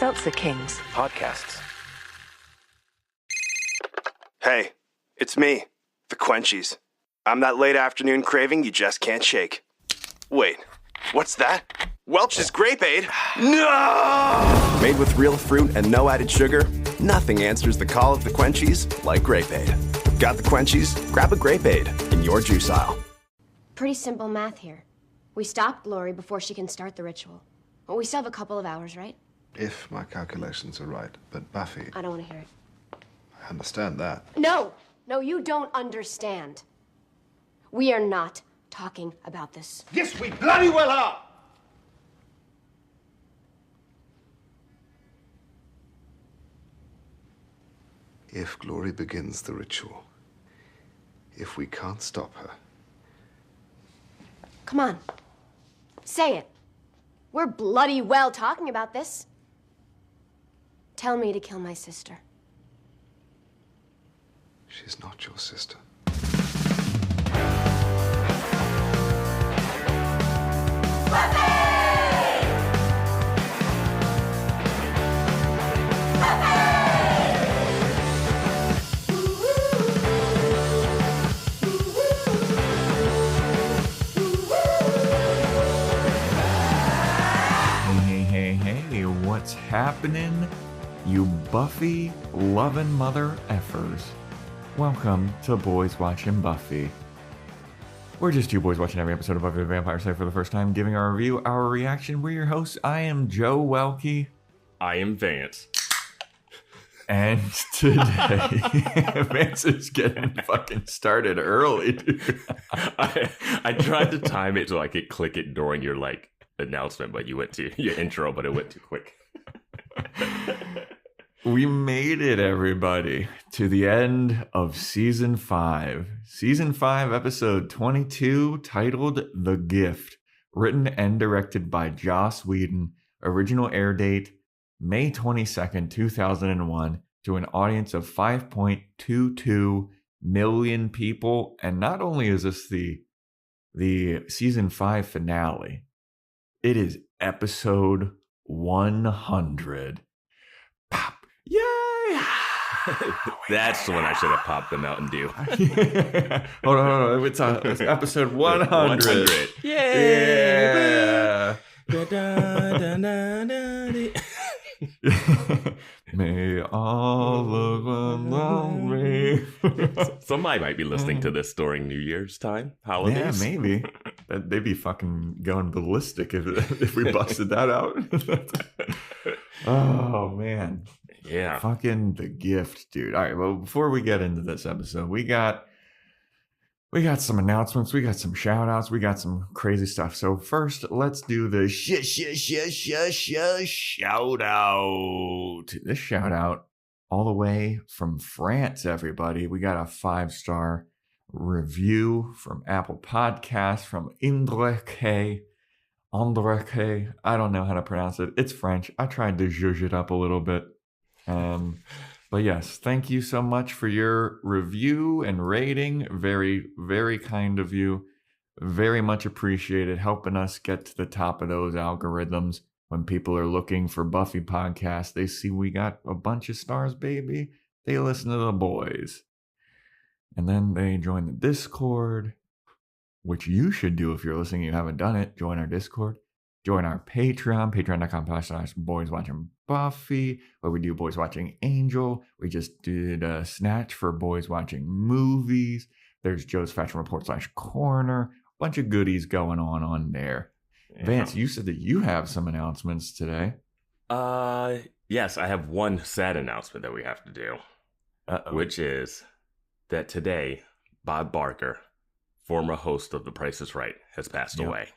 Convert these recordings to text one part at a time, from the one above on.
Seltzer Kings podcasts. Hey, it's me, the Quenchies. I'm that late afternoon craving you just can't shake. Wait, what's that? Welch's Grape Aid? No! Made with real fruit and no added sugar, nothing answers the call of the Quenchies like Grape Aid. Got the Quenchies? Grab a Grape Aid in your juice aisle. Pretty simple math here. We stop Glory before she can start the ritual. Well, we still have a couple of hours, right? If my calculations are right, but Buffy... I don't want to hear it. I understand that. No, you don't understand. We are not talking about this. Yes, we bloody well are! If Glory begins the ritual, if we can't stop her... Come on. Say it. We're bloody well talking about this. Tell me to kill my sister. She's not your sister. Hey, what's happening, you Buffy loving mother effers? Welcome to Boys Watching Buffy. We're just two boys watching every episode of Buffy the Vampire Slayer for the first time, giving our review, our reaction. We're your hosts. I am Joe Welke. I am Vance. And today, Vance is getting fucking started early, dude. I tried to time it so I could click it during your announcement, but you went to your intro, but it went too quick. We made it, everybody, to the end of Season 5. Season 5, Episode 22, titled The Gift. Written and directed by Joss Whedon. Original air date, May 22nd, 2001, to an audience of 5.22 million people. And not only is this the Season 5 finale, it is Episode 100. Pop. Yay! That's the one I should have popped the Mountain Dew. Hold on. It's episode 100. Yeah! May all of lonely. Somebody might be listening to this during New Year's time, holidays. Yeah, maybe. They'd be fucking going ballistic if we busted that out. Oh, man. Yeah. Fucking The Gift, dude. All right, well, before we get into this episode, we got some announcements, we got some shout outs, we got some crazy stuff. So first, let's do the shout out. This shout out all the way from France, everybody. We got a 5-star review from Apple Podcasts from Indreke. I don't know how to pronounce it. It's French. I tried to zhuzh it up a little bit. But yes, thank you so much for your review and rating. Very, very kind of you. Very much appreciated, helping us get to the top of those algorithms. When people are looking for Buffy podcasts, they see we got a bunch of stars, baby. They listen to the boys. And then they join the Discord, which you should do if you're listening and you haven't done it. Join our Discord. Join our Patreon, patreon.com/Boys Watching Buffy, where we do Boys Watching Angel. We just did a snatch for Boys Watching Movies. There's Joe's Fashion Report /Corner. Bunch of goodies going on there. Yeah. Vance, you said that you have some announcements today. Yes, I have one sad announcement that we have to do. Which is that today, Bob Barker, former host of The Price is Right, has passed away.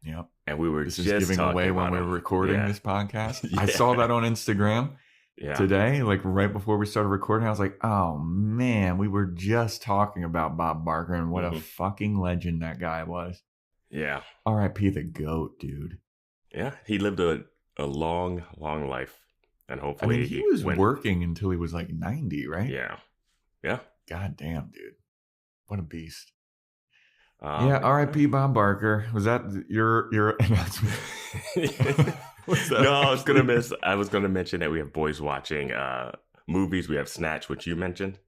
Yep. And we were this just is giving away when we were recording this podcast. Yeah. I saw that on Instagram today, right before we started recording. I was like, oh man, we were just talking about Bob Barker and what a fucking legend that guy was. Yeah. R.I.P. the GOAT, dude. Yeah. He lived a long, long life. And hopefully he was working until he was 90, right? Yeah. Yeah. God damn, dude. What a beast. R.I.P. Bob Barker. Was that your announcement? No, I was gonna mention that we have Boys Watching movies. We have Snatch, which you mentioned.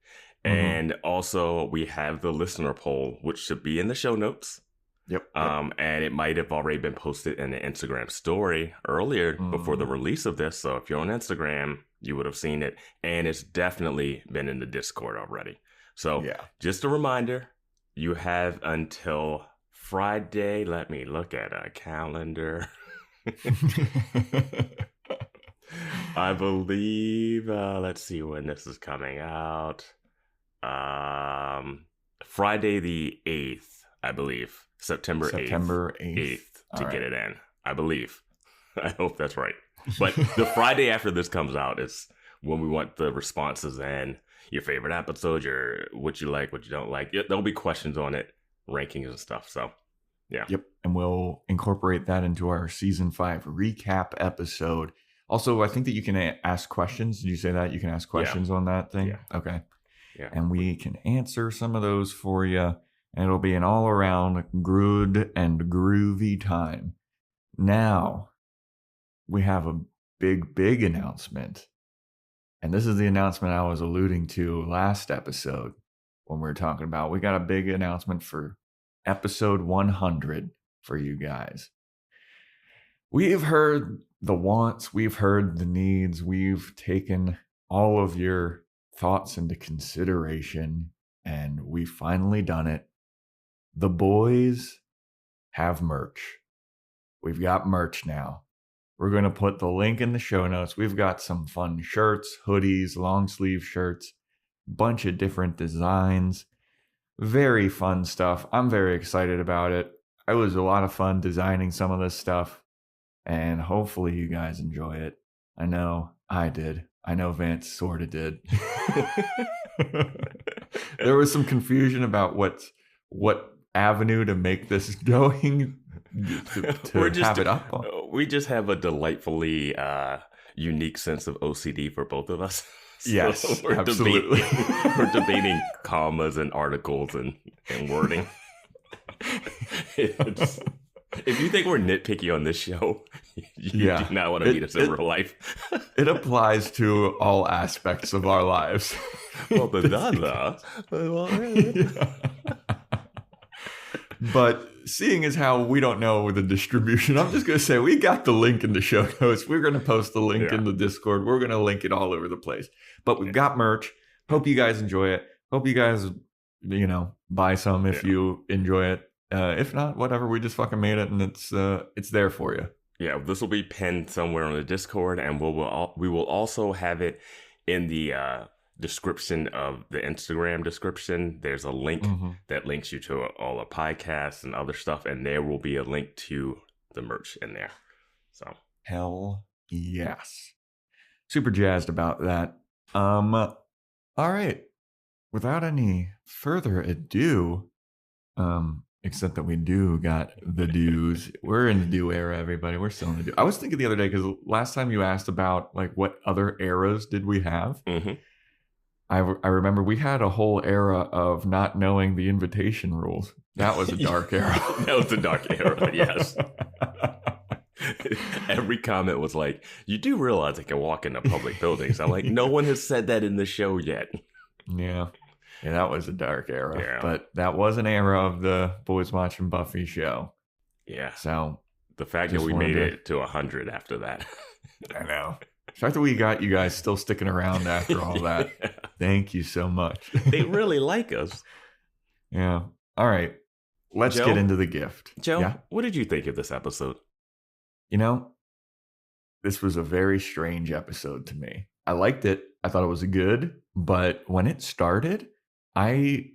And also we have the listener poll, which should be in the show notes. Yep. And it might have already been posted in the Instagram story earlier before the release of this. So if you're on Instagram, you would have seen it. And it's definitely been in the Discord already. So just a reminder, you have until Friday. Let me look at a calendar. I believe, let's see when this is coming out. Friday the 8th, I believe. September 8th to get it in, I believe. I hope that's right. But the Friday after this comes out is when we want the responses and your favorite episodes, your what you like, what you don't like. There'll be questions on it, rankings and stuff. So, yeah. Yep. And we'll incorporate that into our season 5 recap episode. Also, I think that you can ask questions. Did you say that? You can ask questions on that thing? Yeah. Okay. Yeah. And we can answer some of those for you. And it'll be an all-around good and groovy time. Now, we have a big announcement. And this is the announcement I was alluding to last episode when we were talking about. We got a big announcement for episode 100 for you guys. We've heard the wants. We've heard the needs. We've taken all of your thoughts into consideration. And we've finally done it. The boys have merch. We've got merch now. We're going to put the link in the show notes. We've got some fun shirts, hoodies, long sleeve shirts, bunch of different designs. Very fun stuff. I'm very excited about it. It was a lot of fun designing some of this stuff. And hopefully you guys enjoy it. I know I did. I know Vance sort of did. There was some confusion about what avenue to make this going to have it up on. We just have a delightfully unique sense of OCD for both of us. Yes, absolutely. We're debating commas and articles and wording. If you think we're nitpicky on this show, you do not want to meet us in real life. It applies to all aspects of our lives. But seeing as how we don't know the distribution, I'm just going to say we got the link in the show notes. We're going to post the link in the Discord. We're going to link it all over the place. But we've got merch. Hope you guys enjoy it. Hope you guys, buy some if you enjoy it. If not, whatever. We just fucking made it, and it's there for you. Yeah, this will be pinned somewhere on the Discord, and we will also have it in the description of the Instagram description. There's a link that links you to all the podcasts and other stuff, and there will be a link to the merch in there. So hell yes, super jazzed about that. All right, without any further ado, except that we do got the dues. We're in the do era, everybody. We're still in the do. I was thinking the other day, because last time you asked about like what other eras did we have. I remember we had a whole era of not knowing the invitation rules. That was a dark era. That was a dark era, yes. Every comment was like, you do realize I can walk into public buildings. I'm like, no one has said that in the show yet. Yeah, that was a dark era. Yeah. But that was an era of the Boys Watching Buffy show. Yeah. So the fact that we made it to 100 after that. I know. The fact that we got you guys still sticking around after all that. Thank you so much. They really like us. Yeah. All right. Let's get into the gift. Joe, what did you think of this episode? This was a very strange episode to me. I liked it. I thought it was good. But when it started, I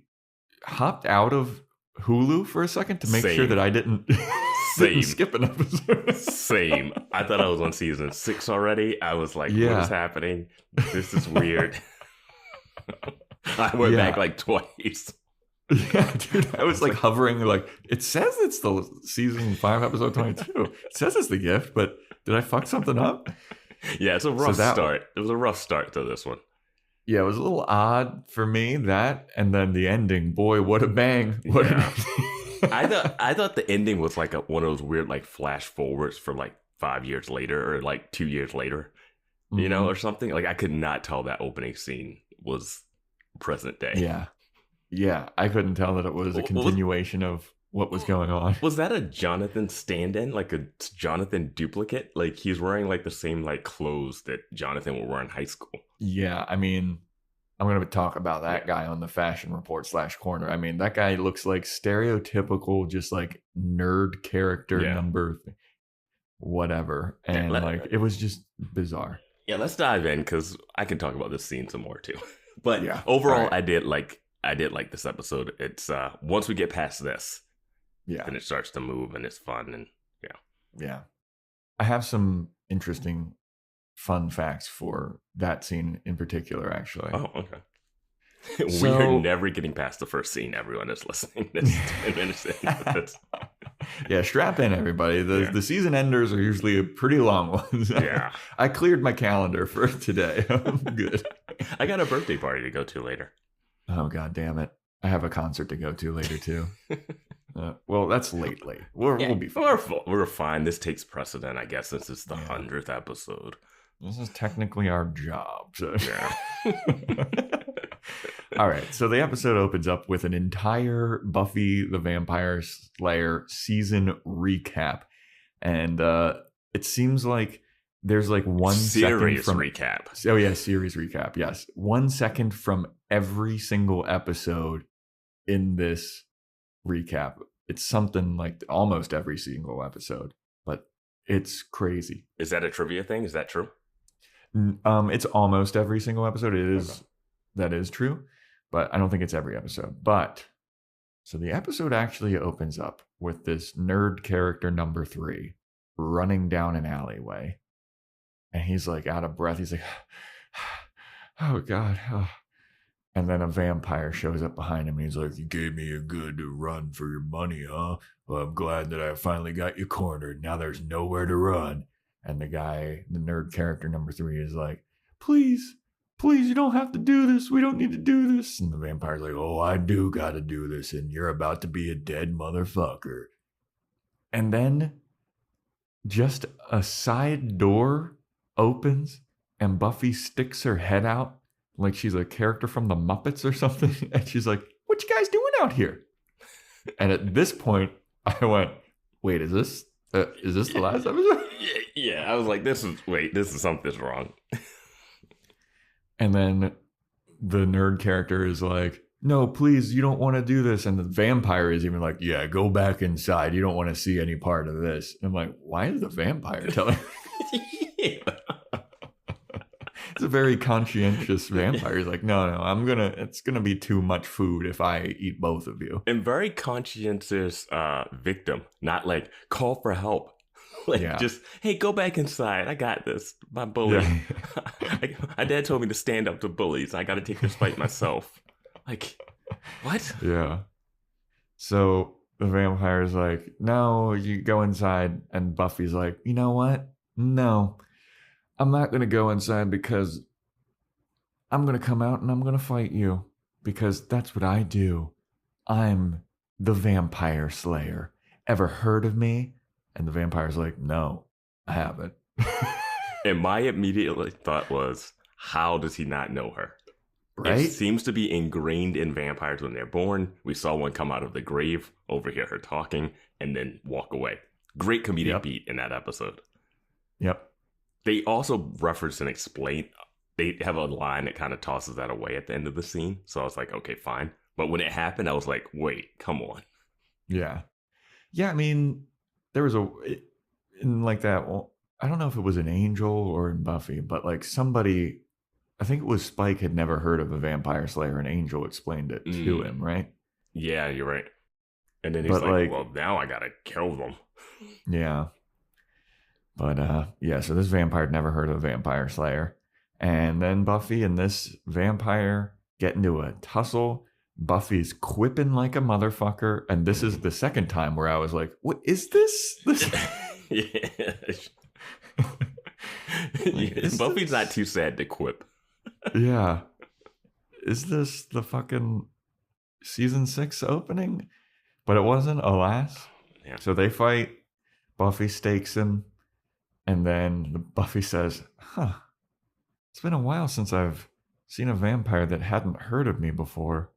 hopped out of Hulu for a second to make sure that I didn't skip an episode. Same. I thought I was on season 6 already. I was like, what is happening? This is weird. I went back like twice. Yeah, dude. I was like hovering, like, it says it's the season 5, episode 22. It says it's the gift, but did I fuck something up? Yeah, it's a rough start. It was a rough start to this one. Yeah, it was a little odd for me, that, and then the ending. Boy, what a bang. I thought the ending was like one of those weird like flash forwards for like 5 years later or like 2 years later, you know, or something. Like I could not tell that opening scene was present day. Yeah, I couldn't tell that it was a continuation of what was going on. Was that a Jonathan stand-in? Like a Jonathan duplicate? Like he's wearing like the same like clothes that Jonathan would wear in high school. Yeah, I mean, I'm going to talk about that guy on the Fashion Report /corner. I mean, that guy looks like stereotypical, just like nerd character number whatever. And it was just bizarre. Yeah, let's dive in because I can talk about this scene some more too. But overall, I did like this episode. It's once we get past this, then it starts to move and it's fun and yeah. I have some interesting fun facts for that scene in particular, actually. Oh, okay. We are never getting past the first scene. Everyone is listening. This 10 minutes in. Yeah, strap in, everybody. The season enders are usually pretty long ones. Yeah. I cleared my calendar for today. I'm good. I got a birthday party to go to later. Oh, God damn it. I have a concert to go to later, too. Well, that's late. We'll be fine. We're fine. This takes precedent, I guess, since it's the 100th episode. This is technically our job. So. Yeah. All right. So the episode opens up with an entire Buffy the Vampire Slayer season recap. And it seems like there's like one series second from recap. Oh, yeah. Series recap. Yes. 1 second from every single episode in this recap. It's something like almost every single episode, but it's crazy. Is that a trivia thing? Is that true? It's almost every single episode. It is. Okay. That is true, but I don't think it's every episode. But so the episode actually opens up with this nerd character number 3 running down an alleyway, and he's like out of breath. He's like, "Oh God!" Oh. And then a vampire shows up behind him, and he's like, "You gave me a good run for your money, huh? Well, I'm glad that I finally got you cornered. Now there's nowhere to run." And the guy, the nerd character number 3, is like, please, you don't have to do this. We don't need to do this. And the vampire's like, "Oh, I do got to do this. And you're about to be a dead motherfucker." And then just a side door opens and Buffy sticks her head out like she's a character from the Muppets or something. And she's like, "What you guys doing out here?" And at this point, I went, wait, is this the last episode? Yeah, I was like, this is something's wrong. And then the nerd character is like, "No, please, you don't want to do this." And the vampire is even like, "Yeah, go back inside. You don't want to see any part of this." And I'm like, why is the vampire telling me? It's a very conscientious vampire. He's like, no, it's gonna be too much food if I eat both of you. And very conscientious victim, not like call for help. Like just, hey, go back inside. I got this. My bully. Yeah. My dad told me to stand up to bullies. I got to take this fight myself. Like, what? Yeah. So the vampire's like, "No, you go inside." And Buffy's like, "You know what? No, I'm not going to go inside because I'm going to come out and I'm going to fight you because that's what I do. I'm the Vampire Slayer. Ever heard of me?" And the vampire's like, "No, I haven't." And my immediate thought was, how does he not know her? Right? It seems to be ingrained in vampires when they're born. We saw one come out of the grave, overhear her talking, and then walk away. Great comedic beat in that episode. Yep. They also reference and explain. They have a line that kind of tosses that away at the end of the scene. So I was like, okay, fine. But when it happened, I was like, wait, come on. Yeah. Yeah, I mean, there was in like that, well, I don't know if it was an Angel or in Buffy, but like somebody, I think it was Spike, had never heard of a vampire slayer, and Angel explained it to him, right? Yeah, you're right. And then he's like, well, now I gotta kill them. Yeah. But so this vampire had never heard of a vampire slayer. And then Buffy and this vampire get into a tussle. Buffy's quipping like a motherfucker. And this is the second time where I was like, what is this? Buffy's not too sad to quip. Yeah. Is this the fucking season 6 opening? But it wasn't, alas. Yeah. So they fight. Buffy stakes him. And then Buffy says, it's been a while since I've seen a vampire that hadn't heard of me before.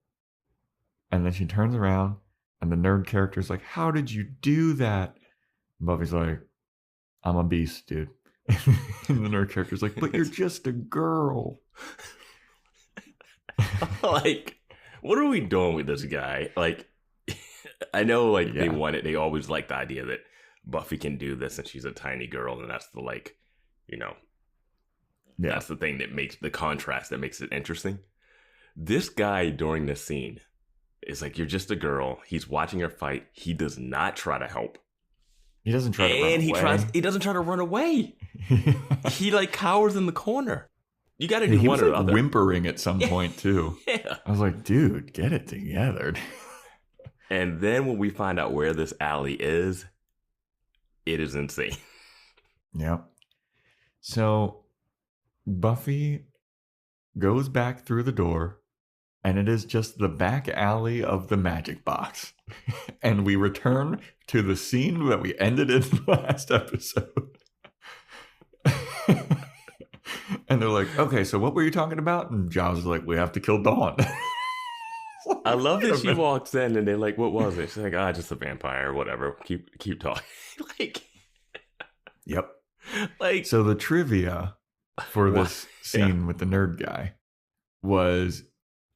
And then she turns around and the nerd character's like, how did you do that? And Buffy's like, I'm a beast, dude. And the nerd character's like, but you're just a girl. Like, what are we doing with this guy? Like, I know, like, they always like the idea that Buffy can do this and she's a tiny girl, and that's the, like, you know, that's the thing that makes the contrast that makes it interesting. This guy during this scene is like, you're just a girl. He's watching her fight. He does not try to help. He doesn't try to run away. He doesn't try to run away. He, like, cowers in the corner. You got to do one or the other. Whimpering at some point, too. Yeah. I was like, dude, get it together. And then when we find out where this alley is, it is insane. Yep. So Buffy goes back through the door, and it is just the back alley of the magic box. And we return to the scene that we ended in the last episode. And they're like, okay, so what were you talking about? And Giles is like, we have to kill Dawn. I love that she walks in and they're like, what was it? She's like, just a vampire or whatever. Keep talking. Like, yep. Like, so the trivia for this scene with the nerd guy was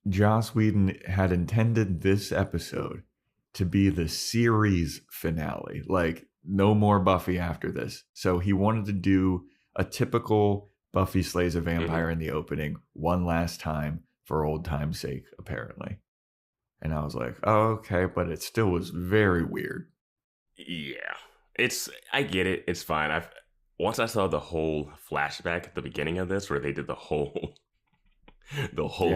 Joss Whedon had intended this episode to be the series finale. Like, no more Buffy after this. So he wanted to do a typical Buffy slays a vampire in the opening one last time for old time's sake, apparently. And I was like, oh, okay, but it still was very weird. Yeah. I get it. It's fine. Once I saw the whole flashback at the beginning of this, where they did the whole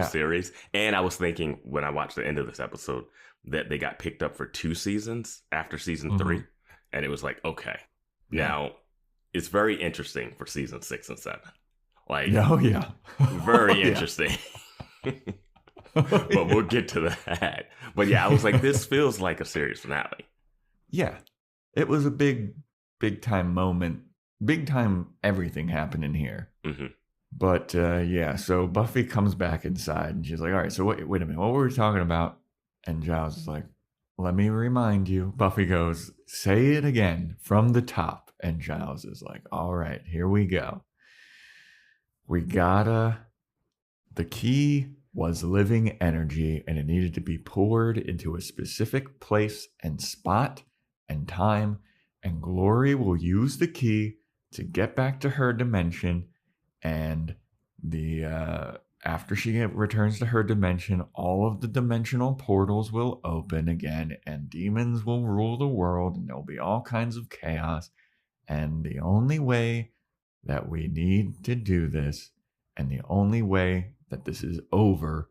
series, and I was thinking when I watched the end of this episode that they got picked up for 2 seasons after season 3, and it was like, okay, now it's very interesting for season 6 and 7. Like, very interesting. But we'll get to that. But yeah, I was like, this feels like a series finale. Yeah, it was a big time moment. Big time everything happened in here. But so Buffy comes back inside and she's like, all right, so wait a minute, what were we talking about? And Giles is like, let me remind you. Buffy goes, say it again from the top. And Giles is like, all right, here we go. The key was living energy, and it needed to be poured into a specific place and spot and time, and Glory will use the key to get back to her dimension, and after she returns to her dimension, all of the dimensional portals will open again, and demons will rule the world, and there'll be all kinds of chaos, and the only way that we need to do this, and the only way that this is over,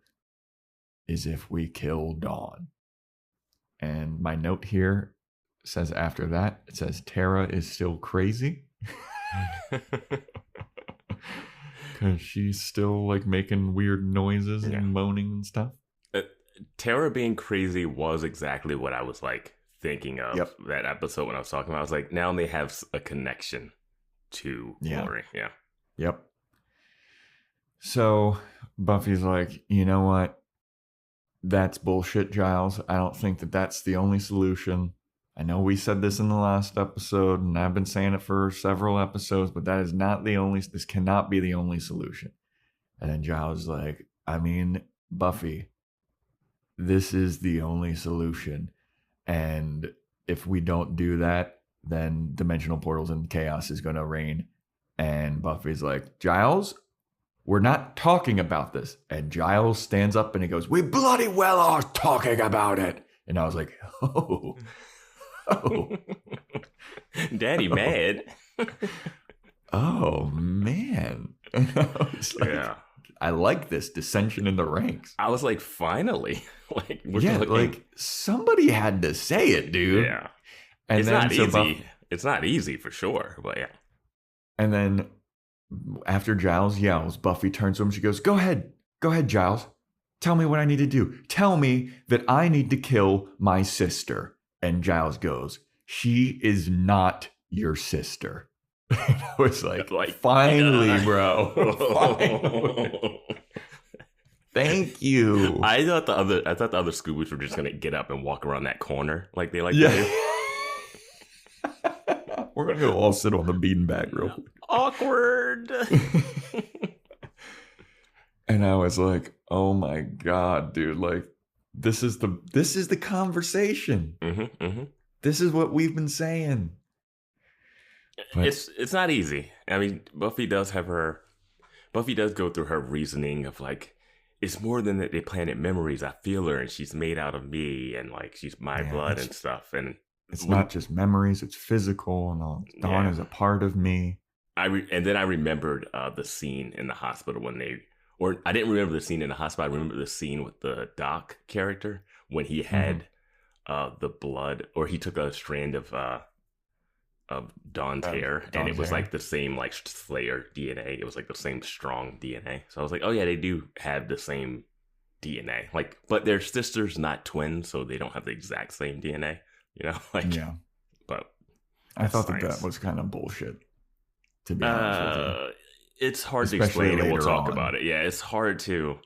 is if we kill Dawn. And my note here says after that, it says Tara is still crazy. Because she's still like making weird noises and moaning and stuff. Tara being crazy was exactly what I was like thinking of that episode when I was talking about. I was like, now they have a connection to Glory. Yeah. Yep. So Buffy's like, you know what? That's bullshit, Giles. I don't think that that's the only solution. I know we said this in the last episode, and I've been saying it for several episodes, but that is not this cannot be the only solution. And then Giles is like, I mean, Buffy, this is the only solution. And if we don't do that, then dimensional portals and chaos is going to reign. And Buffy's like, Giles, we're not talking about this. And Giles stands up and he goes, we bloody well are talking about it. And I was like, oh. Daddy mad. Oh, man. And I was like, I like this dissension in the ranks. I was like, finally. Like somebody had to say it, dude. Yeah. And it's not easy. It's not easy for sure, but yeah. And then after Giles yells, Buffy turns to him. She goes, Go ahead, Giles. Tell me what I need to do. Tell me that I need to kill my sister. And Giles goes, she is not your sister. I was like finally, bro. Finally. Thank you. I thought the other Scoobies were just gonna get up and walk around that corner like they like to do. We're gonna go all sit on the beanbag real quick. Awkward. And I was like, oh my God, dude, like this is the conversation. Mm-hmm, mm-hmm. This is what we've been saying. But it's not easy. I mean, Buffy does go through her reasoning of like, it's more than that they planted memories. I feel her and she's made out of me and like she's my blood and stuff. And it's not just memories, it's physical and all. Dawn is a part of me. And then I remembered the scene in the hospital I didn't remember the scene in the hospital. I remember the scene with the Doc character when he had the blood, or he took a strand of Dawn's hair, and it was like the same like Slayer DNA. It was like the same strong DNA. So I was like, oh yeah, they do have the same DNA. Like, but they're sisters, not twins, so they don't have the exact same DNA. You know, like But I thought that was kind of bullshit. To be honest with you. It's hard to explain, and we'll talk about it. Yeah, it's hard to.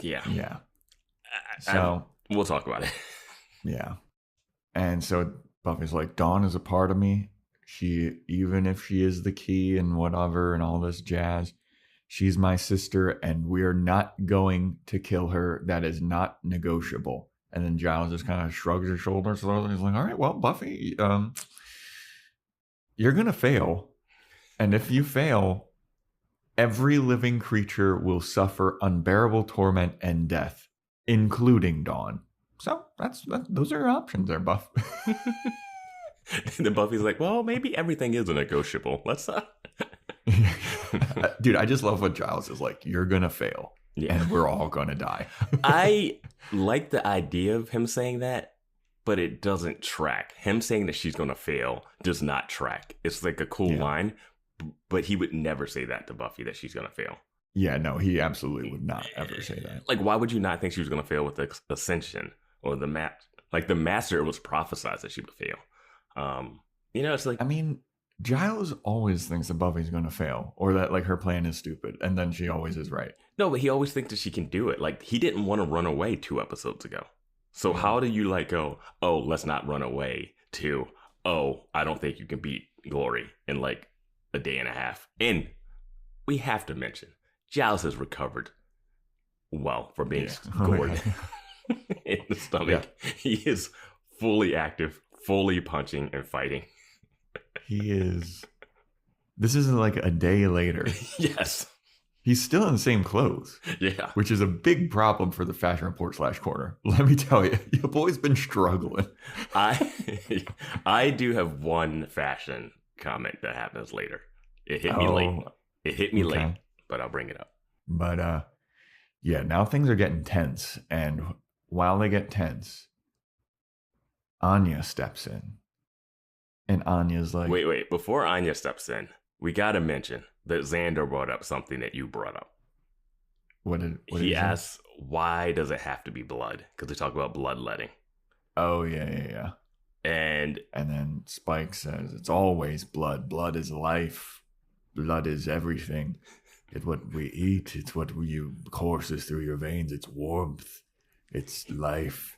Yeah. So we'll talk about it. Yeah, and so Buffy's like, Dawn is a part of me. Even if she is the key and whatever and all this jazz, she's my sister, and we're not going to kill her. That is not negotiable. And then Giles just kind of shrugs his shoulders slowly. He's like, all right, well, Buffy, you're gonna fail, and if you fail, every living creature will suffer unbearable torment and death, including Dawn. So those are your options there, Buff. And then Buffy's like, well, maybe everything is negotiable. Let's Dude, I just love what Giles is like. You're going to fail. Yeah. And we're all going to die. I like the idea of him saying that, but it doesn't track. Him saying that she's going to fail does not track. It's like a cool line. But he would never say that to Buffy, that she's going to fail. Yeah, no, he absolutely would not ever say that. Like, why would you not think she was going to fail with the Ascension or the Like, the Master, it was prophesized that she would fail. It's like... I mean, Giles always thinks that Buffy's going to fail, or that, like, her plan is stupid, and then she always is right. No, but he always thinks that she can do it. Like, he didn't want to run away 2 episodes ago. So how do you, like, go, oh, let's not run away, to, oh, I don't think you can beat Glory in, like, a day and a half. And we have to mention, Giles has recovered well from being gored in the stomach. Yeah. He is fully active, fully punching and fighting. He is. This isn't like a day later. Yes. He's still in the same clothes. Yeah. Which is a big problem for the Fashion Report /Corner. Let me tell you, your boy's been struggling. I do have one fashion comment that happens later. It hit me late. It hit me late, but I'll bring it up. But now things are getting tense, and while they get tense, Anya steps in, and Anya's like, "Wait! Before Anya steps in, we gotta mention that Xander brought up something that you brought up. What did he asks? Why does it have to be blood? Because they talk about bloodletting. Oh yeah. And then Spike says, it's always blood. Blood is life. Blood is everything. It's what we eat. It's what courses through your veins. It's warmth. It's life.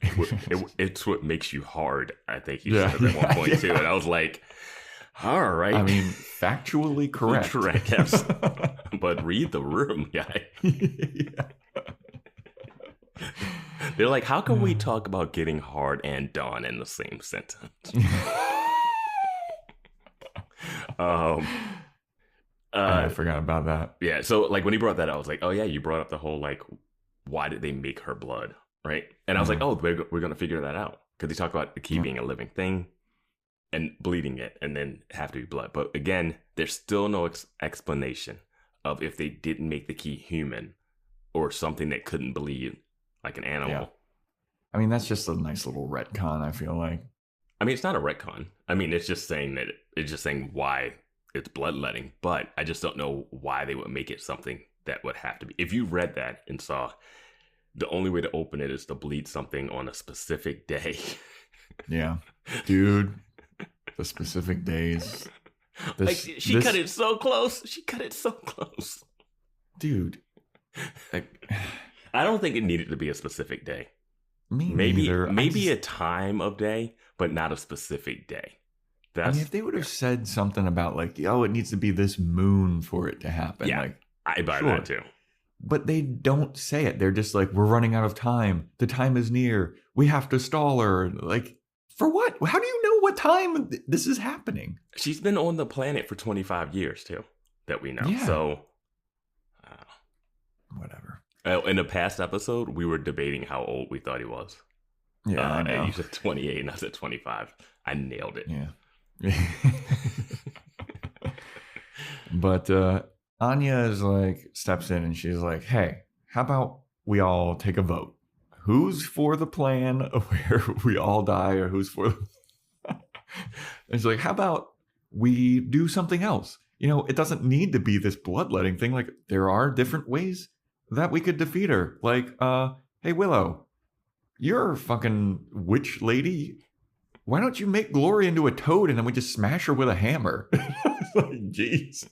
It's what makes you hard, I think he said at one point too. And I was like, all right. I mean, factually correct. Correct, yes. But read the room, guy. They're like, how can we talk about getting hard and Dawn in the same sentence? I forgot about that. Yeah, so like when he brought that up, I was like, oh yeah, you brought up the whole like, why did they make her blood, right? And I was like, oh, we're going to figure that out. Because they talk about the key being a living thing and bleeding it and then have to be blood. But again, there's still no explanation of if they didn't make the key human or something that couldn't bleed like an animal. Yeah. I mean, that's just a nice little retcon, I feel like. I mean, it's not a retcon. I mean, it's just saying why it's bloodletting, but I just don't know why they would make it something that would have to be. If you read that and saw the only way to open it is to bleed something on a specific day. Yeah. Dude, the specific days. She cut it so close. She cut it so close. Dude. Like, I don't think it needed to be a specific day. Maybe a time of day, but not a specific day. If they would have said something about like, oh, it needs to be this moon for it to happen. Yeah, like, I buy that too. But they don't say it. They're just like, we're running out of time. The time is near. We have to stall her. Like, for what? How do you know what time this is happening? She's been on the planet for 25 years too, that we know. Yeah. So, whatever. In the past episode, we were debating how old we thought he was. Yeah, I know. And you said 28 and I said 25. I nailed it. Yeah. But Anya is like, steps in and she's like, hey, how about we all take a vote? Who's for the plan where we all die, or who's for the... And she's like, how about we do something else? You know, it doesn't need to be this bloodletting thing. Like, there are different ways that we could defeat her. Like, hey, Willow, you're a fucking witch lady. Why don't you make Glory into a toad and then we just smash her with a hammer? Like, jeez.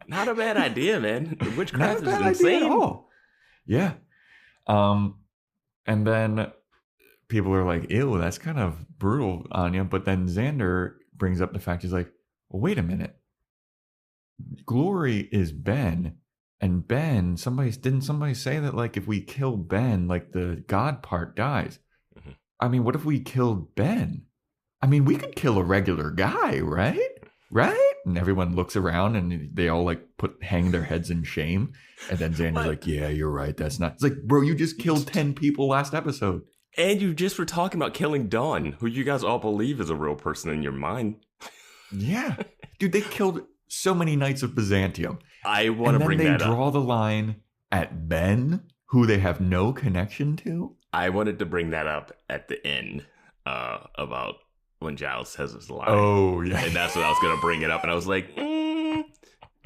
Not a bad idea, man. Witchcraft is insane. Idea at all. Yeah. And then people are like, ew, that's kind of brutal, Anya. But then Xander brings up the fact, he's like, well, wait a minute. Glory is Ben. And Ben, didn't somebody say that, like, if we kill Ben, like, the God part dies? Mm-hmm. I mean, what if we killed Ben? I mean, we could kill a regular guy, right? Right? And everyone looks around and they all, like, hang their heads in shame. And then Xander's like, yeah, you're right. That's not... It's like, bro, you just killed 10 people last episode. And you just were talking about killing Dawn, who you guys all believe is a real person in your mind. Yeah. Dude, they killed so many Knights of Byzantium. I want to bring that up. And then they draw the line at Ben, who they have no connection to. I wanted to bring that up at the end about when Giles says his line. Oh, yeah. And that's when I was going to bring it up. And I was like,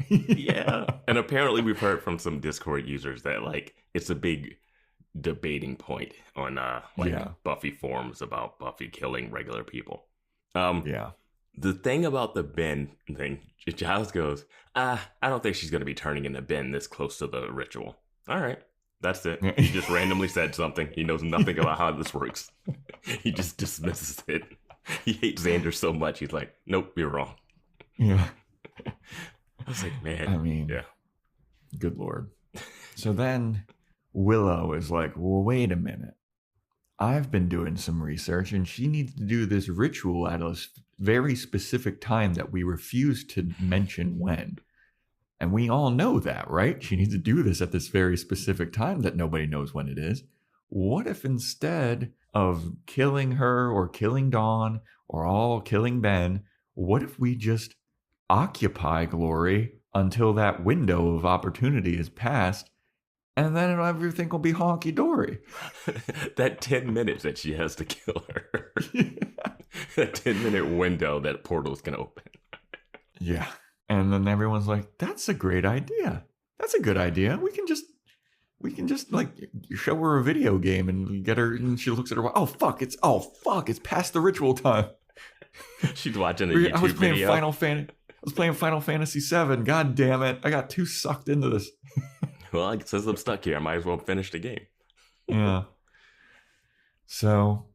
yeah. And apparently we've heard from some Discord users that, like, it's a big debating point on Buffy forums about Buffy killing regular people. Yeah. The thing about the Ben thing, Giles goes, I don't think she's going to be turning into Ben this close to the ritual. All right. That's it. He just randomly said something. He knows nothing about how this works. He just dismisses it. He hates Xander so much. He's like, nope, you're wrong. Yeah. I was like, man. I mean, yeah. Good Lord. So then Willow is like, well, wait a minute. I've been doing some research and she needs to do this ritual at a very specific time that we refuse to mention when. And we all know that, right? She needs to do this at this very specific time that nobody knows when it is. What if instead of killing her or killing Dawn or all killing Ben, what if we just occupy Glory until that window of opportunity is passed, and then everything will be honky-dory? That 10 minutes that she has to kill her. That 10-minute window that portal's going to open. Yeah. And then everyone's like, that's a great idea. That's a good idea. We can just like show her a video game and get her, and she looks at her, oh fuck, it's past the ritual time. She's watching a YouTube video. I was playing Final Fantasy VII. God damn it. I got too sucked into this. Well, since I'm stuck here, I might as well finish the game. Yeah. So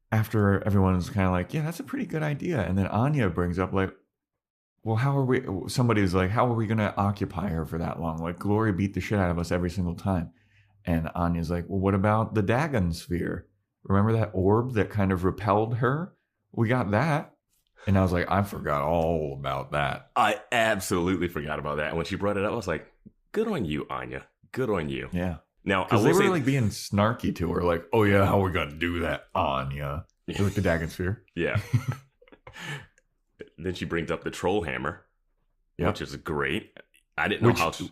after everyone's kind of like, yeah, that's a pretty good idea. And then Anya brings up like, well, somebody's like, how are we going to occupy her for that long? Like, Glory beat the shit out of us every single time. And Anya's like, well, what about the Dagon sphere? Remember that orb that kind of repelled her? We got that. And I was like, I forgot all about that. I absolutely forgot about that. And when she brought it up, I was like, good on you, Anya. Good on you. Yeah. Now, because they were like being snarky to her, like, oh yeah, how are we going to do that, Anya? With the Dagon sphere. Yeah. Then she brings up the troll hammer, which is great. I didn't know how to...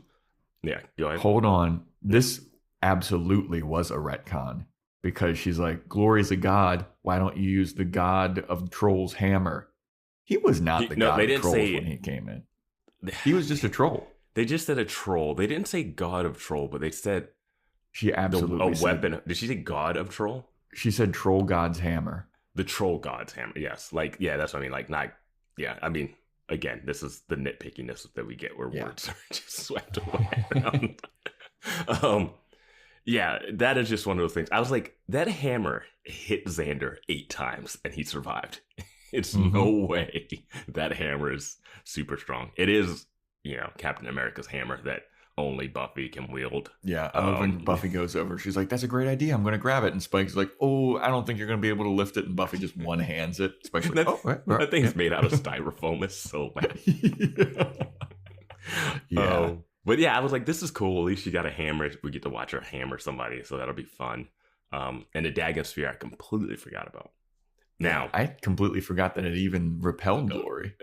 Yeah, go ahead. Hold on. This absolutely was a retcon. Because she's like, Glory's a god. Why don't you use the god of trolls hammer? He was not the god of trolls when he came in. He was just a troll. They just said a troll. They didn't say god of troll, but they said... She absolutely said... weapon. Did she say god of troll? She said troll god's hammer. The troll god's hammer, yes. Like, yeah, that's what I mean. Like, not... Yeah, I mean, again, this is the nitpickiness that we get where words are just swept away around. Yeah, that is just one of those things. I was like, that hammer hit Xander 8 times and he survived. It's no way that hammer is super strong. It is, Captain America's hammer that only Buffy can wield. Yeah, when Buffy goes over, she's like, that's a great idea. I'm going to grab it. And Spike's like, oh, I don't think you're going to be able to lift it. And Buffy just one-hands it. Spike's like, that thing's made out of styrofoam. It's so bad. Yeah. But yeah, I was like, this is cool. At least she got a hammer. We get to watch her hammer somebody. So that'll be fun. And the Dagon Sphere, I completely forgot about. Now, I completely forgot that it even repelled Glory.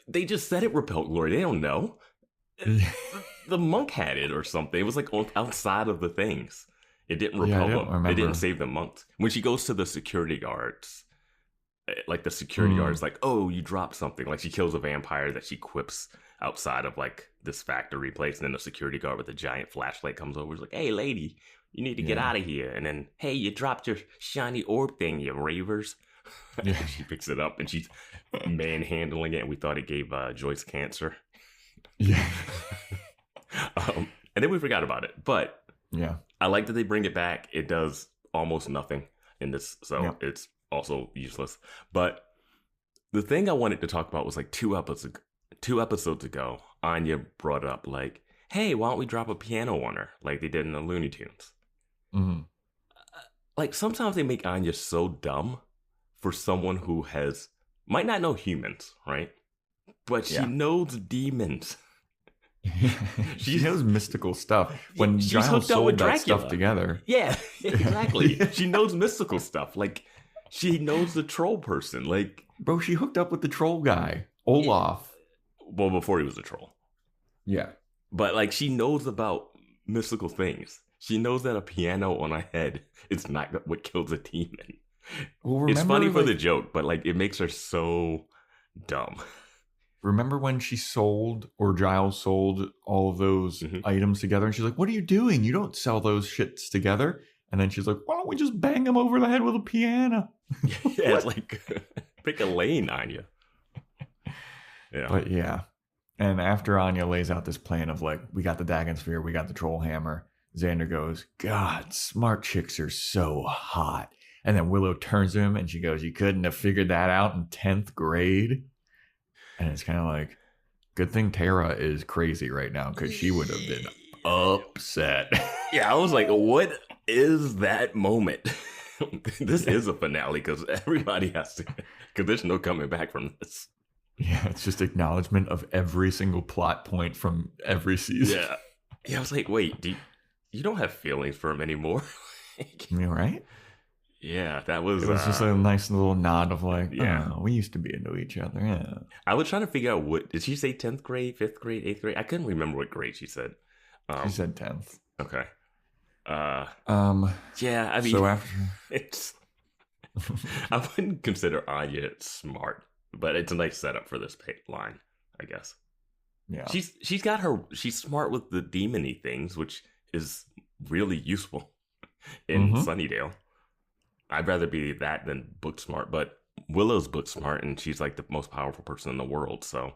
They just said it repelled Glory. They don't know. The monk had it or something. It was like outside of the things. It didn't repel them. It didn't save the monks. When she goes to the security guards, like the security guards, like, oh, you dropped something. Like she kills a vampire that she quips outside of like this factory place. And then the security guard with a giant flashlight comes over. He's like, hey, lady, you need to get out of here. And then, hey, you dropped your shiny orb thing, you ravers. Yeah. She picks it up and she's manhandling it. And we thought it gave Joyce cancer. Yeah. And then we forgot about it. But yeah, I like that they bring it back. It does almost nothing in this. So it's also useless. But the thing I wanted to talk about was like 2 episodes ago, Anya brought up like, hey, why don't we drop a piano on her like they did in the Looney Tunes? Like sometimes they make Anya so dumb for someone who might not know humans, right? But she knows demons. She knows mystical stuff. When Giles sold that stuff together. Yeah, exactly. She knows mystical stuff. Like, she knows the troll person. Like, bro, she hooked up with the troll guy, Olaf. Well, before he was a troll. Yeah. But, like, she knows about mystical things. She knows that a piano on a head is not what kills a demon. Well, it's funny for the joke, but, like, it makes her so dumb. Remember when she sold, or Giles sold all of those items together? And she's like, what are you doing? You don't sell those shits together. And then she's like, why don't we just bang them over the head with a piano? Yeah, it's like, pick a lane, Anya. Yeah. But yeah. And after Anya lays out this plan of like, we got the Dagon Sphere, we got the troll hammer, Xander goes, God, smart chicks are so hot. And then Willow turns to him and she goes, you couldn't have figured that out in 10th grade? And it's kind of like, good thing Tara is crazy right now because she would have been upset. Yeah, I was like, what is that moment? This is a finale because everybody has to, because there's no coming back from this. Yeah, it's just acknowledgement of every single plot point from every season. Yeah, I was like, wait, you don't have feelings for him anymore? You right? Yeah, that was... It was just a nice little nod of like, oh, we used to be into each other. Yeah. I was trying to figure out what... Did she say 10th grade, 5th grade, 8th grade? I couldn't remember what grade she said. She said 10th. Okay. Yeah, I mean... So after... It's... I wouldn't consider Anya smart, but it's a nice setup for this line, I guess. Yeah. She's got her... She's smart with the demon-y things, which is really useful in Sunnydale. I'd rather be that than book smart, but Willow's book smart and she's like the most powerful person in the world. So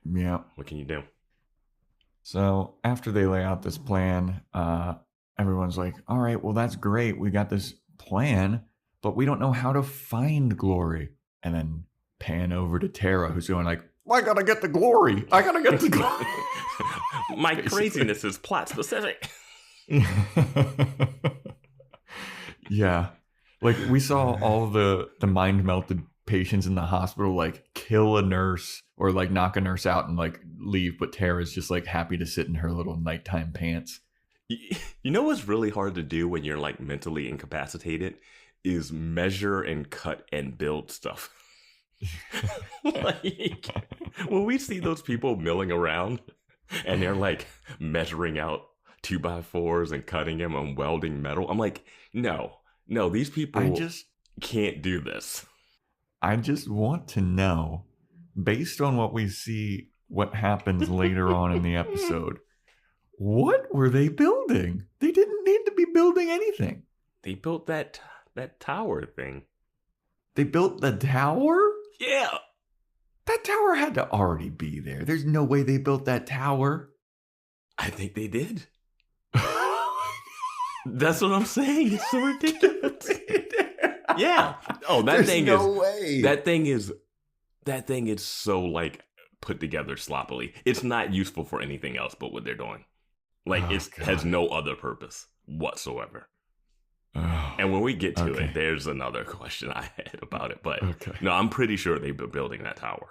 yeah, what can you do? So after they lay out this plan, everyone's like, all right, well, that's great. We got this plan, but we don't know how to find Glory. And then pan over to Tara, who's going like, I gotta get the glory. I gotta get the glory. My craziness is plot specific. Yeah. Like, we saw all the mind-melted patients in the hospital, like, kill a nurse or, like, knock a nurse out and, like, leave. But Tara's just, like, happy to sit in her little nighttime pants. You know what's really hard to do when you're, like, mentally incapacitated is measure and cut and build stuff. Like, when we see those people milling around and they're, like, measuring out 2x4s and cutting them and welding metal, I'm like, no, these people can't do this. I just want to know, based on what we see, what happens later on in the episode, what were they building? They didn't need to be building anything. They built that tower thing. They built the tower? Yeah. That tower had to already be there. There's no way they built that tower. I think they did. That's what I'm saying. It's so ridiculous. Yeah. Oh, There's no way. That thing is so like put together sloppily. It's not useful for anything else but what they're doing. Like it has no other purpose whatsoever. Oh, and when we get to it, there's another question I had about it. But no, I'm pretty sure they've been building that tower.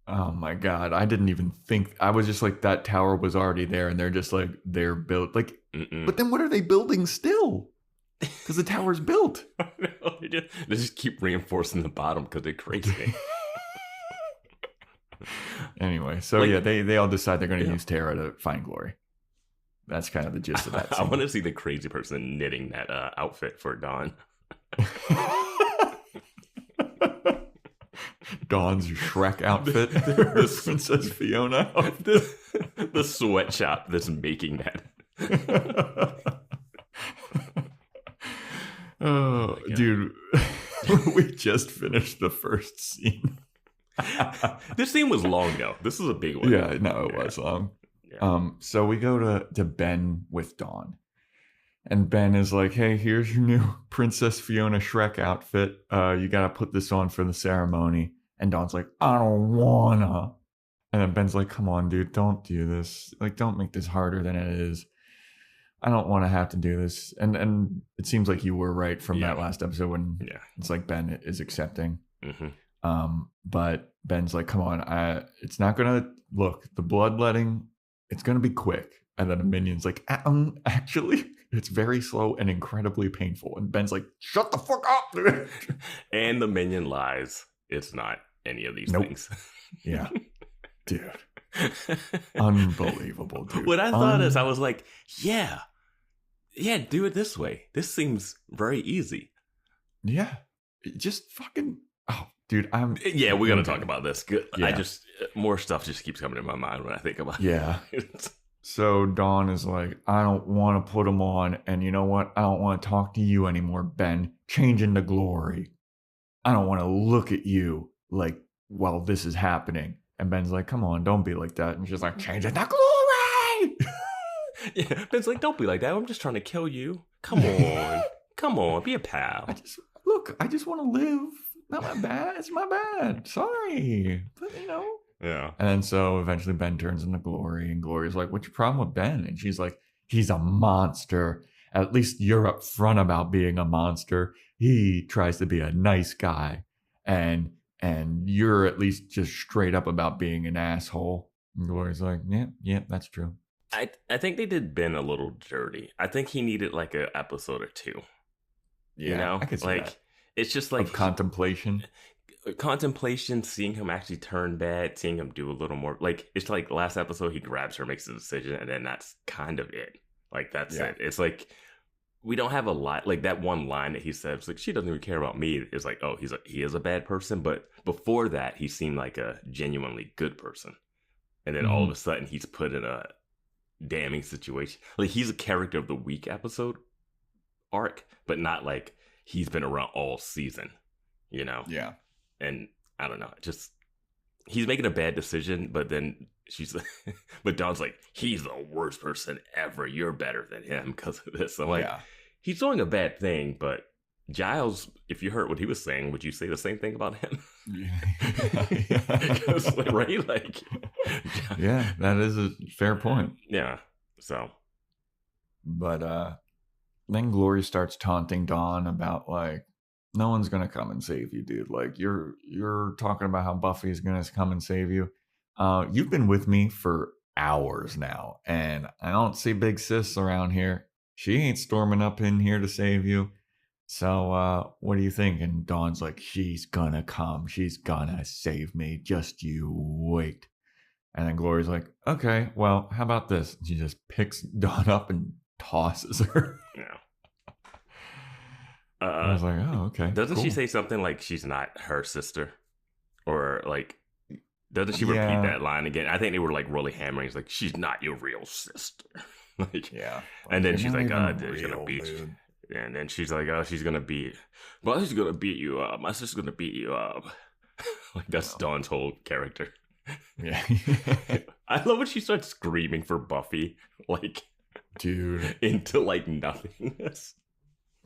Oh my God. I didn't even think. I was just like, that tower was already there and they're just like, they're built. Like, but then what are they building still? Because the tower's built. No, they just keep reinforcing the bottom because they're crazy. Anyway, so like, they all decide they're going to use Tara to find Glory. That's kind of the gist of that scene. I want to see the crazy person knitting that outfit for Dawn. Dawn's Shrek outfit. The Princess Fiona. The sweatshop that's making that. Oh, dude. We just finished the first scene. This scene was long, though. This is a big one. Yeah, no, it was long. Yeah. So we go to Ben with Dawn. And Ben is like, hey, here's your new Princess Fiona Shrek outfit. You got to put this on for the ceremony. And Dawn's like, I don't wanna. And then Ben's like, come on, dude, don't do this. Like, don't make this harder than it is. I don't want to have to do this. And it seems like you were right from that last episode when it's like Ben is accepting. Mm-hmm. But Ben's like, come on, it's not going to, look, the bloodletting, it's going to be quick. And then a minion's like, actually, it's very slow and incredibly painful. And Ben's like, shut the fuck up. And the minion lies. It's not any of these things. Yeah. Dude. Unbelievable, dude. What I thought is, I was like, yeah, do it this way. This seems very easy. Yeah. Just fucking, dude, yeah, we're going to talk about this. Good. Yeah. More stuff just keeps coming in my mind when I think about it. So Dawn is like, I don't want to put them on. And you know what? I don't want to talk to you anymore, Ben. Change into Glory. I don't want to look at you like while this is happening. And Ben's like, come on, don't be like that. And she's like, change into Glory. Yeah, Ben's like, don't be like that. I'm just trying to kill you. Come on. Come on, be a pal. I just want to live. Not my bad. It's my bad. Sorry. But, Yeah. And so eventually Ben turns into Glory. And Glory's like, what's your problem with Ben? And she's like, he's a monster. At least you're upfront about being a monster. He tries to be a nice guy. And you're at least just straight up about being an asshole. And Glory's like, yeah, that's true. I think they did Ben a little dirty. I think he needed like an episode or two. Yeah, I could see that. It's just like of contemplation, seeing him actually turn bad, seeing him do a little more. Like, it's like last episode, he grabs her, makes a decision, and then that's kind of it. Like, that's it. It's like, we don't have a lot. Like, that one line that he says, like, she doesn't even care about me. It's like, oh, he is a bad person. But before that, he seemed like a genuinely good person. And then all of a sudden, he's put in a damning situation. Like, he's a character of the week episode arc, but not like he's been around all season, Yeah. And I don't know, just he's making a bad decision, but then but Dawn's like, he's the worst person ever. You're better than him because of this. I'm like, he's doing a bad thing, but Giles, if you heard what he was saying, would you say the same thing about him? Right? Like, yeah, that is a fair point. Yeah. So, but then Glory starts taunting Dawn about like, no one's gonna come and save you, dude. Like you're talking about how Buffy's gonna come and save you. You've been with me for hours now, and I don't see Big Sis around here. She ain't storming up in here to save you. So what do you think? And Dawn's like, she's gonna come. She's gonna save me. Just you wait. And then Glory's like, okay, well, how about this? And she just picks Dawn up and tosses her. Yeah. I was like, oh, okay. Doesn't she say something like she's not her sister? Or like, doesn't she repeat that line again? I think they were like really hammering. It's like, she's not your real sister. Like, yeah. And then she's like, she's gonna beat you. And then she's like, oh, she's gonna beat you up. My sister's gonna beat you up. Like that's Dawn's whole character. Yeah. I love when she starts screaming for Buffy, like, dude, into like nothingness.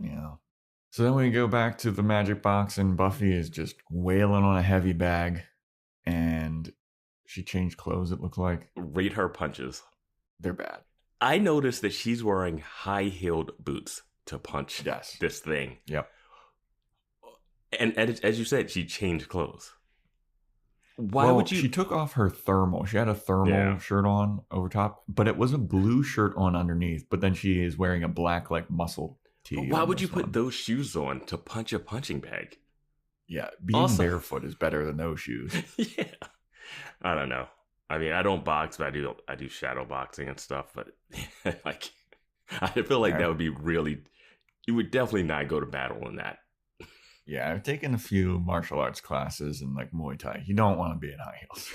Yeah. So then we go back to the magic box, and Buffy is just wailing on a heavy bag, and she changed clothes, it looked like. Rate her punches. They're bad. I noticed that she's wearing high-heeled boots to punch this thing. Yep. And as you said, she changed clothes. Why would you? She took off her thermal. She had a thermal shirt on over top, but it was a blue shirt on underneath. But then she is wearing a black, like, muscle tee. Why would you put those shoes on to punch a punching bag? Yeah, being barefoot is better than those shoes. Yeah. I don't know. I mean, I don't box, but I do shadow boxing and stuff. But like, I feel like that would be really. You would definitely not go to battle in that. Yeah, I've taken a few martial arts classes and like Muay Thai. You don't want to be in high heels.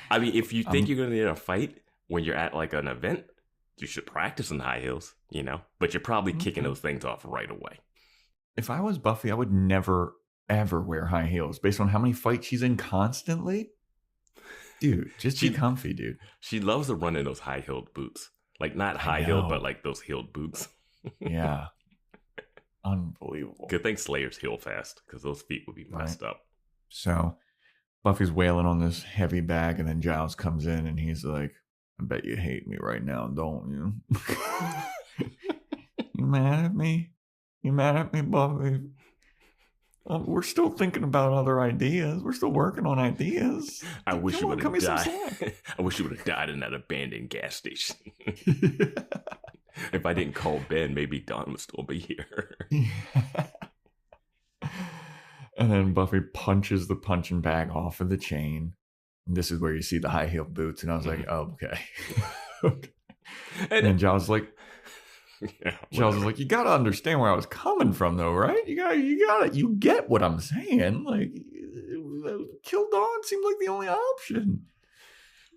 I mean, if you think you're going to get in a fight when you're at like an event, you should practice in high heels, you know? But you're probably kicking those things off right away. If I was Buffy, I would never, ever wear high heels based on how many fights she's in constantly. Dude, just be comfy, dude. She loves to run in those high-heeled boots. Like, not high-heeled, but like those heeled boots. Yeah. Unbelievable. Good thing Slayers heal fast, because those feet would be messed up. So Buffy's wailing on this heavy bag, and then Giles comes in and he's like, I bet you hate me right now, don't you? You mad at me? You mad at me, Buffy? We're still thinking about other ideas. We're still working on ideas. I wish you would have died. I wish you would have died in that abandoned gas station. If I didn't call Ben, maybe Dawn would still be here. And then Buffy punches the punching bag off of the chain. And this is where you see the high heel boots. And I was like, oh, okay. And then Giles is like, Giles is like, you got to understand where I was coming from, though, right? You get what I'm saying. Like, kill Dawn seemed like the only option.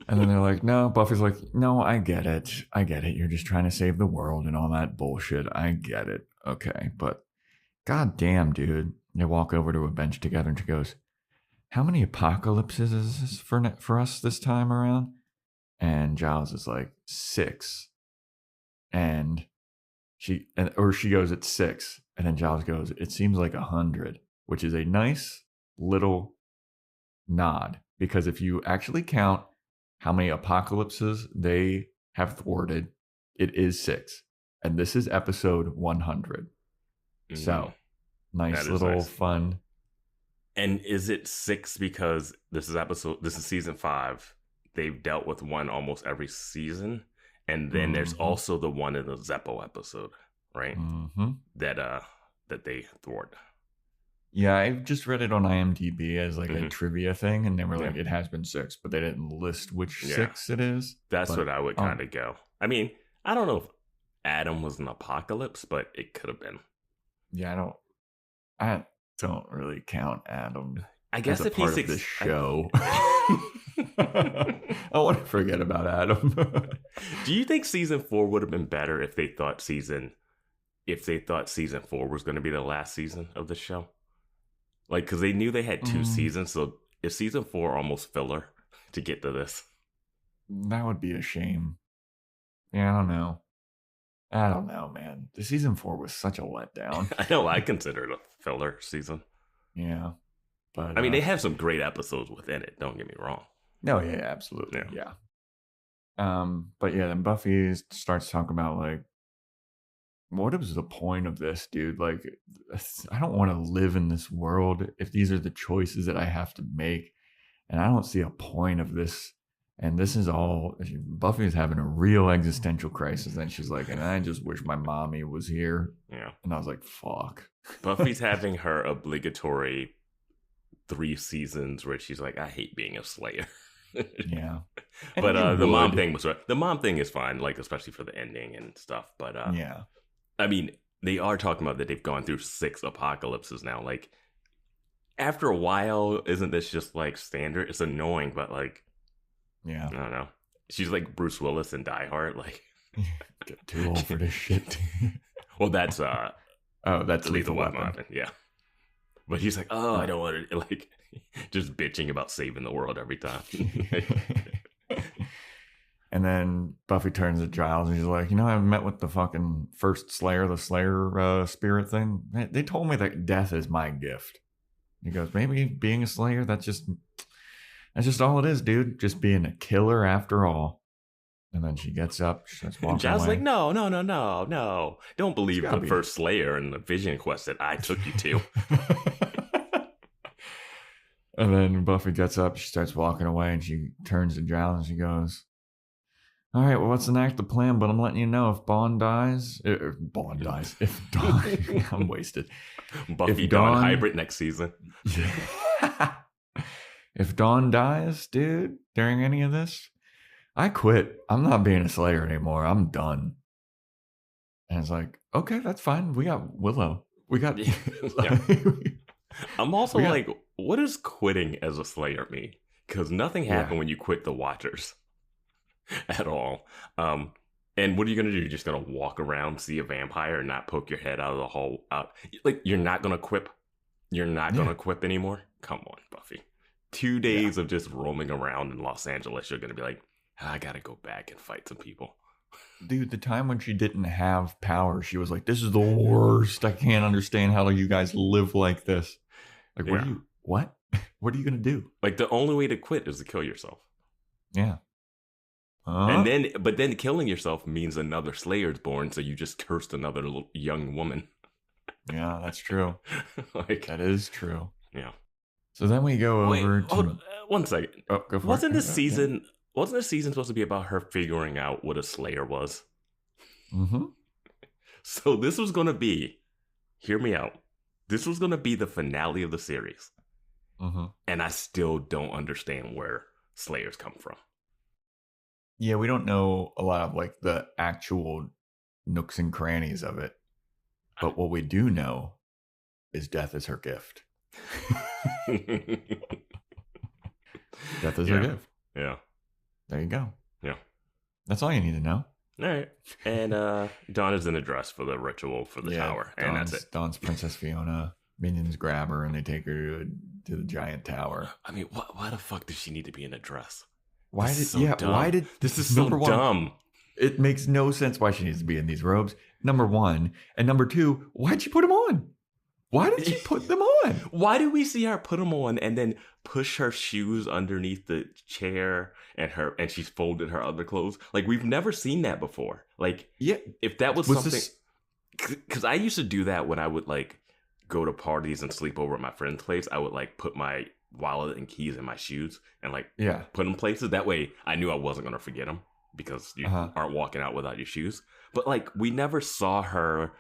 And then they're like, no, Buffy's like, no, I get it. You're just trying to save the world and all that bullshit. I get it. Okay. But goddamn, dude. They walk over to a bench together and she goes, how many apocalypses is this for us this time around? And Giles is like, 6. And she goes, it's 6. And then Giles goes, it seems like 100, which is a nice little nod. Because if you actually count how many apocalypses they have thwarted, it is 6. And this is episode 100. So, nice little fun. And is it 6 because this is season 5. They've dealt with one almost every season. And then there's also the one in the Zeppo episode, right? That they thwart. Yeah, I just read it on IMDb as like a trivia thing, and they were like, it has been 6, but they didn't list which 6 it is. That's what I would kind of go. I mean, I don't know if Adam was an apocalypse, but it could have been. Yeah, I don't really count Adam. I guess as if part he's of this show. I want to forget about Adam. Do you think season 4 would have been better if they thought season 4 was going to be the last season of the show? Like, because they knew they had 2 seasons, so is season 4 almost filler to get to this? That would be a shame. Yeah, I don't know, man. The season 4 was such a letdown. I know, I consider it a filler season. Yeah. But I mean, they have some great episodes within it, don't get me wrong. No, yeah, absolutely. Yeah. But yeah, then Buffy starts talking about like, what is the point of this, dude? Like, I don't want to live in this world if these are the choices that I have to make. And I don't see a point of this. And this is all, Buffy's having a real existential crisis. And she's like, and I just wish my mommy was here. Yeah. And I was like, fuck. Buffy's having her obligatory 3 seasons where she's like, I hate being a slayer. Yeah. But the mom thing was right. The mom thing is fine, like, especially for the ending and stuff. But yeah. I mean, they are talking about that they've gone through 6 apocalypses now. Like, after a while, isn't this just like standard? It's annoying, but like, yeah, I don't know. She's like Bruce Willis in Die Hard. Like, get too old for this shit. Well, that's that's Lethal Weapon. Yeah, But he's like, oh, I don't want to, like, just bitching about saving the world every time. And then Buffy turns to Giles and he's like, I met with the fucking first Slayer, the Slayer spirit thing. They told me that death is my gift. He goes, maybe being a Slayer, that's just all it is, dude. Just being a killer after all. And then she gets up, she starts walking Giles away. like, no. Don't believe the first Slayer and the Vision Quest that I took you to. And then Buffy gets up, she starts walking away, and she turns to Giles and she goes, all right, well, what's the next plan? But I'm letting you know if Dawn dies. If Dawn, I'm wasted. Buffy Dawn hybrid next season. If Dawn dies, dude, during any of this, I quit. I'm not being a Slayer anymore. I'm done. And it's like, okay, that's fine. We got Willow. We got. Yeah. I'm also like, what does quitting as a Slayer mean? Because nothing happened when you quit the Watchers. At all. And what are you gonna do? You're just gonna walk around, see a vampire, and not poke your head out of the hole? Like, you're not gonna quip? You're not gonna quip anymore? Come on, Buffy. 2 days of just roaming around in Los Angeles, you're gonna be like, I gotta go back and fight some people. Dude, the time when she didn't have power, she was like, this is the worst. I can't understand how you guys live like this. Like, what? What are you gonna do? Like, the only way to quit is to kill yourself. Yeah. But then killing yourself means another Slayer is born, so you just cursed another young woman. Yeah, that's true. Like, that is true. Yeah. So then we go over to... Hold on, 1 second. Oh, go for Wasn't it. this season supposed to be about her figuring out what a Slayer was? Mm-hmm. So this was going to be, hear me out, this was going to be the finale of the series. Mm-hmm. And I still don't understand where Slayers come from. Yeah, we don't know a lot of like the actual nooks and crannies of it. But what we do know is death is her gift. Death is her gift. Yeah. There you go. Yeah. That's all you need to know. All right. And Dawn is in a dress for the ritual for the tower. And that's it. Dawn's Princess Fiona. Minions grab her and they take her to the giant tower. I mean, why the fuck does she need to be in a dress? Why this did this is so dumb? It makes no sense why she needs to be in these robes. Number one. And number two, why'd she put them on? Why did she put them on? Why did we see her put them on and then push her shoes underneath the chair and she's folded her other clothes? Like, we've never seen that before. Like, yeah, if that was something, because I used to do that when I would like go to parties and sleep over at my friend's place. I would like put my wallet and keys in my shoes and like put them places. That way I knew I wasn't going to forget them because you aren't walking out without your shoes. But like, we never saw her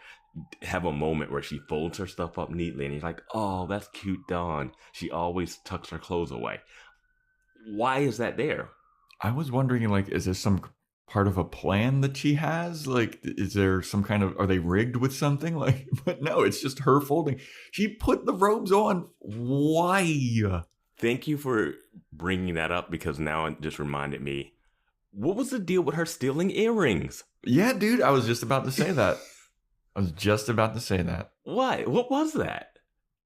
have a moment where she folds her stuff up neatly and you're like, oh, that's cute, Dawn. She always tucks her clothes away. Why is that there? I was wondering, like, is this some part of a plan that she has? Like, is there some kind of, are they rigged with something? Like, but no, it's just her folding. She put the robes on. Why? Thank you for bringing that up because now it just reminded me, what was the deal with her stealing earrings? Yeah, dude, I was just about to say that. Why? What was that?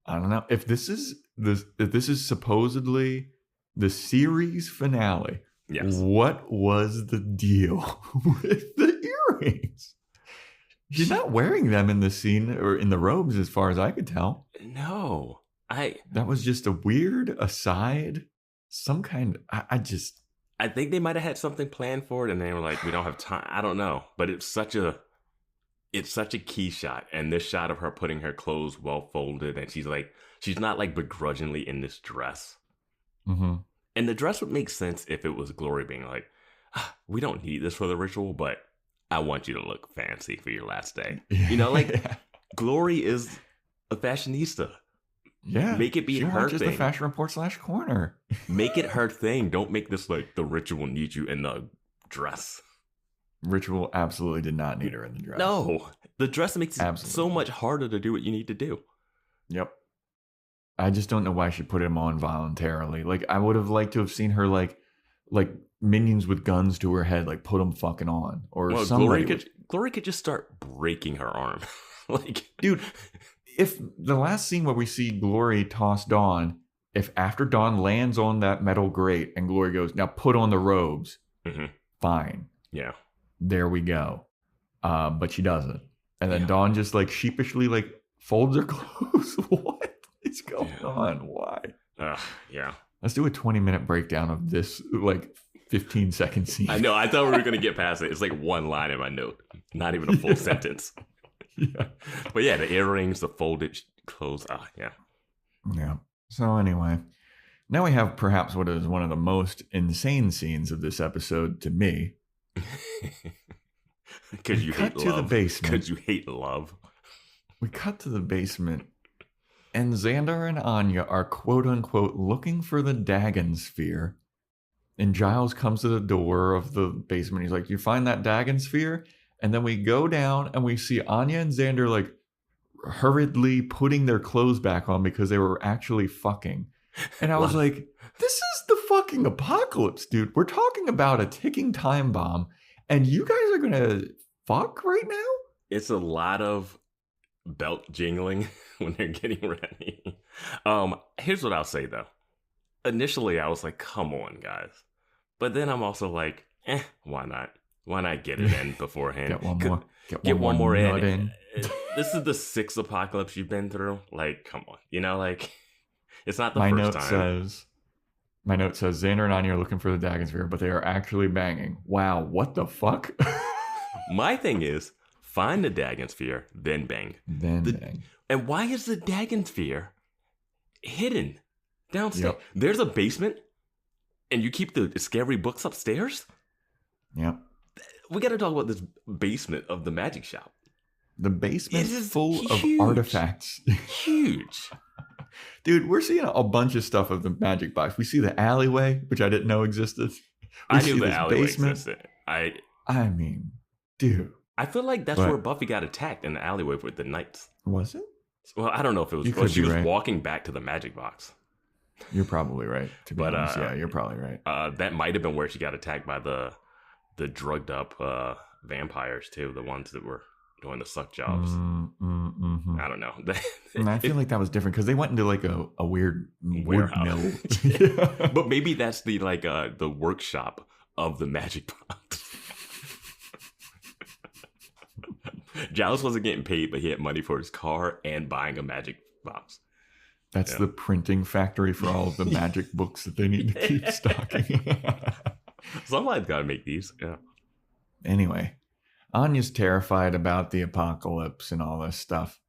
I don't know. If this is supposedly the series finale, yes. What was the deal with the earrings? She's not wearing them in the scene or in the robes, as far as I could tell. No, that was just a weird aside. Some kind. I think they might have had something planned for it, and they were like, "We don't have time." I don't know, but it's such a key shot, and this shot of her putting her clothes well folded, and she's not like begrudgingly in this dress. Mm-hmm. And the dress would make sense if it was Glory being like, we don't need this for the ritual, but I want you to look fancy for your last day. You know, like Glory is a fashionista. Yeah. Make it be her thing. Just the fashion report /corner. Make it her thing. Don't make this like the ritual needs you in the dress. Ritual absolutely did not need her in the dress. No. The dress makes it so much harder to do what you need to do. Yep. I just don't know why she put him on voluntarily. Like, I would have liked to have seen her like minions with guns to her head, like put them fucking on. Or Glory could just start breaking her arm. Like, dude, if the last scene where we see Glory toss Dawn, if after Dawn lands on that metal grate and Glory goes, now put on the robes, fine. Yeah. There we go. But she doesn't. And then Yeah. Dawn just like sheepishly like folds her clothes. What is going on? Why? Yeah. Let's do a 20-minute breakdown of this like 15-second scene. I know. I thought we were going to get past it. It's like one line in my note, not even a full sentence. Yeah. But yeah, the earrings, the folded clothes. Yeah. Yeah. So anyway, now we have perhaps what is one of the most insane scenes of this episode to me. Because you hate to love. the basement. Because you hate love. We cut to the basement, and Xander and Anya are quote unquote looking for the Dagon sphere. And Giles comes to the door of the basement. He's like, "You find that Dagon sphere?" And then we go down and we see Anya and Xander like hurriedly putting their clothes back on because they were actually fucking. And I was like, this is the fucking apocalypse, dude. We're talking about a ticking time bomb, and you guys are gonna fuck right now? It's a lot of belt jingling when they're getting ready. Here's what I'll say though. Initially, I was like, come on, guys. But then I'm also like, why not? Why not get it in beforehand? Get one more in. This is the 6th apocalypse you've been through. Like, come on. You know, like, it's not the first time. My note says, Xander and Anya are looking for the Dagon sphere, but they are actually banging. Wow, what the fuck? My thing is, find the Dagon sphere, then bang. Bang. And why is the Dagon sphere hidden downstairs? Yep. There's a basement, and you keep the scary books upstairs? Yep. We got to talk about this basement of the magic shop. The basement It is full huge. of artifacts. Huge. Dude, we're seeing a bunch of stuff of the magic box. We see the alleyway, which I didn't know existed. I knew the alleyway existed. I mean, dude. I feel like that's where Buffy got attacked, in the alleyway with the knights. Was it? Well, I don't know if it was. You could she be was right. walking back to the magic box. You're probably right. To be honest, yeah, you're probably right. That might have been where she got attacked by the drugged up vampires too, the ones that were doing the suck jobs. I don't know. And I feel like that was different because they went into like a weird warehouse. mill. Yeah. But maybe that's the the workshop of the magic box. Giles wasn't getting paid, but he had money for his car and buying a magic box. That's the printing factory for all of the magic books that they need to keep stocking. Somebody's got to make these. Yeah. Anyway, Anya's terrified about the apocalypse and all this stuff.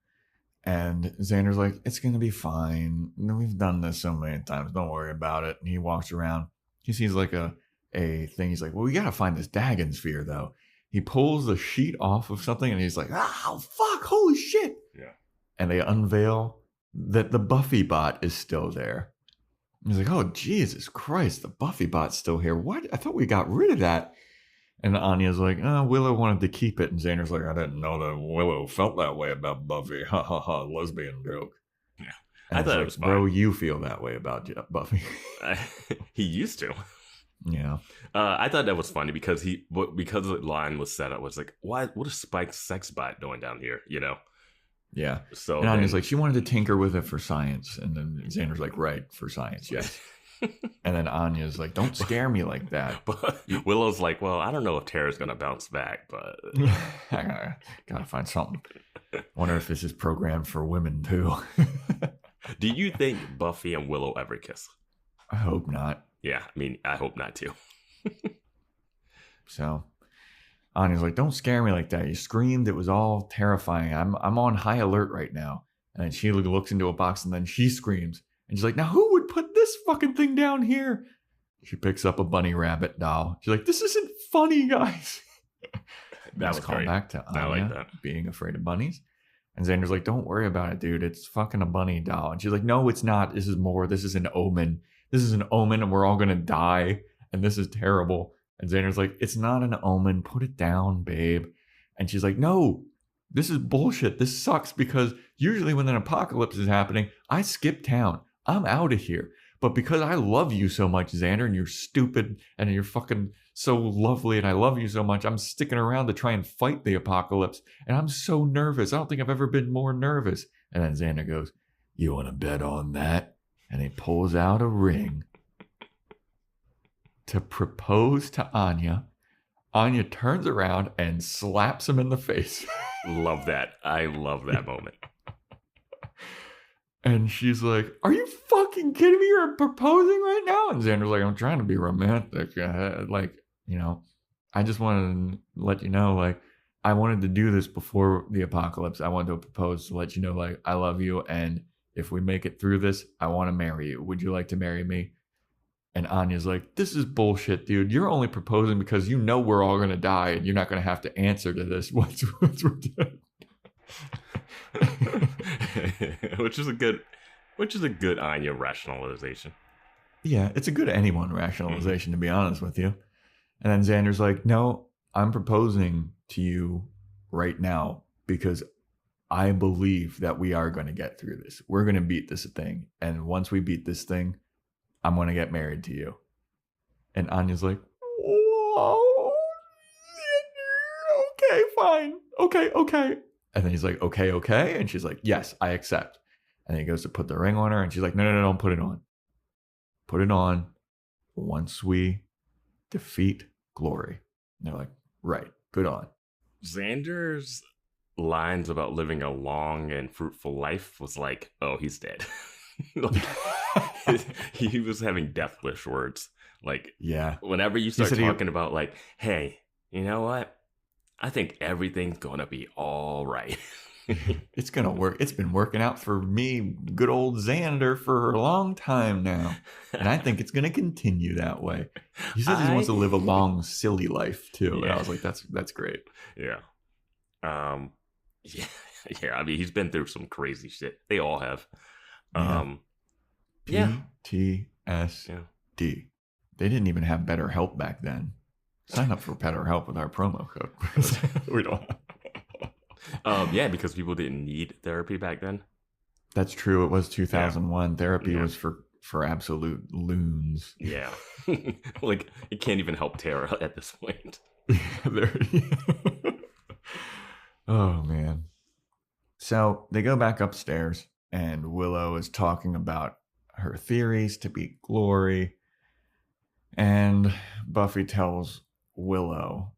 And Xander's like, it's going to be fine. We've done this so many times. Don't worry about it. And he walks around. He sees like a thing. He's like, well, we got to find this Dagon sphere, though. He pulls the sheet off of something and he's like, oh, fuck, holy shit. Yeah. And they unveil that the Buffy bot is still there. He's like, oh, Jesus Christ, the Buffy bot's still here. What? I thought we got rid of that. And Anya's like, oh, Willow wanted to keep it. And Xander's like, I didn't know that Willow felt that way about Buffy. Ha ha ha, lesbian joke. Yeah. And I thought like, it was fine. bro, you feel that way about Buffy. He used to. Yeah. I thought that was funny because the line was set up was like, what is Spike's sex bot doing down here? You know? Yeah. So and Anya's like, she wanted to tinker with it for science. And then Xander's like, right, for science, yes. And then Anya's like, don't scare me like that. But Willow's like, well, I don't know if Tara's going to bounce back, but I gotta find something. Wonder if this is programmed for women too. Do you think Buffy and Willow ever kiss? I hope not. Yeah, I mean, I hope not too. So Anya's like, don't scare me like that. You screamed. It was all terrifying. I'm on high alert right now. And then she looks into a box and then she screams. And she's like, now who would put this fucking thing down here? She picks up a bunny rabbit doll. She's like, this isn't funny, guys. That was call back to Anya like that. being afraid of bunnies. And Xander's like, don't worry about it, dude. It's fucking a bunny doll. And she's like, no, it's not. This is more. This is an omen. This is an omen and we're all going to die. And this is terrible. And Xander's like, it's not an omen. Put it down, babe. And she's like, no, this is bullshit. This sucks because usually when an apocalypse is happening, I skip town. I'm out of here. But because I love you so much, Xander, and you're stupid and you're fucking so lovely and I love you so much, I'm sticking around to try and fight the apocalypse. And I'm so nervous. I don't think I've ever been more nervous. And then Xander goes, you want to bet on that? And he pulls out a ring to propose to Anya. Anya turns around and slaps him in the face. Love that. I love that moment. And she's like, are you fucking kidding me? You're proposing right now? And Xander's like, I'm trying to be romantic. I just wanted to let you know, like, I wanted to do this before the apocalypse. I wanted to propose to let you know, like, I love you. And if we make it through this, I want to marry you. Would you like to marry me? And Anya's like, this is bullshit, dude. You're only proposing because you know we're all going to die and you're not going to have to answer to this once we're dead. which is a good Anya rationalization. Yeah, it's a good anyone rationalization, to be honest with you. And then Xander's like, no, I'm proposing to you right now because I believe that we are going to get through this. We're going to beat this thing. And once we beat this thing, I'm going to get married to you. And Anya's like, whoa, okay, fine. Okay. And then he's like, okay. And she's like, yes, I accept. And then he goes to put the ring on her. And she's like, no, don't put it on. Put it on once we defeat Glory. And they're like, right, good on. Xander's lines about living a long and fruitful life was like, oh, he's dead. He was having death wish words. Like, yeah. Whenever you start talking about, like, hey, you know what? I think everything's going to be all right. It's going to work. It's been working out for me, good old Xander, for a long time now. And I think it's going to continue that way. He says he wants to live a long, silly life, too. Yeah. And I was like, that's great. Yeah. Yeah. I mean, he's been through some crazy shit. They all have. PTSD. They didn't even have BetterHelp back then. Sign up for BetterHelp with our promo code. We don't. Yeah, because people didn't need therapy back then. That's true. It was 2001. Yeah. Therapy was for absolute loons. Yeah. Like, it can't even help Tara at this point. Oh, man. So they go back upstairs, and Willow is talking about her theories to beat Glory. And Buffy tells Willow,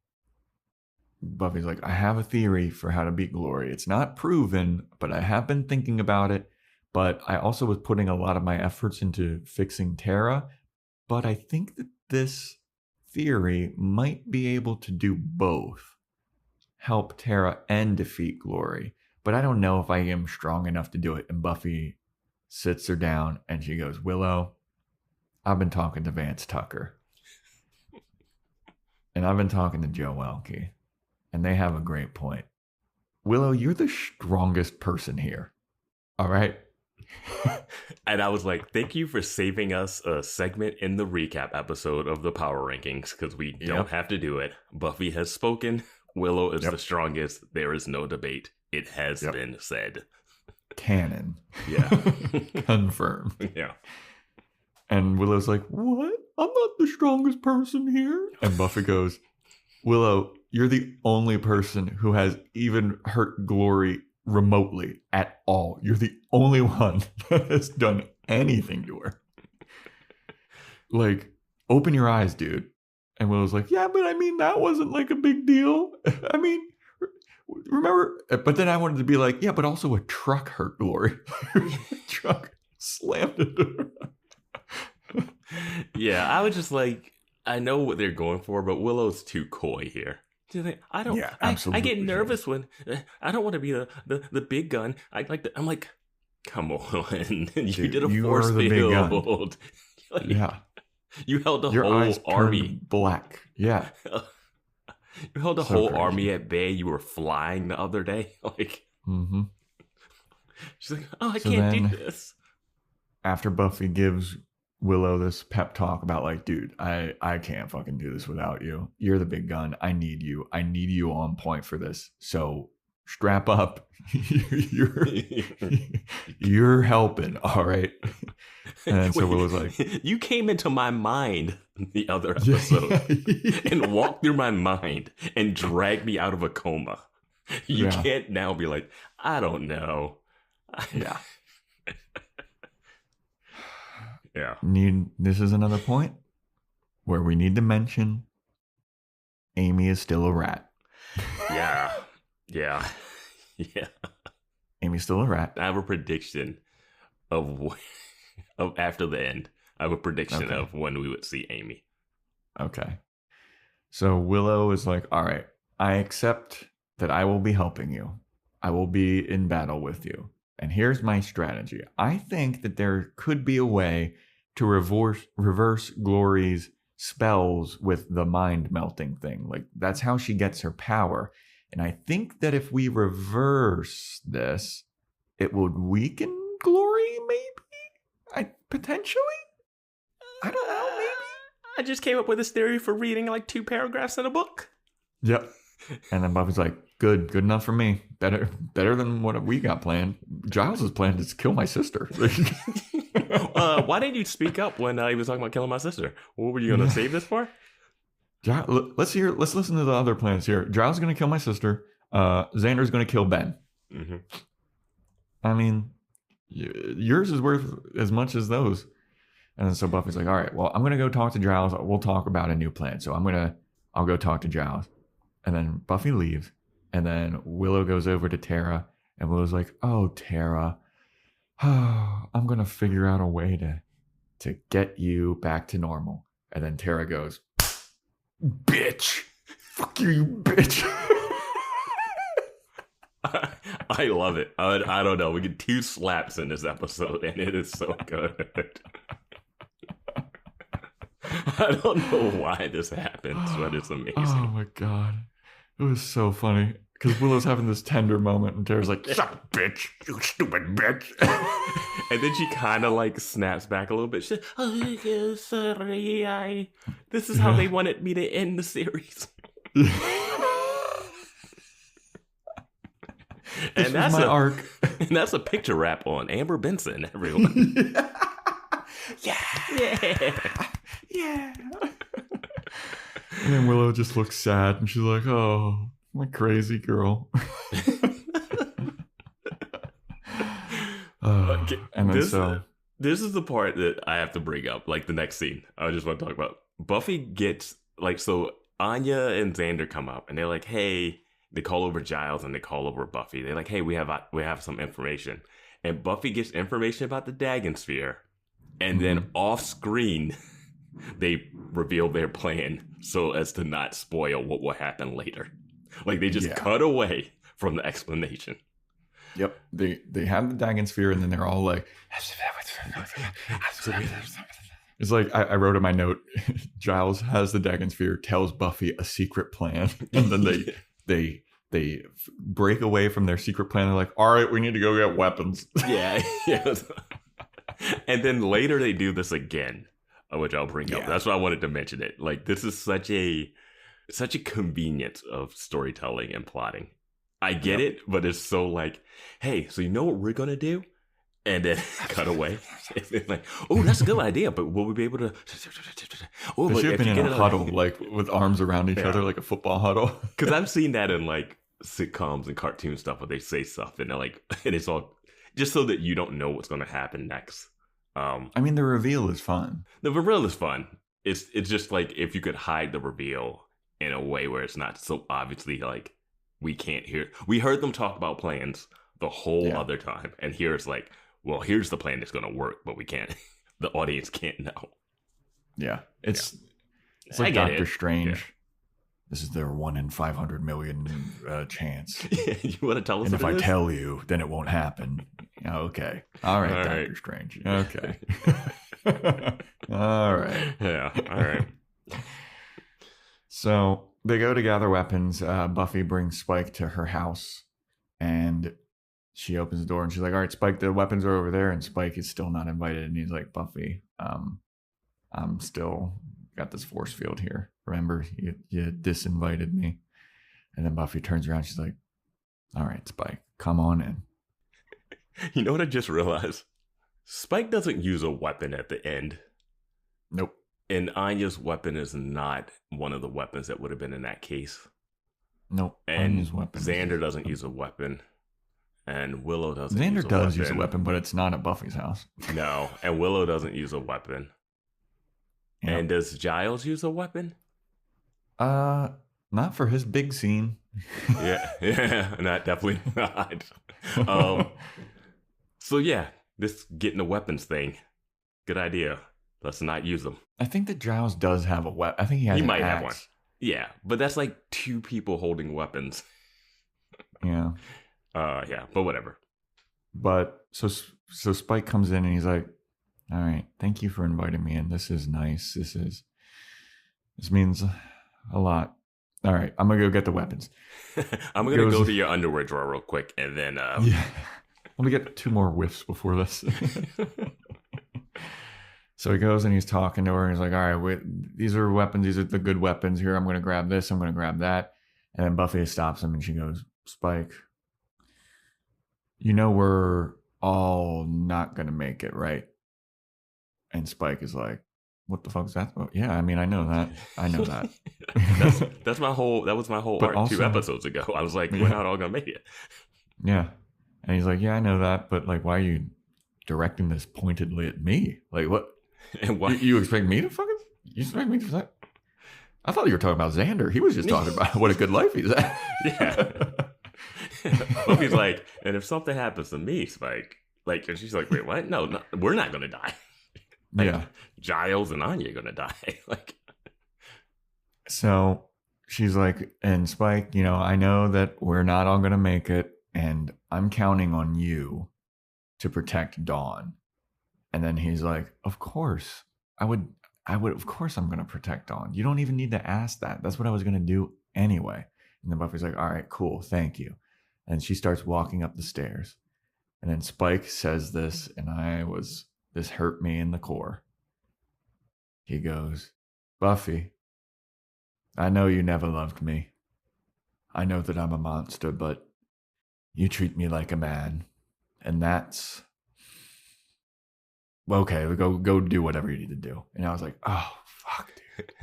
Buffy's like, I have a theory for how to beat Glory. It's not proven, but I have been thinking about it. But I also was putting a lot of my efforts into fixing Tara. But I think that this theory might be able to do both. Help Tara and defeat Glory. But I don't know if I am strong enough to do it. And Buffy sits her down and she goes, Willow, I've been talking to Vance Tucker. And I've been talking to Joe Welke. And they have a great point. Willow, you're the strongest person here. All right? And I was like, thank you for saving us a segment in the recap episode of the Power Rankings, because we don't have to do it. Buffy has spoken. Willow is the strongest. There is no debate. It has been said. Canon. Yeah. Confirmed. Yeah. And Willow's like, what? I'm not the strongest person here. And Buffy goes, Willow, you're the only person who has even hurt Glory remotely at all. You're the only one that has done anything to her. Like, open your eyes, dude. And Willow's like, yeah, but I mean, that wasn't like a big deal. I mean, remember? But then I wanted to be like, yeah, but also a truck hurt Glory. A truck slammed into her. Yeah, I was just like, I know what they're going for, but Willow's too coy here. I don't. Yeah, I get nervous when I don't want to be the big gun. I'm like, come on, you did a force field. Like, yeah, you held the Your whole eyes army black. Yeah, you held the whole army at bay. You were flying the other day. Like, she's like, oh, I can't do this. After Buffy gives Willow this pep talk about like, dude, I can't fucking do this without you. You're the big gun. I need you. I need you on point for this. So strap up. You're helping. All right. And so Willow's like, you came into my mind the other episode and walked through my mind and dragged me out of a coma. You can't now be like, I don't know. Yeah. Yeah. This is another point where we need to mention Amy is still a rat. Yeah. Yeah. Yeah. Amy's still a rat. I have a prediction of after the end. I have a prediction of when we would see Amy. Okay. So Willow is like, all right, I accept that I will be helping you. I will be in battle with you. And here's my strategy. I think that there could be a way to reverse Glory's spells with the mind melting thing. Like, that's how she gets her power. And I think that if we reverse this, it would weaken Glory, maybe? Potentially? I don't know, maybe? I just came up with this theory for reading like 2 paragraphs in a book. Yep. And then Buffy's like, good enough for me. Better than what we got planned. Giles' plan is to kill my sister. Why didn't you speak up when he was talking about killing my sister? What were you going to save this for? Let's listen to the other plans here. Giles is going to kill my sister. Xander's going to kill Ben. Mm-hmm. I mean, yours is worth as much as those. And then so Buffy's like, all right, well, I'm going to go talk to Giles. We'll talk about a new plan. So I'll go talk to Giles. And then Buffy leaves. And then Willow goes over to Tara. And Willow's like, oh, Tara, I'm going to figure out a way to get you back to normal. And then Tara goes, bitch. Fuck you, bitch. I love it. I don't know. We get 2 slaps in this episode, and it is so good. I don't know why this happens, but it's amazing. Oh my god. It was so funny. Because Willow's having this tender moment, and Tara's like, shut up, bitch. You stupid bitch. And then she kind of like snaps back a little bit. She's like, oh, sorry. This is how they wanted me to end the series. And that's my arc. And that's a picture wrap on Amber Benson, everyone. Yeah. And then Willow just looks sad, and she's like, oh, my crazy girl. Okay, and then this is the part that I have to bring up, like the next scene. I just want to talk about. Buffy gets, like, so Anya and Xander come up, and they're like, hey, they call over Giles and they call over Buffy. They're like, hey, we have some information. And Buffy gets information about the Dagon Sphere. And then off screen, they reveal their plan so as to not spoil what will happen later. Like, they just cut away from the explanation. Yep. They have the Dagon Sphere, and then they're all like, it's like, I wrote in my note, Giles has the Dagon Sphere, tells Buffy a secret plan, and then they break away from their secret plan. They're like, all right, we need to go get weapons. Yeah. And then later they do this again, which I'll bring up. That's why I wanted to mention it. Like, this is such a convenience of storytelling and plotting. I get it, but it's so like, hey, so you know what we're going to do? And then cut away. It's like, oh, that's a good idea, but will we be able to? Oh, they should have been in a huddle, like with arms around each other, like a football huddle. Because I've seen that in like sitcoms and cartoon stuff where they say stuff and they're like, and it's all just so that you don't know what's going to happen next. I mean, the reveal is fun. The reveal is fun. It's just like if you could hide the reveal in a way where it's not so obviously like we can't hear. We heard them talk about plans the whole other time, and here it's like, well, here's the plan that's going to work, but we can't. The audience can't know. Yeah, it's like Doctor Strange. Yeah. This is their 1 in 500 million chance. You want to tell us? And if I tell you, then it won't happen. Okay. All right, Doctor Strange. Okay. All right. Yeah. All right. So they go to gather weapons. Buffy brings Spike to her house, and she opens the door and she's like, all right, Spike, the weapons are over there. And Spike is still not invited. And he's like, Buffy, I'm still got this force field here. Remember, you disinvited me. And then Buffy turns around. She's like, all right, Spike, come on in. You know what I just realized? Spike doesn't use a weapon at the end. Nope. And Anya's weapon is not one of the weapons that would have been in that case. Nope. And Xander doesn't use a weapon. And Willow doesn't Xander does use a weapon, but it's not at Buffy's house. No, and Willow doesn't use a weapon. Yep. And does Giles use a weapon? Not for his big scene. yeah, not definitely not. So yeah, this getting the weapons thing, good idea. Let's not use them. I think that Giles does have a weapon. I think he has. He might have one. Yeah, but that's like 2 people holding weapons. Yeah. Yeah, but whatever. But so Spike comes in and he's like, "All right, thank you for inviting me in. This is nice. This means a lot. All right, I'm gonna go get the weapons. I'm gonna go to your underwear drawer real quick, and then yeah, let me get 2 more whiffs before this." So he goes and he's talking to her. And he's like, "All right, these are weapons. These are the good weapons. Here, I'm gonna grab this. I'm gonna grab that." And then Buffy stops him and she goes, "Spike, you know we're all not gonna make it, right?" And Spike is like, "What the fuck is that?" "Well, yeah, I mean, I know that. That was my whole arc 2 episodes ago. I was like, we're not all gonna make it. Yeah. And he's like, "Yeah, I know that, but like, why are you directing this pointedly at me? Like, what? And why you expect me to fucking? You expect me to? I thought you were talking about Xander. He was just talking about what a good life he's at." Yeah. Buffy's like, "And if something happens to me, Spike," like, and she's like, "Wait, what? No, we're not gonna die." Like, yeah. Giles and Anya are gonna die. Like, so she's like, "And Spike, you know, I know that we're not all gonna make it, and I'm counting on you to protect Dawn." And then he's like, "Of course, I would. Of course, I'm gonna protect Dawn. You don't even need to ask that. That's what I was gonna do anyway." And then Buffy's like, "All right, cool, thank you." And she starts walking up the stairs, and then Spike says this, and this hurt me in the core. He goes, "Buffy, I know you never loved me. I know that I'm a monster, but you treat me like a man. And that's okay, go do whatever you need to do." And I was like, oh, fuck, dude.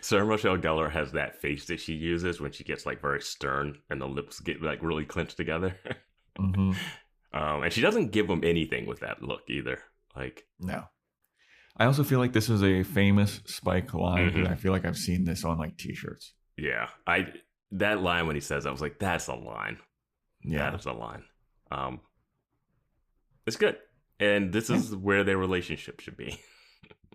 Sarah Michelle Gellar has that face that she uses when she gets like very stern and the lips get like really clenched together. Mm-hmm. And she doesn't give him anything with that look either. Like, no. I also feel like this is a famous Spike line because I feel like I've seen this on like t-shirts. Yeah. That line when he says that, I was like, that's a line. Yeah. That is a line. It's good. And this is where their relationship should be.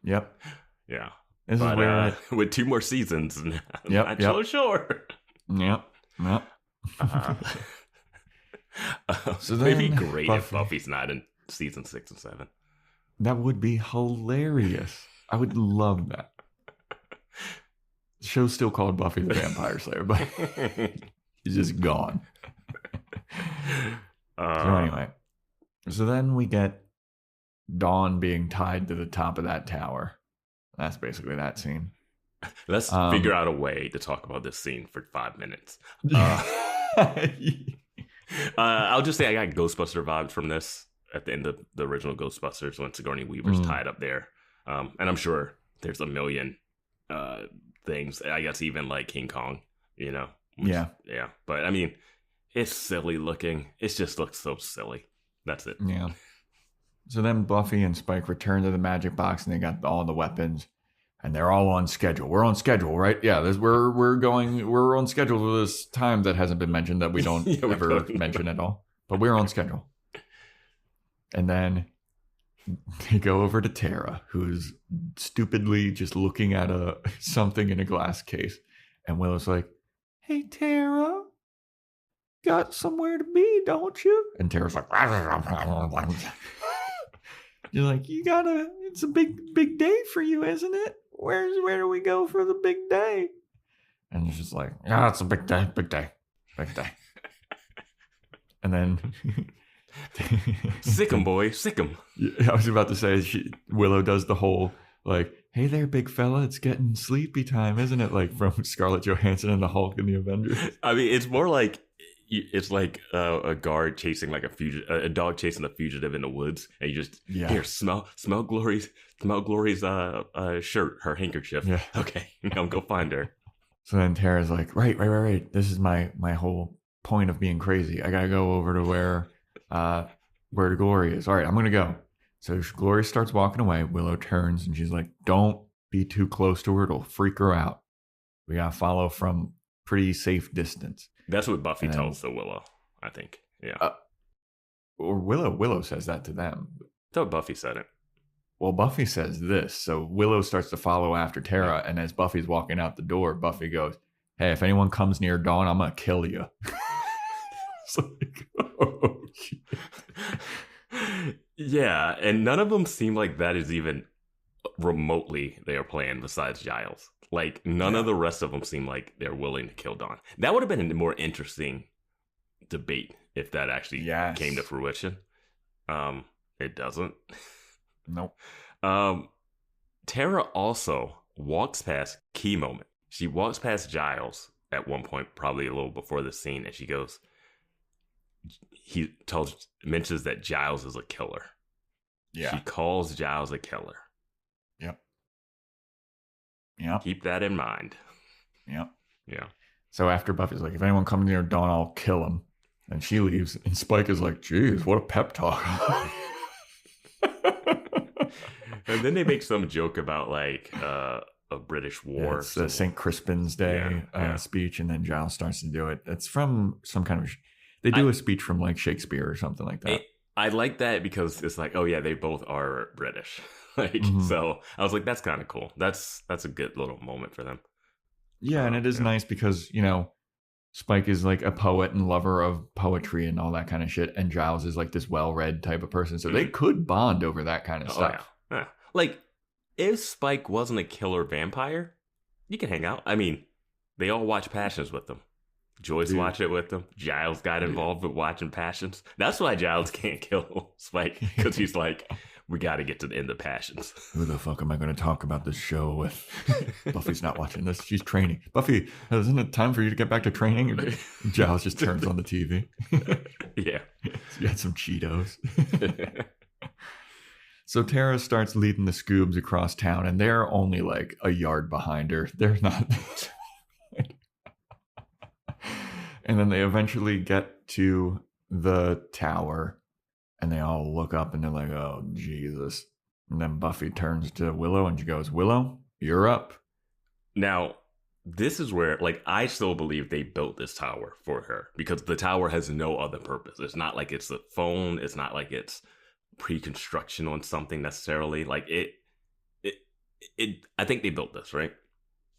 Yep. Yeah. This is where with 2 more seasons, I'm not so sure. Yep. So it'd be great if Buffy's not in season 6 and 7. That would be hilarious. I would love that. The show's still called Buffy the Vampire Slayer, but he's just gone. So anyway, so then we get Dawn being tied to the top of that tower. That's basically that scene. Let's figure out a way to talk about this scene for 5 minutes. I'll just say I got Ghostbuster vibes from this at the end of the original Ghostbusters when Sigourney Weaver's tied up there. And I'm sure there's a million things. I guess even like King Kong, you know? Yeah. But I mean, it's silly looking. It just looks so silly. That's it. Yeah. So then Buffy and Spike return to the magic box and they got all the weapons and they're all on schedule. We're on schedule, right? Yeah, we're on schedule for this time that hasn't been mentioned that we don't ever mention at all. But we're on schedule. And then they go over to Tara, who's stupidly just looking at something in a glass case. And Willow's like, "Hey, Tara, got somewhere to be, don't you?" And Tara's like, you're like, it's a big day for you, isn't it? Where do we go for the big day? And it's just like, "Yeah, it's a big day. And then sick 'em, boy, sick 'em. I was about to say, Willow does the whole like, "Hey there, big fella, it's getting sleepy time, isn't it?" Like from Scarlett Johansson and the Hulk and the Avengers. I mean, it's more like it's like a guard chasing like a dog chasing a fugitive in the woods, and you just here smell Glory's shirt, her handkerchief. Yeah. Okay, I'm go find her. So then Tara's like, right. This is my whole point of being crazy. I gotta go over to where Glory is. All right, I'm gonna go. So Glory starts walking away. Willow turns and she's like, "Don't be too close to her; it'll freak her out. We gotta follow from pretty safe distance." That's what Buffy tells the Willow, I think. Yeah. Or Willow says that to them. I thought Buffy said it. Well, Buffy says this. So Willow starts to follow after Tara, and as Buffy's walking out the door, Buffy goes, "Hey, if anyone comes near Dawn, I'm gonna kill you." It's like, oh, shit. Yeah, and none of them seem like that is even remotely their plan besides Giles. Like, none of the rest of them seem like they're willing to kill Dawn. That would have been a more interesting debate if that actually came to fruition. It doesn't. Nope. Tara also walks past, key moment. She walks past Giles at one point, probably a little before the scene, and she goes, mentions that Giles is a killer. Yeah. She calls Giles a killer. Yep. Keep that in mind. Yep. Yeah. So after Buffy's like, "If anyone comes near Dawn, I'll kill him," and she leaves, and Spike is like, "Geez, what a pep talk." And then they make some joke about like a British war. It's the St. Crispin's Day speech, and then Giles starts to do it. It's from some kind of... They do a speech from like Shakespeare or something like that. I like that because it's like, oh yeah, they both are British. Like, so I was like, that's kind of cool. That's a good little moment for them. Yeah, and it is nice because, you know, Spike is like a poet and lover of poetry and all that kind of shit, and Giles is like this well-read type of person, so they could bond over that kind of stuff. Yeah. Like, if Spike wasn't a killer vampire, you can hang out. I mean, they all watch Passions with them. Joyce watched it with them. Giles got involved with watching Passions. That's why Giles can't kill Spike, because he's like, we got to get to the end of Passions. Who the fuck am I going to talk about this show with? Buffy's not watching this. She's training. Buffy, isn't it time for you to get back to training? Giles just turns on the TV. Yeah. You had some Cheetos. So Tara starts leading the Scoobs across town, and they're only like a yard behind her. They're not... And then they eventually get to the tower, and they all look up, and they're like, "Oh, Jesus." And then Buffy turns to Willow, and she goes, "Willow, you're up." Now, this is where, like, I still believe they built this tower for her, because the tower has no other purpose. It's not like it's a phone. It's not like it's pre-construction on something necessarily. Like, I think they built this, right?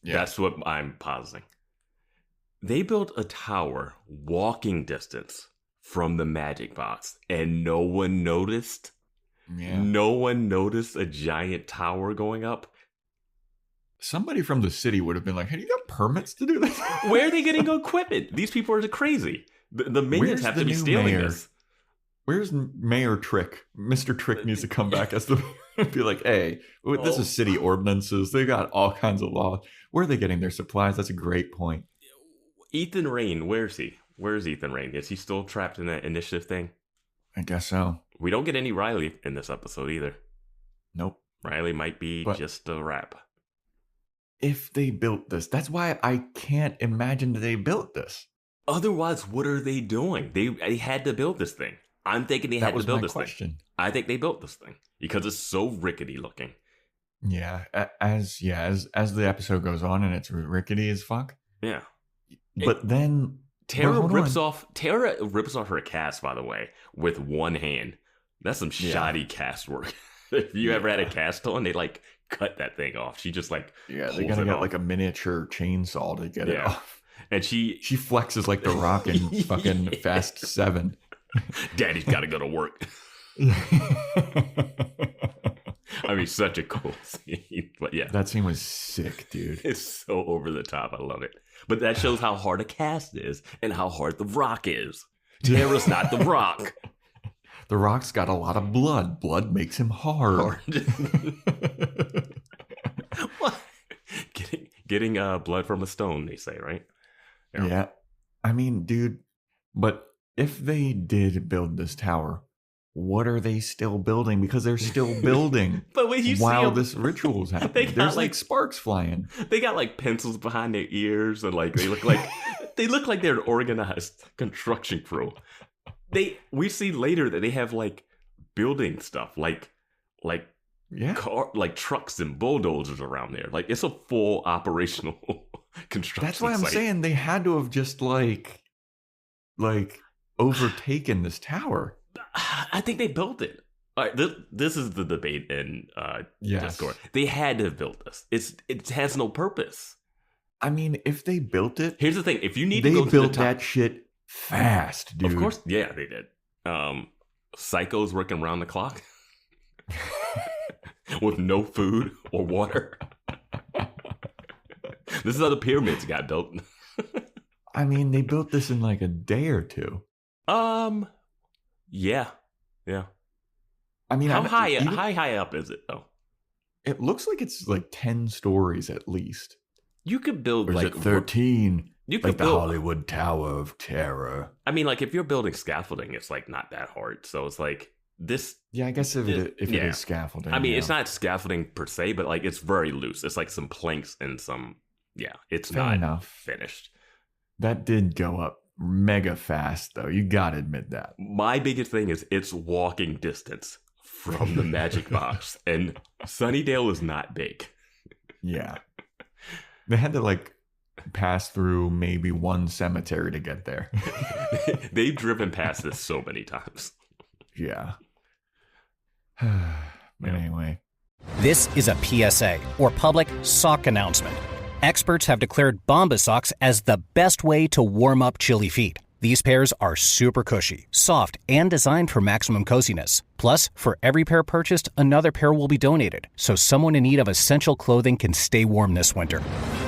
Yeah. That's what I'm positing. They built a tower walking distance from the magic box, and no one noticed. Yeah. No one noticed a giant tower going up. Somebody from the city would have been like, "Hey, you got permits to do this?" Where are they getting equipment? These people are crazy. The minions have to be stealing this. Where's Mayor Trick? Mr. Trick needs to come back as the be like, "Hey, this is city ordinances. They got all kinds of laws. Where are they getting their supplies?" That's a great point. Ethan Rain, where is he? Where is Ethan Rain? Is he still trapped in that initiative thing? I guess so. We don't get any Riley in this episode either. Nope. Riley might be just a wrap. If they built this, that's why I can't imagine that they built this. Otherwise, what are they doing? They had to build this thing. I'm thinking they had to build this thing. I think they built this thing because it's so rickety looking. Yeah, as the episode goes on and it's rickety as fuck. Yeah. But then Tara rips off her cast, by the way, with one hand. That's some shoddy cast work. If you ever had a cast on, they like cut that thing off. She just like they gotta get like a miniature chainsaw to get it off. And she flexes like the Rock in fucking Fast 7. Daddy's gotta go to work. I mean, such a cool scene. But yeah, that scene was sick, dude. It's so over the top. I love it. But that shows how hard a cast is and how hard the Rock is. Tara's not the Rock. The Rock's got a lot of blood. Blood makes him hard. What? Getting blood from a stone, they say, right? Yeah. I mean, dude, but if they did build this tower, what are they still building? Because they're still building but when you while see this ritual is happening. There's like sparks flying. They got like pencils behind their ears, and like they look like They look like they're an organized construction crew. We see later that they have like building stuff, like trucks and bulldozers around there. Like it's a full operational construction. That's why I'm site. saying they had to have just like overtaken this tower. I think they built it. All right, this is the debate in Discord. They had to have built this. It has no purpose. I mean, if they built it, here's the thing: if you need to go to build the top, that shit fast, dude. Of course, yeah, they did. Psychos working around the clock with no food or water. This is how the pyramids got built. I mean, they built this in like a day or two. Yeah. I mean, how high up is it though? It looks like it's like 10 stories at least. You could build or is like it 13. You could like build the Hollywood Tower of Terror. I mean, like if you're building scaffolding, it's like not that hard. So it's like this. Yeah, I guess if it is scaffolding. I mean, it's not scaffolding per se, but like it's very loose. It's like some planks and some. Yeah, it's Fair not finished. That did go up mega fast, though. You gotta admit that. My biggest thing is it's walking distance from the magic box, and Sunnydale is not big. Yeah, they had to like pass through maybe one cemetery to get there. They've driven past this so many times. Yeah. But anyway, this is a PSA or public sock announcement. Experts have declared Bombas socks as the best way to warm up chilly feet. These pairs are super cushy, soft, and designed for maximum coziness. Plus, for every pair purchased, another pair will be donated, so someone in need of essential clothing can stay warm this winter.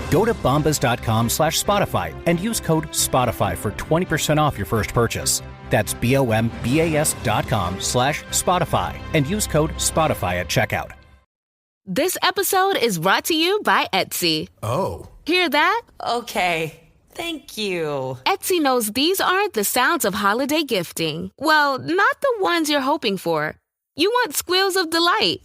Go to bombas.com/Spotify and use code Spotify for 20% off your first purchase. That's BOMBAS.com/Spotify and use code Spotify at checkout. This episode is brought to you by Etsy. Oh. Hear that? Okay. Thank you. Etsy knows these aren't the sounds of holiday gifting. Well, not the ones you're hoping for. You want squeals of delight.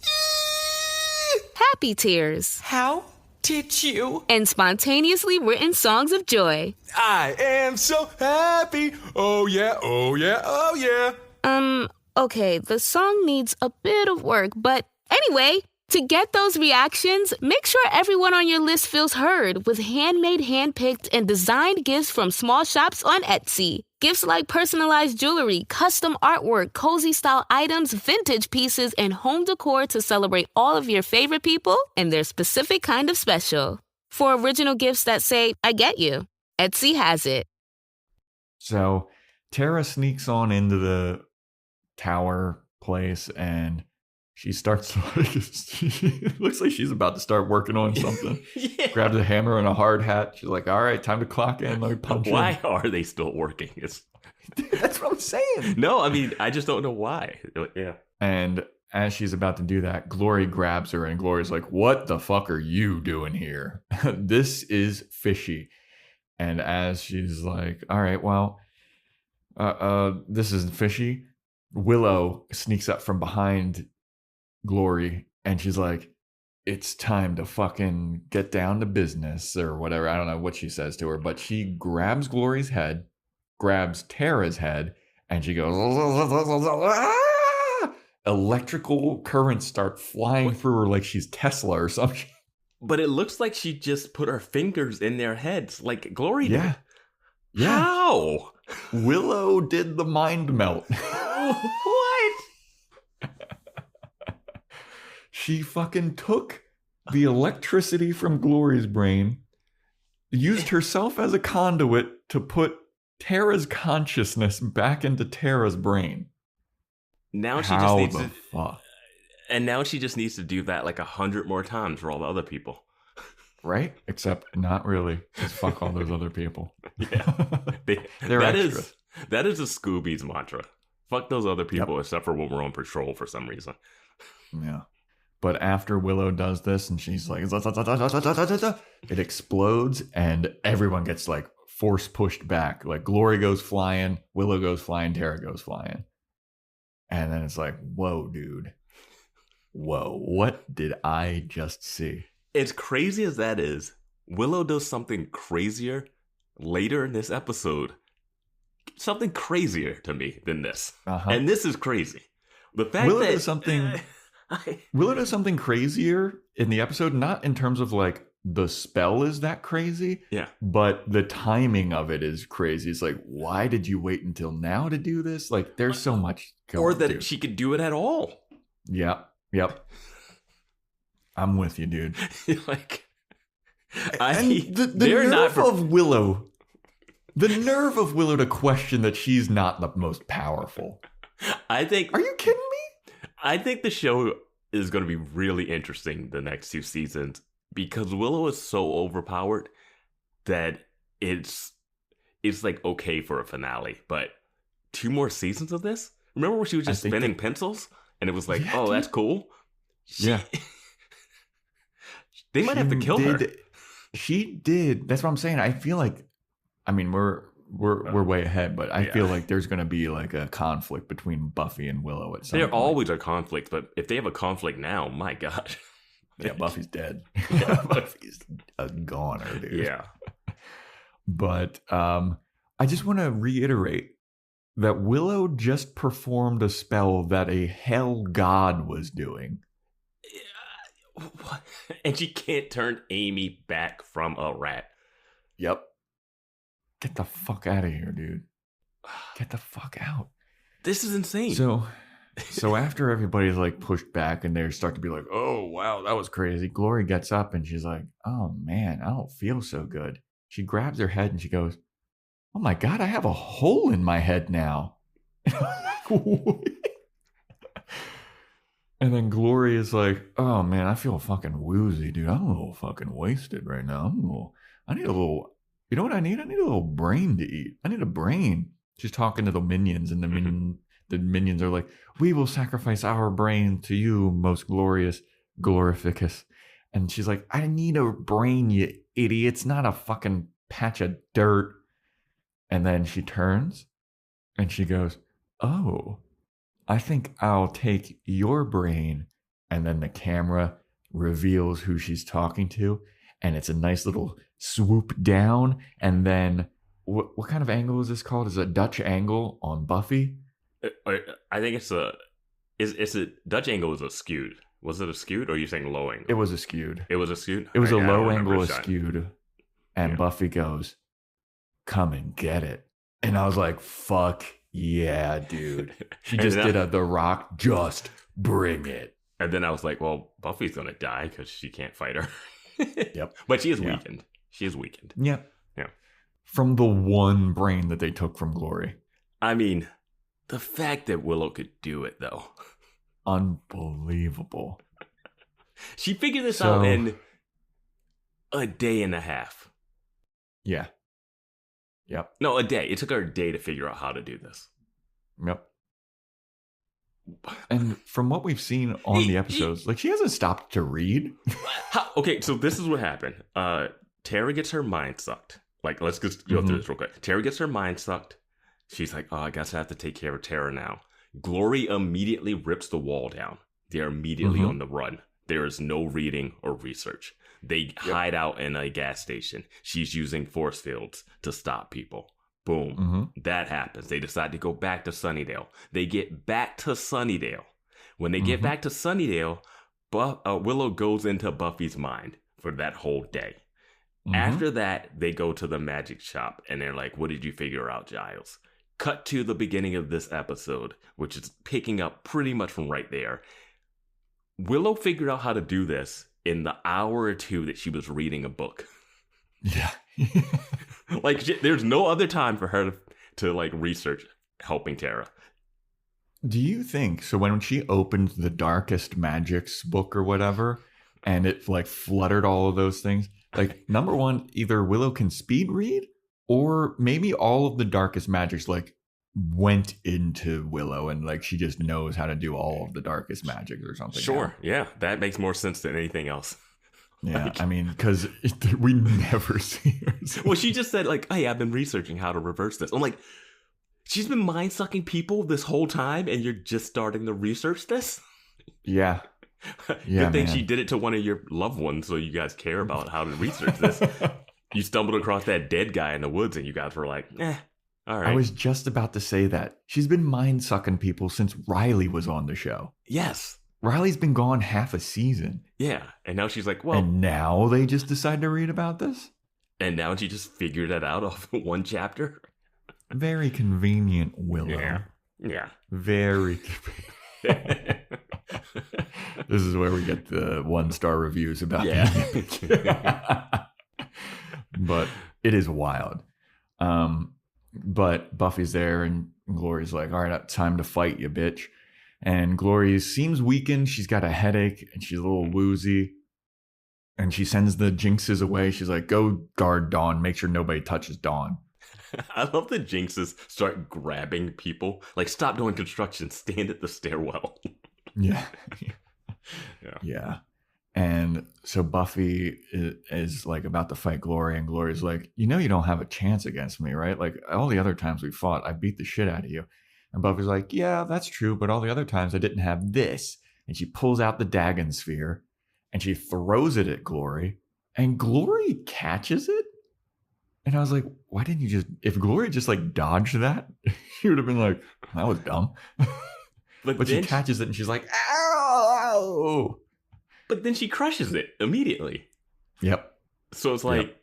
Happy tears. How did you? And spontaneously written songs of joy. I am so happy. Oh yeah, oh yeah, oh yeah. Okay, the song needs a bit of work, but anyway, to get those reactions, make sure everyone on your list feels heard with handmade, handpicked, and designed gifts from small shops on Etsy. Gifts like personalized jewelry, custom artwork, cozy style items, vintage pieces, and home decor to celebrate all of your favorite people and their specific kind of special. For original gifts that say, I get you, Etsy has it. So Tara sneaks on into the tower place and she starts it looks like she's about to start working on something. Yeah. Grabs a hammer and a hard hat. She's like, all right, time to clock in. Let me punch in. Why are they still working? That's what I'm saying. No, I mean, I just don't know why. Yeah. And as she's about to do that, Glory grabs her and Glory's like, what the fuck are you doing here? This is fishy. And as she's like, all right, well, this is fishy. Willow sneaks up from behind Glory and she's like, it's time to fucking get down to business or whatever. I don't know what she says to her, but she grabs Glory's head, grabs Tara's head, and she goes, ah! Electrical currents start flying through her like she's Tesla or something. But it looks like she just put her fingers in their heads like Glory did. Yeah. Yeah. How? Willow did the mind melt. What? She fucking took the electricity from Glory's brain, used herself as a conduit to put Tara's consciousness back into Tara's brain. Now she How just needs the to, fuck? and now she just needs to do that like 100 more times for all the other people. Right? Except not really. Just fuck all those other people. Yeah. They're extra. That is a Scooby's mantra. Fuck those other people except for when we're on patrol for some reason. Yeah. But after Willow does this and she's like, it explodes and everyone gets like force pushed back. Like Glory goes flying, Willow goes flying, Tara goes flying. And then it's like, whoa, dude. Whoa, what did I just see? As crazy as that is, Willow does something crazier later in this episode something crazier to me than this. And this is crazy. The fact Willow that does something Willow does something crazier in the episode, not in terms of like the spell is that crazy, but the timing of it is crazy. It's like, why did you wait until now to do this? Like, there's so much going or that she could do it at all. Yep. I'm with you, dude. Like, the nerve of Willow. The nerve of Willow to question that she's not the most powerful. I think. Are you kidding me? I think the show is going to be really interesting the next 2 seasons because Willow is so overpowered that it's like okay for a finale. But 2 more seasons of this? Remember when she was just spinning pencils? And it was like, that's cool? They might have to kill her. She did. That's what I'm saying. I feel like, I mean, we're way ahead, but I feel like there's going to be like a conflict between Buffy and Willow at some point. There always are conflicts, but if they have a conflict now, my God. Yeah, Buffy's dead. Buffy's a goner, dude. Yeah. But I just want to reiterate that Willow just performed a spell that a hell god was doing. What? And she can't turn Amy back from a rat. Yep. Get the fuck out of here, dude. Get the fuck out. This is insane. So after everybody's like pushed back and they start to be like, oh, wow, that was crazy. Glory gets up and she's like, oh, man, I don't feel so good. She grabs her head and she goes, oh, my God, I have a hole in my head now. And then Glory is like, oh, man, I feel fucking woozy, dude. I'm a little fucking wasted right now. I need a little, you know what I need? I need a little brain to eat. I need a brain. She's talking to the minions, and the minions are like, we will sacrifice our brain to you, most glorious glorificus. And she's like, I need a brain, you idiots, not a fucking patch of dirt. And then she turns and she goes, oh, I think I'll take your brain. And then the camera reveals who she's talking to. And it's a nice little swoop down. And then what kind of angle is this called? Is it a Dutch angle on Buffy? I think it's a Dutch angle is a skewed. Was it a skewed or are you saying low angle? It was a skewed. It was a skewed? It was a low angle, a skewed. And Buffy goes, come and get it. And I was like, fuck yeah, dude. She just did The Rock, just bring it. And then I was like, well, Buffy's going to die because she can't fight her. Yep. But she is weakened. She is weakened. Yep. Yeah. From the one brain that they took from Glory. I mean, the fact that Willow could do it, though. Unbelievable. She figured this out in a day and a half. Yeah. Yep. No, a day. It took her a day to figure out how to do this. Yep. And from what we've seen on the episodes, like, she hasn't stopped to read. Okay, so this is what happened. Tara gets her mind sucked. Like, let's just go through this real quick. Tara gets her mind sucked. She's like, oh, I guess I have to take care of Tara now. Glory immediately rips the wall down. They're immediately on the run. There is no reading or research. They hide out in a gas station. She's using force fields to stop people. Boom. That happens. They decide to go back to Sunnydale. They get back to Sunnydale. When they get back to Sunnydale, Willow goes into Buffy's mind for that whole day. After that, they go to the magic shop and they're like, what did you figure out, Giles? Cut to the beginning of this episode, which is picking up pretty much from right there. Willow figured out how to do this in the hour or two that she was reading a book. Yeah. Like, there's no other time for her to like research helping Tara. Do you think so? When she opened the Darkest Magics book or whatever, and it like fluttered all of those things, like, number one, either Willow can speed read, or maybe all of the Darkest Magics like went into Willow and like she just knows how to do all of the Darkest Magics or something. Sure, yeah, that makes more sense than anything else. Yeah, like, I mean, because we never see her. Well, she just said, like, hey, I've been researching how to reverse this. I'm like, she's been mind-sucking people this whole time, and you're just starting to research this? Yeah. Good thing she did it to one of your loved ones, so you guys care about how to research this. You stumbled across that dead guy in the woods and you guys were like, all right. I was just about to say that. She's been mind-sucking people since Riley was on the show. Yes. Riley's been gone half a season. Yeah. And now she's like, well. And now they just decide to read about this? And now she just figured that out off one chapter? Very convenient, Willow. Yeah. Very convenient. This is where we get the 1-star reviews about the But it is wild. But Buffy's there and Glory's like, all right, time to fight, you bitch. And Glory seems weakened. She's got a headache and she's a little woozy. And she sends the Jinxes away. She's like, go guard Dawn. Make sure nobody touches Dawn. I love the Jinxes start grabbing people. Like, stop doing construction. Stand at the stairwell. Yeah. And so Buffy is like about to fight Glory, and Glory's like, you don't have a chance against me, right? Like all the other times we fought, I beat the shit out of you. And Buffy's like, yeah, that's true, but all the other times I didn't have this. And she pulls out the Dagon sphere and she throws it at Glory, and Glory catches it. And I was like, why didn't you if Glory just like dodged that, she would have been like, that was dumb. But she catches it and she's like, ow! But then she crushes it immediately. Yep. So it's like,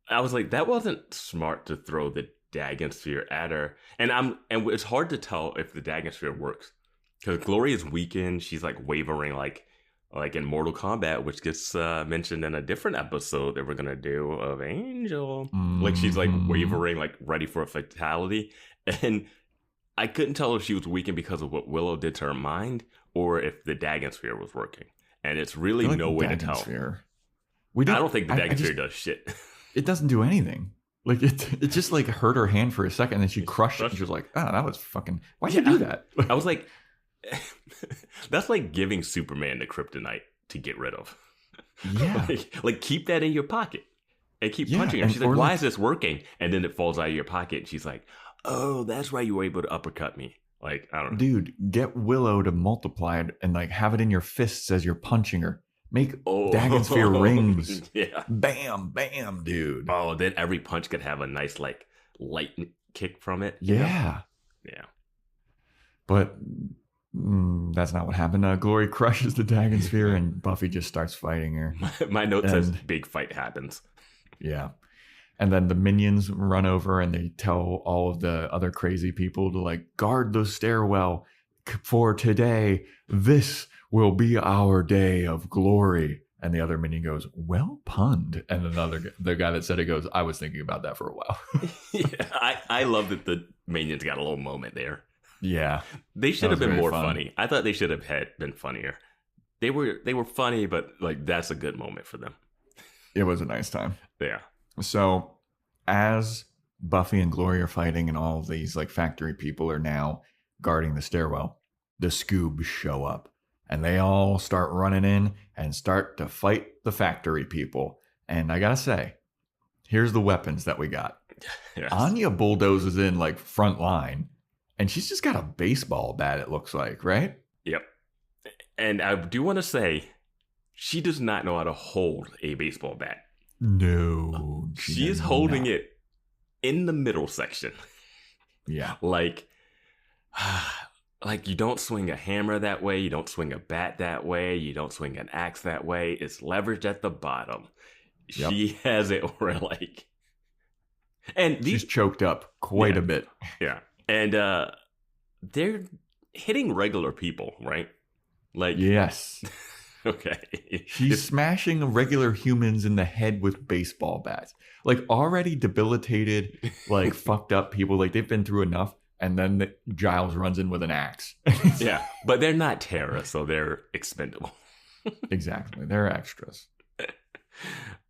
I was like, that wasn't smart to throw the Dagon sphere at her. And it's hard to tell if the Dagon sphere works. Because Glory is weakened. She's like wavering like in Mortal Kombat, which gets mentioned in a different episode that we're going to do of Angel. Mm-hmm. Like she's like wavering, like ready for a fatality. And I couldn't tell if she was weakened because of what Willow did to her mind or if the Dagon sphere was working. And it's really no way to tell. Sphere. I don't think the Dagon sphere does shit. It doesn't do anything. Like it just like hurt her hand for a second, and then she crushed it. And she was like, "Oh, that was fucking. Why'd you do that?" I was like, "That's like giving Superman the kryptonite to get rid of." Yeah, like keep that in your pocket and keep punching her. She's like, "Why is this working?" And then it falls out of your pocket. And she's like, "Oh, that's why you were able to uppercut me." Like, I don't know. Dude, get Willow to multiply it and like have it in your fists as you're punching her. Make Dagon sphere rings. Yeah. Bam, bam, dude. Oh, then every punch could have a nice like light kick from it. Yeah. Yeah. But that's not what happened. Glory crushes the Dagon sphere and Buffy just starts fighting her. My note says big fight happens. Yeah. And then the minions run over and they tell all of the other crazy people to like guard the stairwell for today. This will be our day of glory. And the other minion goes, well punned. And the guy that said it goes, I was thinking about that for a while. Yeah, I love that the minions got a little moment there. Yeah. They should have been more funny. I thought they should have been funnier. They were funny, but like that's a good moment for them. It was a nice time. Yeah. So as Buffy and Glory are fighting and all of these like factory people are now guarding the stairwell, the Scoobs show up and they all start running in and start to fight the factory people. And I gotta say, here's the weapons that we got. Yes. Anya bulldozes in like front line and she's just got a baseball bat, it looks like, right? Yep. And I do want to say, she does not know how to hold a baseball bat. No. She is holding it in the middle section. Yeah. Like you don't swing a hammer that way. You don't swing a bat that way. You don't swing an axe that way. It's leveraged at the bottom. Yep. She has it where like... And she's choked up quite a bit. Yeah. And they're hitting regular people, right? Like... Yes. Okay. She's smashing regular humans in the head with baseball bats. Like already debilitated, like fucked up people. Like they've been through enough. And then Giles runs in with an axe. Yeah. But they're not Terra, so they're expendable. Exactly. They're extras.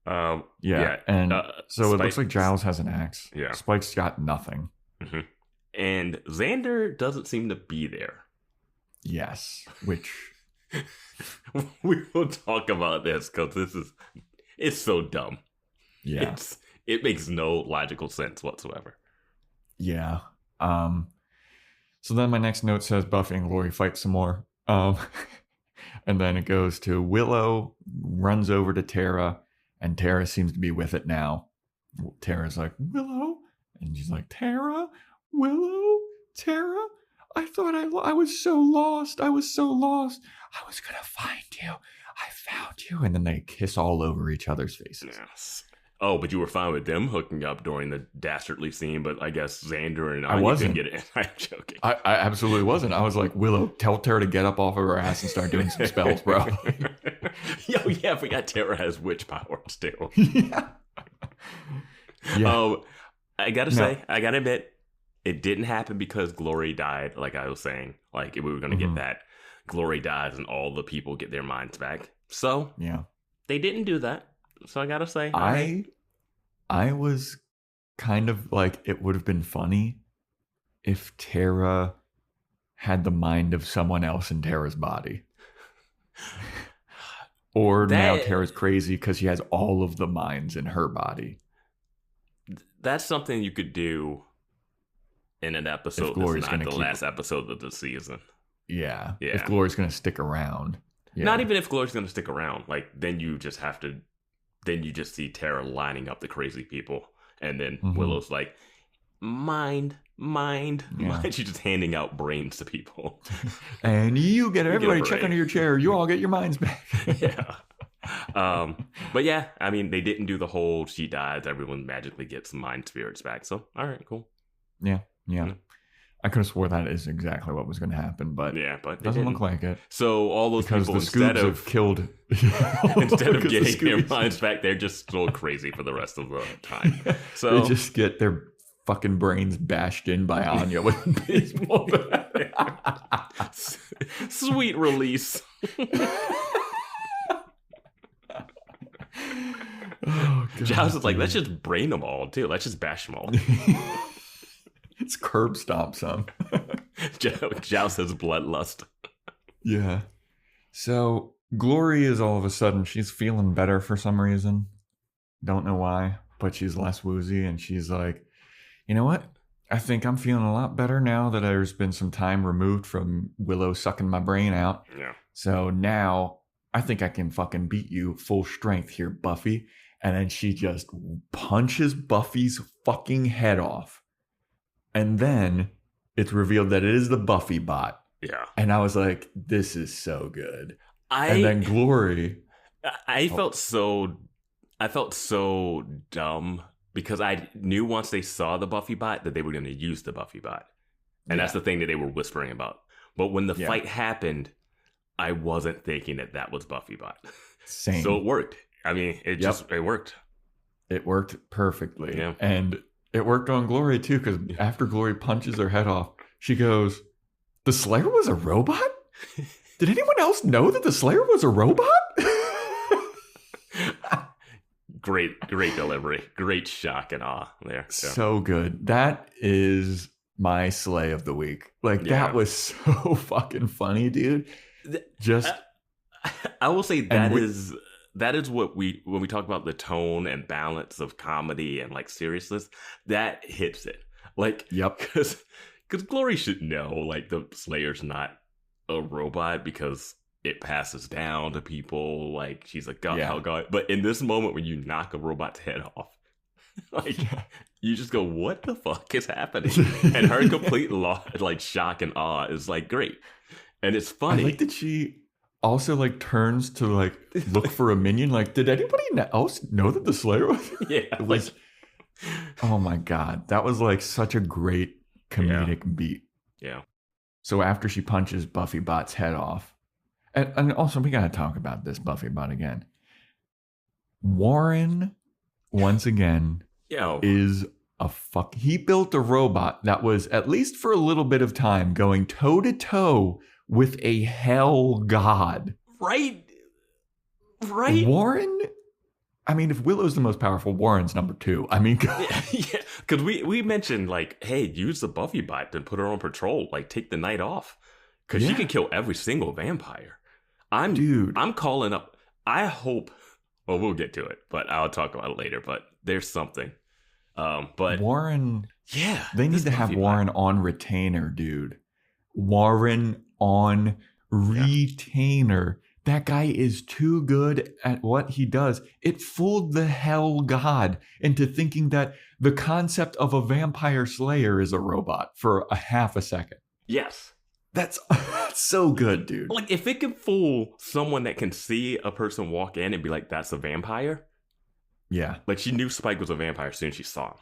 Yeah. And so it looks like Giles has an axe. Yeah. Spike's got nothing. Mm-hmm. And Xander doesn't seem to be there. Yes. Which... we will talk about this because it's so dumb. Yeah. It makes no logical sense whatsoever. Yeah. So then my next note says Buffy and Glory fight some more. And then it goes to Willow runs over to Tara, and Tara seems to be with it now. Tara's like, Willow? And she's like, Tara? Willow? Tara? I thought I was so lost. I was so lost. I was going to find you. I found you. And then they kiss all over each other's faces. Yes. Oh, but you were fine with them hooking up during the dastardly scene, but I guess Xander and Anya couldn't get it. I'm joking. I absolutely wasn't. I was like, Willow, tell Tara to get up off of her ass and start doing some spells, bro. Yo, yeah, I forgot Tara has witch powers too. Yeah. I gotta admit, it didn't happen because Glory died, like I was saying. Like, we were gonna get that. Glory dies and all the people get their minds back. So, yeah, they didn't do that. So I gotta say, I was kind of like, it would have been funny if Tara had the mind of someone else in Tara's body. Or now Tara's crazy because she has all of the minds in her body. That's something you could do in an episode that's not the last episode of the season. Yeah. If Glory's going to stick around. Yeah. Not even if Glory's going to stick around. Like, then you just have to... Then you just see Tara lining up the crazy people. And then Willow's like, mind. She's just handing out brains to people. And you get everybody check under your chair. You all get your minds back. Yeah. But yeah, I mean, they didn't do the whole she dies, everyone magically gets mind spirits back. So, all right, cool. Yeah. I could have swore that is exactly what was going to happen, but it doesn't look like it. So all those people, instead of killed, instead of getting their minds back, they're just still crazy for the rest of the time. So they just get their fucking brains bashed in by Anya with a baseball bat. Sweet release. Oh, Giles is like, let's just brain them all too. Let's just bash them all. It's curb stomp some. Giles says bloodlust. Yeah. So Glory is all of a sudden, she's feeling better for some reason. Don't know why, but she's less woozy and she's like, you know what? I think I'm feeling a lot better now that there's been some time removed from Willow sucking my brain out. Yeah. So now I think I can fucking beat you full strength here, Buffy. And then she just punches Buffy's fucking head off. And then it's revealed that it is the Buffy bot. Yeah. And I was like, this is so good. And then Glory. I felt so dumb because I knew once they saw the Buffy bot that they were going to use the Buffy bot. And that's the thing that they were whispering about. But when the fight happened, I wasn't thinking that was Buffy bot. Same. So it worked. I mean, it worked. It worked perfectly. Yeah. And it worked on Glory too, because after Glory punches her head off, she goes, the Slayer was a robot? Did anyone else know that the Slayer was a robot? Great delivery. Great shock and awe there. Yeah. So good. That is my slay of the week. Like, that was so fucking funny, dude. I will say that is what when we talk about the tone and balance of comedy and like seriousness, that hits it. Like, because Glory should know like the Slayer's not a robot because it passes down to people. Like, she's a god, how god. But in this moment when you knock a robot's head off, like you just go, what the fuck is happening? And her complete like shock and awe is like great, and it's funny. I like that she also like turns to like look for a minion. Like, did anybody else know that the Slayer was? Yeah, it was. Oh my god, that was like such a great comedic beat. Yeah. So after she punches Buffy Bot's head off, and also we gotta talk about this Buffy Bot again. Warren, once again, is a fuck. He built a robot that was, at least for a little bit of time, going toe to toe with a hell god. Right. Warren. I mean, if Willow's the most powerful, Warren's number 2. I mean, yeah, because we mentioned like, hey, use the Buffy bot to put her on patrol, like take the night off, because she can kill every single vampire. I'm calling up. I hope. Well, we'll get to it, but I'll talk about it later. But there's something. But Warren, they need to have Warren on retainer, dude. Warren on retainer. That guy is too good at what he does. It fooled the hell God into thinking that the concept of a vampire slayer is a robot for a half a second. Yes. That's so good, dude. Like, if it can fool someone that can see a person walk in and be like, that's a vampire. Yeah. Like, she knew Spike was a vampire as soon as she saw him.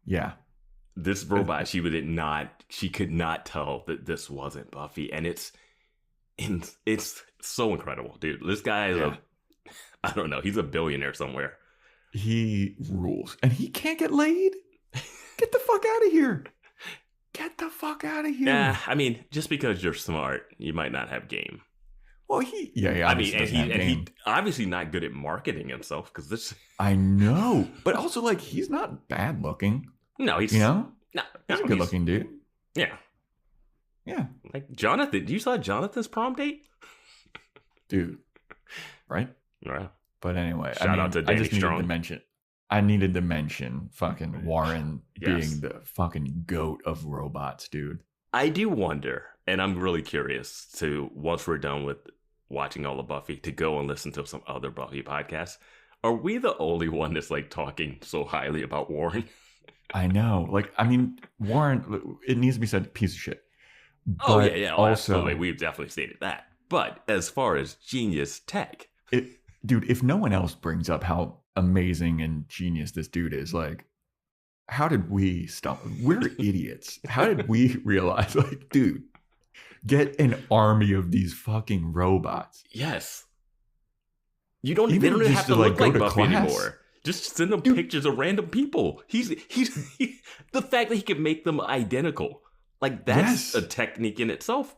Yeah. This robot, she could not tell that this wasn't Buffy. And it's so incredible, dude. This guy is I don't know, he's a billionaire somewhere. He rules. And he can't get laid? Get the fuck out of here. Get the fuck out of here. Yeah, I mean, just because you're smart, you might not have game. Well, he's obviously not good at marketing himself because this. I know, but also like he's not bad looking. No, he's he's a he's good looking dude. Yeah, yeah. Like Jonathan, you saw Jonathan's prom date, dude, right? Right. But anyway, Shout out to Danny Strong. I needed to mention fucking Warren Yes. being the fucking goat of robots, dude. I do wonder, and I'm really curious to, once we're done with watching all of Buffy, to go and listen to some other Buffy podcasts. Are we the only one that's like talking so highly about Warren? I know. Like, I mean, Warren, it needs to be said, piece of shit. Oh, But yeah. Also, Absolutely. We've definitely stated that. But as far as genius tech. Dude, if no one else brings up how amazing and genius this dude is, like, how did we stop? We're idiots. How did we realize, like, dude, get an army of these fucking robots? Yes. They don't Even even have just to to, look like, like go to Buffy class. anymore. Just send them pictures of random people. He's the fact that he can make them identical. Like, that's Yes. a technique in itself.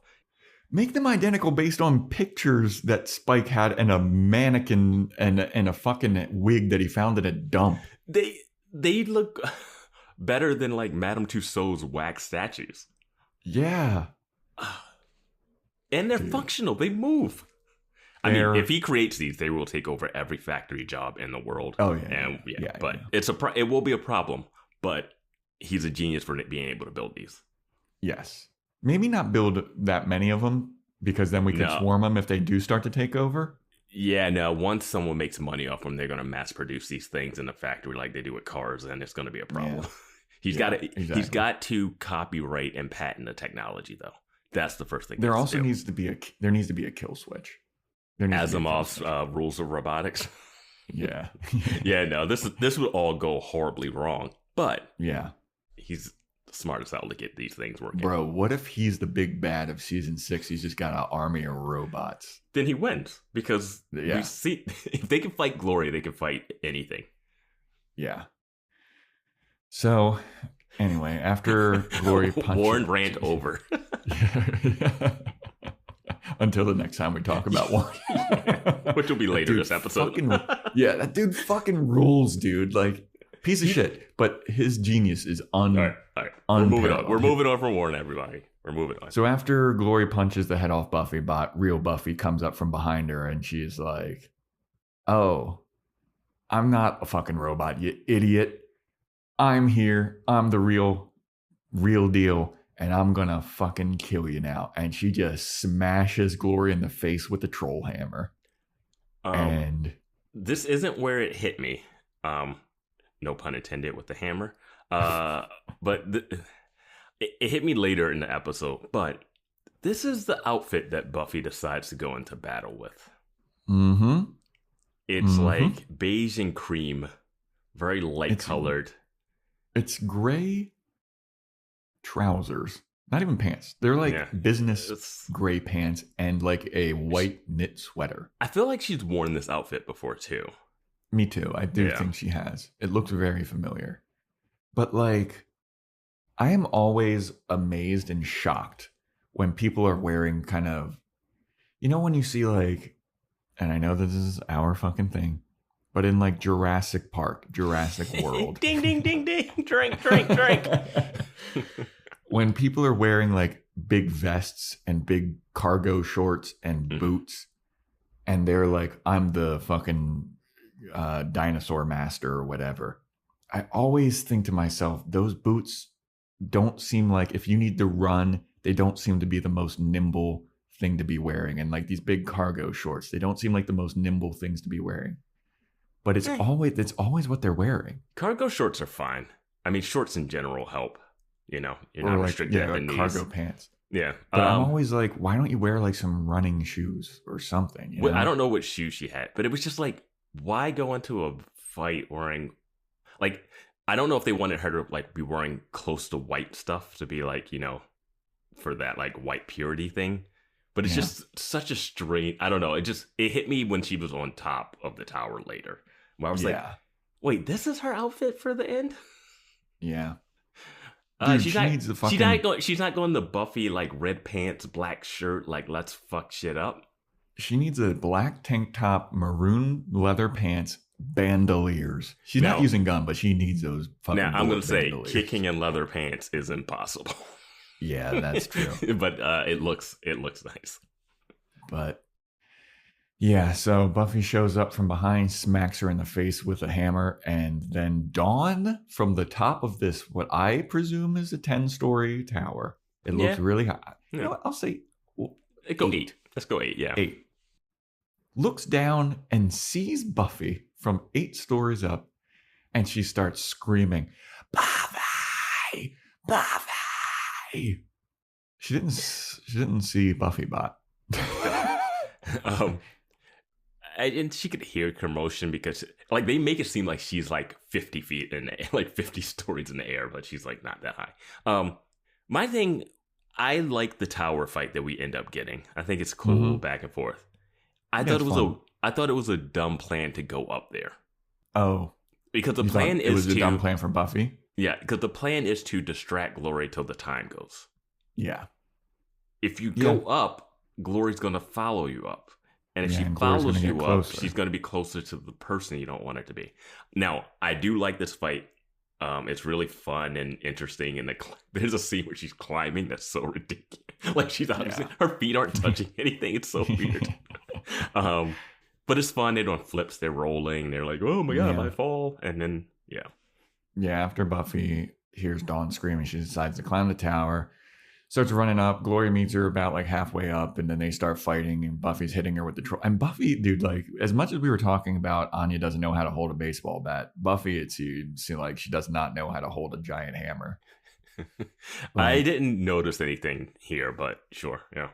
Make them identical based on pictures that Spike had and a mannequin and a fucking wig that he found at a dump. They look better than like Madame Tussauds wax statues. Yeah. And they're functional. They move. I mean, if he creates these, they will take over every factory job in the world. Oh, yeah. But it will be a problem. But he's a genius for being able to build these. Yes. Maybe not build that many of them, because then we could swarm them if they do start to take over. Yeah, no. Once someone makes money off them, they're going to mass produce these things in the factory like they do with cars, and it's going to be a problem. Yeah. He's got to copyright and patent the technology, though. That's the first thing. There needs to be a kill switch. Asimov's rules of robotics. Yeah. Yeah, no, this would all go horribly wrong. But yeah, he's smart as hell to get these things working. Bro, what if he's the big bad of season 6? He's just got an army of robots. Then he wins, because we see if they can fight Glory, they can fight anything. Yeah. So, anyway, after Glory punches... Warren rant over. Until the next time we talk about Warren. Which will be later this episode. That dude fucking rules, dude. Like, piece of shit. But his genius is All right. We're moving on from Warren, everybody. We're moving on. So after Glory punches the head off Buffy, real Buffy comes up from behind her, and she's like, "Oh, I'm not a fucking robot, you idiot. I'm here. I'm the real deal, and I'm gonna fucking kill you now." And she just smashes Glory in the face with the troll hammer. And this isn't where it hit me. No pun intended with the hammer. But it hit me later in the episode. But this is the outfit that Buffy decides to go into battle with. Mm-hmm. It's like beige and cream, very light colored. It's gray trousers, not even pants. They're like business gray pants and like a white knit sweater. I feel like she's worn this outfit before too. Me too. I do think she has. It looks very familiar. But like, I am always amazed and shocked when people are wearing kind of, when you see like, and I know this is our fucking thing, but in like Jurassic Park, Jurassic World. Ding, ding, ding, ding. Drink. When people are wearing like big vests and big cargo shorts and boots, and they're like, I'm the fucking dinosaur master or whatever. I always think to myself, those boots don't seem like, if you need to run, they don't seem to be the most nimble, thing to be wearing, and like these big cargo shorts. They don't seem like the most nimble things to be wearing. But it's always what they're wearing. Cargo shorts are fine. I mean, shorts in general help. You know, you're not restricted at the knees. Cargo pants. Yeah. But I'm always like, why don't you wear like some running shoes or something? You know? I don't know what shoes she had, but it was just like, why go into a fight wearing, like, I don't know if they wanted her to like be wearing close to white stuff to be like, you know, for that like white purity thing. But it's just such a strange, I don't know. It hit me when she was on top of the tower later. Where I was like, wait, this is her outfit for the end? Yeah. Dude, she's not going the Buffy like red pants, black shirt, like let's fuck shit up. She needs a black tank top, maroon leather pants, bandoliers. She's not using gun, but she needs those fucking Now I'm gonna say bandoliers. kicking in leather pants is impossible. Yeah, that's true. But it looks nice. But yeah, so Buffy shows up from behind, smacks her in the face with a hammer, and then Dawn from the top of this, what I presume is a 10-story tower. It looks really high. You know what? I'll say go 8. Let's go 8, yeah. 8. Looks down and sees Buffy from 8 stories up, and she starts screaming, Buffy! Buffy! She didn't see Buffy bot. And she could hear commotion because like they make it seem like she's like 50 feet in the air, like 50 stories in the air, but she's like not that high. My thing, I like the tower fight that we end up getting. I think it's cool back and forth. I thought it was a dumb plan to go up there. Oh, because the plan is a dumb plan for Buffy. Yeah, because the plan is to distract Glory till the time goes. Yeah. If you go up, Glory's gonna follow you up. And if she follows you up, she's going to be closer to the person you don't want her to be. Now, I do like this fight. It's really fun and interesting. And there's a scene where she's climbing that's so ridiculous. Like she's obviously, her feet aren't touching anything. It's so weird. But it's fun. They're doing flips. They're rolling. They're like, oh my God, I fall. And then, Yeah, after Buffy hears Dawn screaming, she decides to climb the tower. Starts running up. Glory meets her about like halfway up, and then they start fighting, and Buffy's hitting her with the troll. And Buffy, dude, like as much as we were talking about Anya doesn't know how to hold a baseball bat, Buffy, it seems like she does not know how to hold a giant hammer. I didn't notice anything here, but sure, yeah.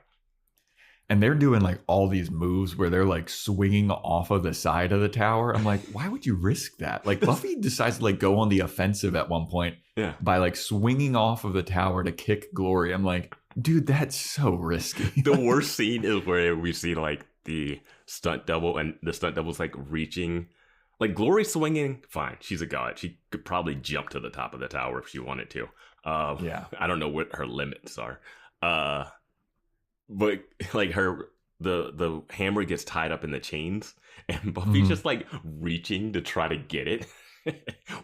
And they're doing like all these moves where they're like swinging off of the side of the tower. I'm like, why would you risk that? Like Buffy decides to like go on the offensive at one point by like swinging off of the tower to kick Glory. I'm like, dude, that's so risky. The worst scene is where we see like the stunt double, and the stunt double's like reaching, like Glory swinging. Fine, she's a god. She could probably jump to the top of the tower if she wanted to. I don't know what her limits are. But like the hammer gets tied up in the chains, and Buffy's just like reaching to try to get it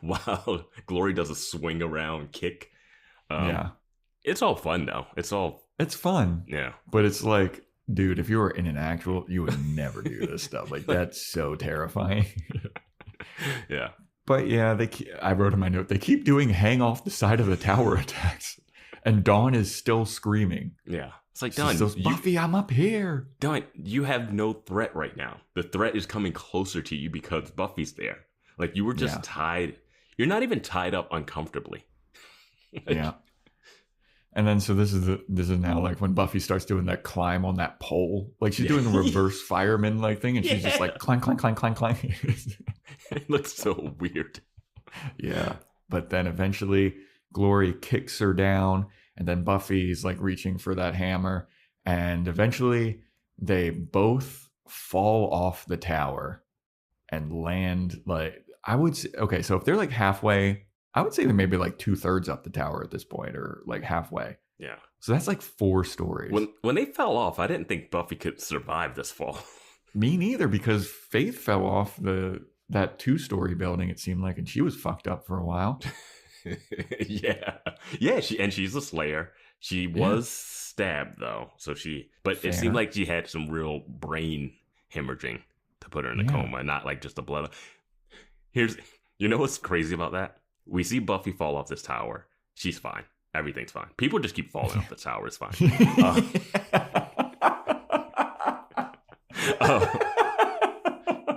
while Glory does a swing around kick. It's all fun though. It's fun. Yeah. But it's like, dude, if you were in an actual, you would never do this stuff. Like that's so terrifying. Yeah. But yeah, I wrote in my note, they keep doing hang off the side of the tower attacks, and Dawn is still screaming. Yeah. It's like, Dawn, Buffy, I'm up here. Dawn, you have no threat right now. The threat is coming closer to you because Buffy's there. Like, you were just tied. You're not even tied up uncomfortably. Yeah. And then, so this is now like when Buffy starts doing that climb on that pole. Like, she's doing a reverse fireman like thing, and she's just like, climb, climb, climb, climb, climb. It looks so weird. Yeah. But then eventually, Glory kicks her down. And then Buffy's like reaching for that hammer. And eventually they both fall off the tower and land like, I would say, okay, so if they're like halfway, I would say they're maybe like 2/3 up the tower at this point, or like halfway. Yeah. So that's like 4 stories. When they fell off, I didn't think Buffy could survive this fall. Me neither, because Faith fell off that 2-story building, it seemed like, and she was fucked up for a while. Yeah, she's a slayer. She was stabbed though, but it seemed like she had some real brain hemorrhaging to put her in a coma, not like just the blood. You know what's crazy about that? We see Buffy fall off this tower. She's fine. Everything's fine. People just keep falling off the tower. It's fine.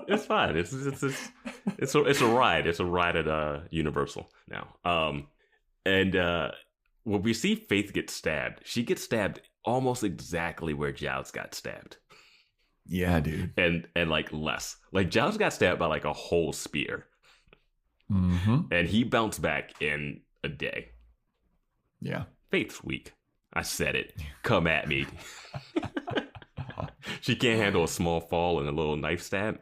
It's fine. It's a ride. It's a ride at Universal now. When we see Faith get stabbed, she gets stabbed almost exactly where Giles got stabbed. Yeah, dude. And like less. Like Giles got stabbed by like a whole spear. Mm-hmm. And he bounced back in a day. Yeah. Faith's weak. I said it. Come at me. She can't handle a small fall and a little knife stab.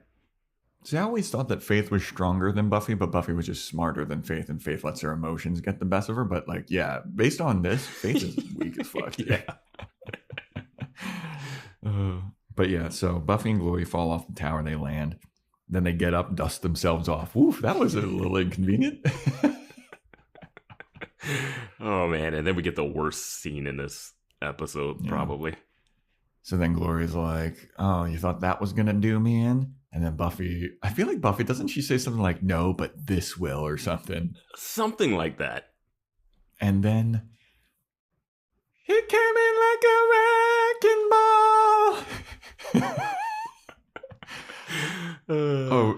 See, I always thought that Faith was stronger than Buffy, but Buffy was just smarter than Faith, and Faith lets her emotions get the best of her. But like, yeah, based on this, Faith is weak as fuck. Yeah. But yeah, so Buffy and Glory fall off the tower. They land. Then they get up, dust themselves off. Woof, that was a little inconvenient. Oh, man. And then we get the worst scene in this episode, probably. So then Glory's like, oh, you thought that was going to do me in? And then Buffy, I feel like Buffy, doesn't she say something like, no, but this will or something? Something like that. And then he came in like a wrecking ball.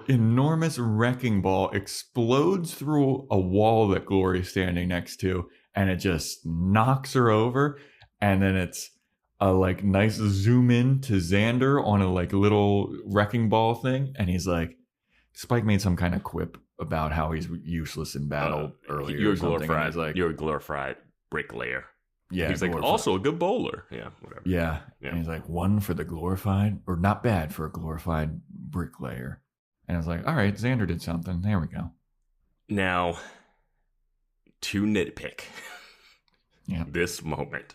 Enormous wrecking ball explodes through a wall that Glory's standing next to, and it just knocks her over. And then it's a like nice zoom in to Xander on a like little wrecking ball thing, and he's like, Spike made some kind of quip about how he's useless in battle earlier. You're a glorified bricklayer. Yeah, he's like also a good bowler. Yeah, whatever. Yeah, and he's like, one for the glorified, or not bad for a glorified bricklayer. And I was like, all right, Xander did something. There we go. Now, to nitpick, this moment.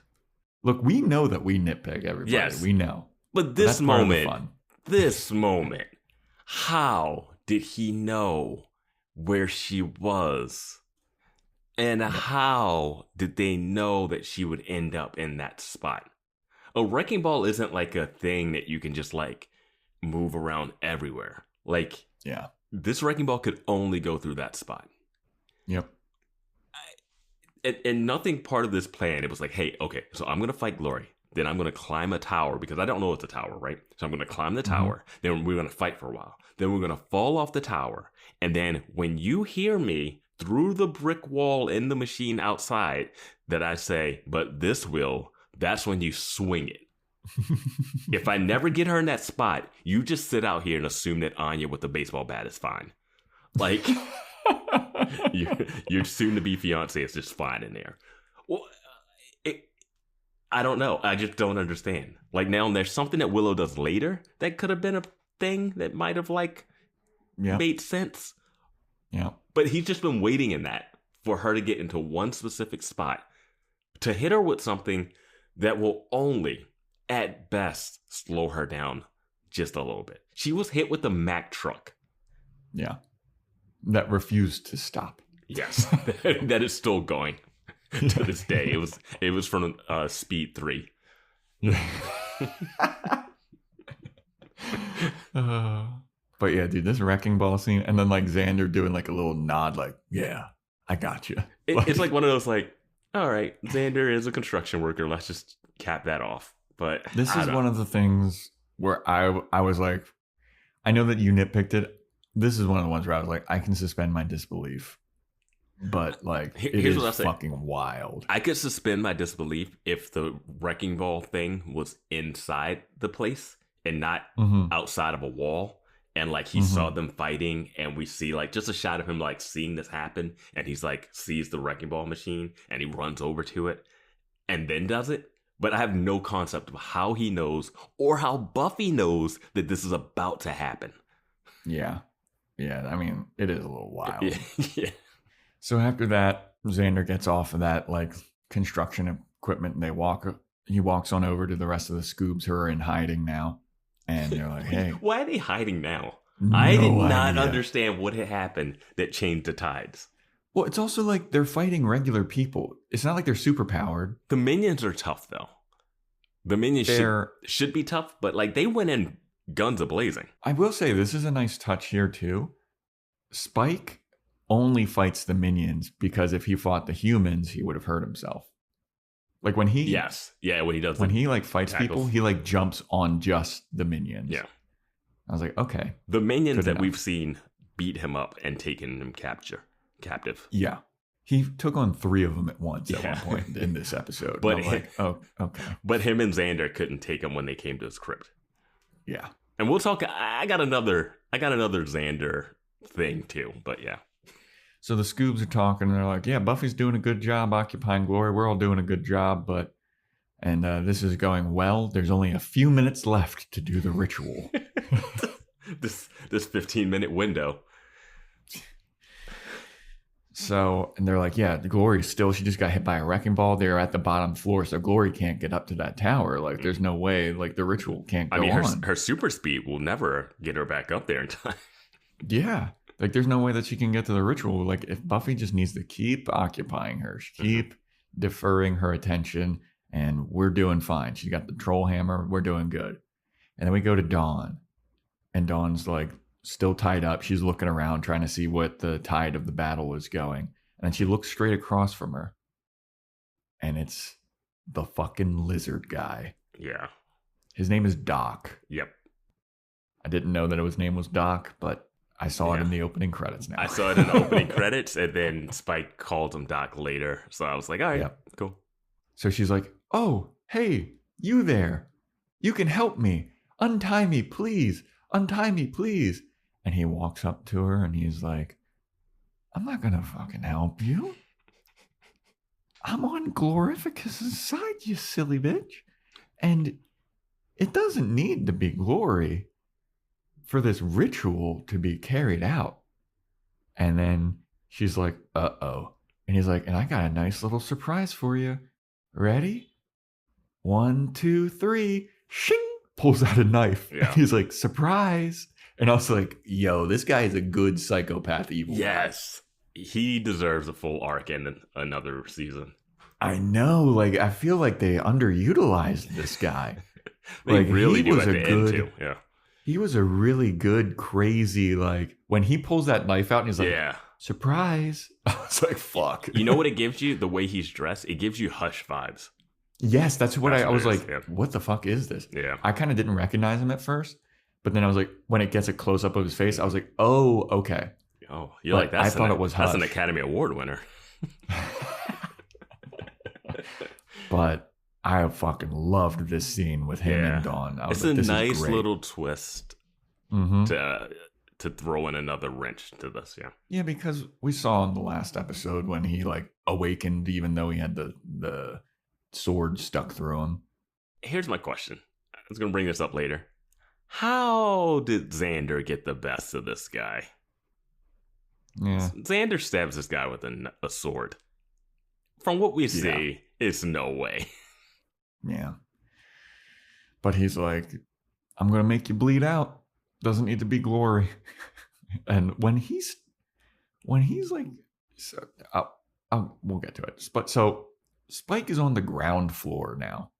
Look, we know that we nitpick everybody. Yes, we know. But this moment, how did he know where she was? And how did they know that she would end up in that spot? A wrecking ball isn't like a thing that you can just like move around everywhere. Like, this wrecking ball could only go through that spot. Yep. And nothing part of this plan, it was like, hey, okay, so I'm going to fight Glory. Then I'm going to climb a tower because I don't know it's a tower, right? So I'm going to climb the tower. Then we're going to fight for a while. Then we're going to fall off the tower. And then when you hear me through the brick wall in the machine outside that I say, but this will, that's when you swing it. If I never get her in that spot, you just sit out here and assume that Anya with the baseball bat is fine. Like, your soon-to-be fiance is just fine in there. Well, I don't know. I just don't understand. Like, now there's something that Willow does later that could have been a thing that might have, like, made sense. Yeah. But he's just been waiting in that for her to get into one specific spot to hit her with something that will only, at best, slow her down just a little bit. She was hit with a Mack truck. Yeah. That refused to stop. Yes. That is still going to this day. It was from Speed 3. But yeah, dude, this wrecking ball scene, and then like Xander doing like a little nod, like, yeah, I got you. It's like one of those like, all right, Xander is a construction worker. Let's just cap that off. But this is one of the things where I was like, I know that you nitpicked it. This is one of the ones where I was like, I can suspend my disbelief. But like, here's what I say. Fucking wild. I could suspend my disbelief if the wrecking ball thing was inside the place and not outside of a wall. And like he saw them fighting, and we see like just a shot of him like seeing this happen, and he's like sees the wrecking ball machine and he runs over to it and then does it. But I have no concept of how he knows or how Buffy knows that this is about to happen. Yeah. Yeah, I mean, it is a little wild. Yeah. So after that, Xander gets off of that like construction equipment, and he walks on over to the rest of the Scoobs who are in hiding now. And they're like, hey. Why are they hiding now? I did not understand what had happened that changed the tides. Well, it's also like they're fighting regular people. It's not like they're super powered. The minions are tough, though. The minions should be tough, but like they went in guns a-blazing. I will say this is a nice touch here, too. Spike only fights the minions because if he fought the humans, he would have hurt himself. Like when he... Yes. Yeah, when he does... When he like fights people, he like jumps on just the minions. Yeah. I was like, okay. The minions that enough. we've seen beat him up and taken him captive. Yeah. He took on 3 of them at once at one point in this episode. But I'm like, oh, okay. But him and Xander couldn't take him when they came to his crypt. Yeah. And we'll talk. I got another Xander thing too. But yeah. So the Scoobs are talking, and they're like, yeah, Buffy's doing a good job occupying Glory. We're all doing a good job, and this is going well. There's only a few minutes left to do the ritual. this 15-minute window. So, and they're like, yeah, the Glory still, she just got hit by a wrecking ball. They're at the bottom floor, so Glory can't get up to that tower. Like, there's no way, like, the ritual can't go on. Her super speed will never get her back up there in time. Yeah. Like, there's no way that she can get to the ritual. Like, if Buffy just needs to keep occupying her, keep deferring her attention, and we're doing fine. She's got the troll hammer. We're doing good. And then we go to Dawn, and Dawn's, like, still tied up. She's looking around trying to see what the tide of the battle is going. And she looks straight across from her. And it's the fucking lizard guy. Yeah. His name is Doc. Yep. I didn't know that his name was Doc, but I saw it in the opening credits now. I saw it in the opening credits, and then Spike called him Doc later. So I was like, all right, cool. So she's like, oh, hey, you there. You can help me. Untie me, please. Untie me, please. And he walks up to her and he's like, I'm not going to fucking help you. I'm on Glorificus's side, you silly bitch. And it doesn't need to be Glory for this ritual to be carried out. And then she's like, uh-oh. And he's like, and I got a nice little surprise for you. Ready? 1, 2, 3. Shing! Pulls out a knife. Yeah. He's like, surprise. And I was like, yo, this guy is a good psychopath evil. Yes. He deserves a full arc in another season. I know. Like, I feel like they underutilized this guy. They like, really do at the end, too. Yeah. He was a really good, crazy, like, when he pulls that knife out and he's like, surprise. I was like, fuck. You know what it gives you? The way he's dressed? It gives you Hush vibes. Yes, that's what I was like, what the fuck is this? Yeah. I kind of didn't recognize him at first. But then I was like, when it gets a close up of his face, I was like, oh, okay. Oh, you're like, I thought it was Hush. That's an Academy Award winner. But I fucking loved this scene with him and Dawn. It's like, a nice little twist to throw in another wrench to this, yeah. Yeah, because we saw in the last episode when he like awakened, even though he had the sword stuck through him. Here's my question. I was going to bring this up later. How did Xander get the best of this guy? Yeah. Xander stabs this guy with a sword. From what we see, it's no way. Yeah. But he's like, I'm going to make you bleed out. Doesn't need to be Glory. And when he's like, we'll get to it. But so Spike is on the ground floor now.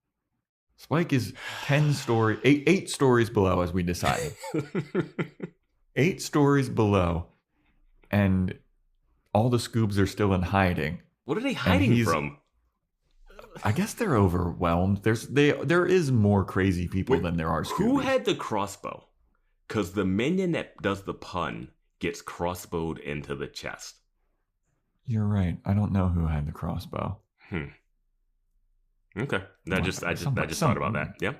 Spike is 8 stories below, as we decided. 8 stories below. And all the Scoobs are still in hiding. What are they hiding from? I guess they're overwhelmed. There is more crazy people than there are Scoobies. Who had the crossbow? Because the minion that does the pun gets crossbowed into the chest. You're right. I don't know who had the crossbow. Okay. I just thought about that. Yeah.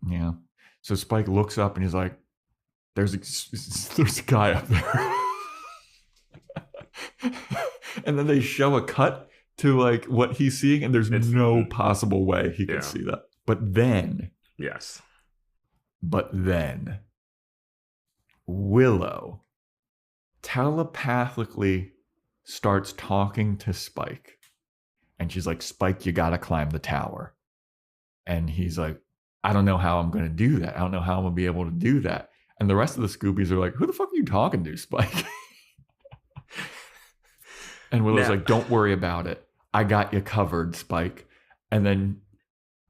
Yeah. So Spike looks up and he's like, there's a guy up there. And then they show a cut to like what he's seeing, and there's no possible way he could see that. But then Willow telepathically starts talking to Spike. And she's like, Spike, you gotta climb the tower. And he's like, I don't know how I'm gonna do that. I don't know how I'm gonna be able to do that. And the rest of the Scoobies are like, who the fuck are you talking to, Spike? And Willow's like, don't worry about it. I got you covered, Spike. And then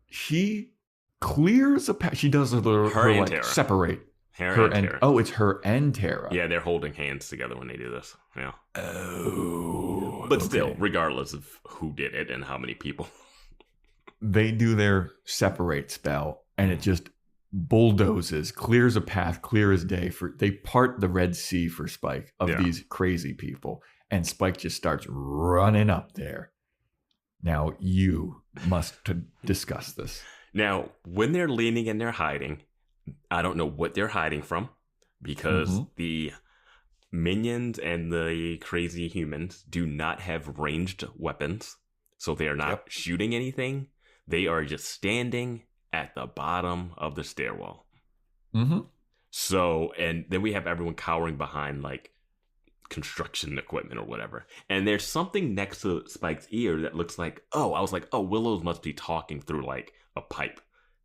she clears a path. She does her like Tara. Separate. Her and Tara. Oh, it's her and Tara. Yeah, they're holding hands together when they do this. Yeah. Oh. But still, regardless of who did it and how many people. They do their separate spell, and it just bulldozes, clears a path, clear as day. They part the Red Sea for Spike of these crazy people. And Spike just starts running up there. Now, you must discuss this. Now, when they're leaning and they're hiding, I don't know what they're hiding from because the minions and the crazy humans do not have ranged weapons. So they are not shooting anything. They are just standing at the bottom of the stairwell. So, and then we have everyone cowering behind like construction equipment or whatever. And there's something next to Spike's ear that looks like, I was like, Willow must be talking through like a pipe.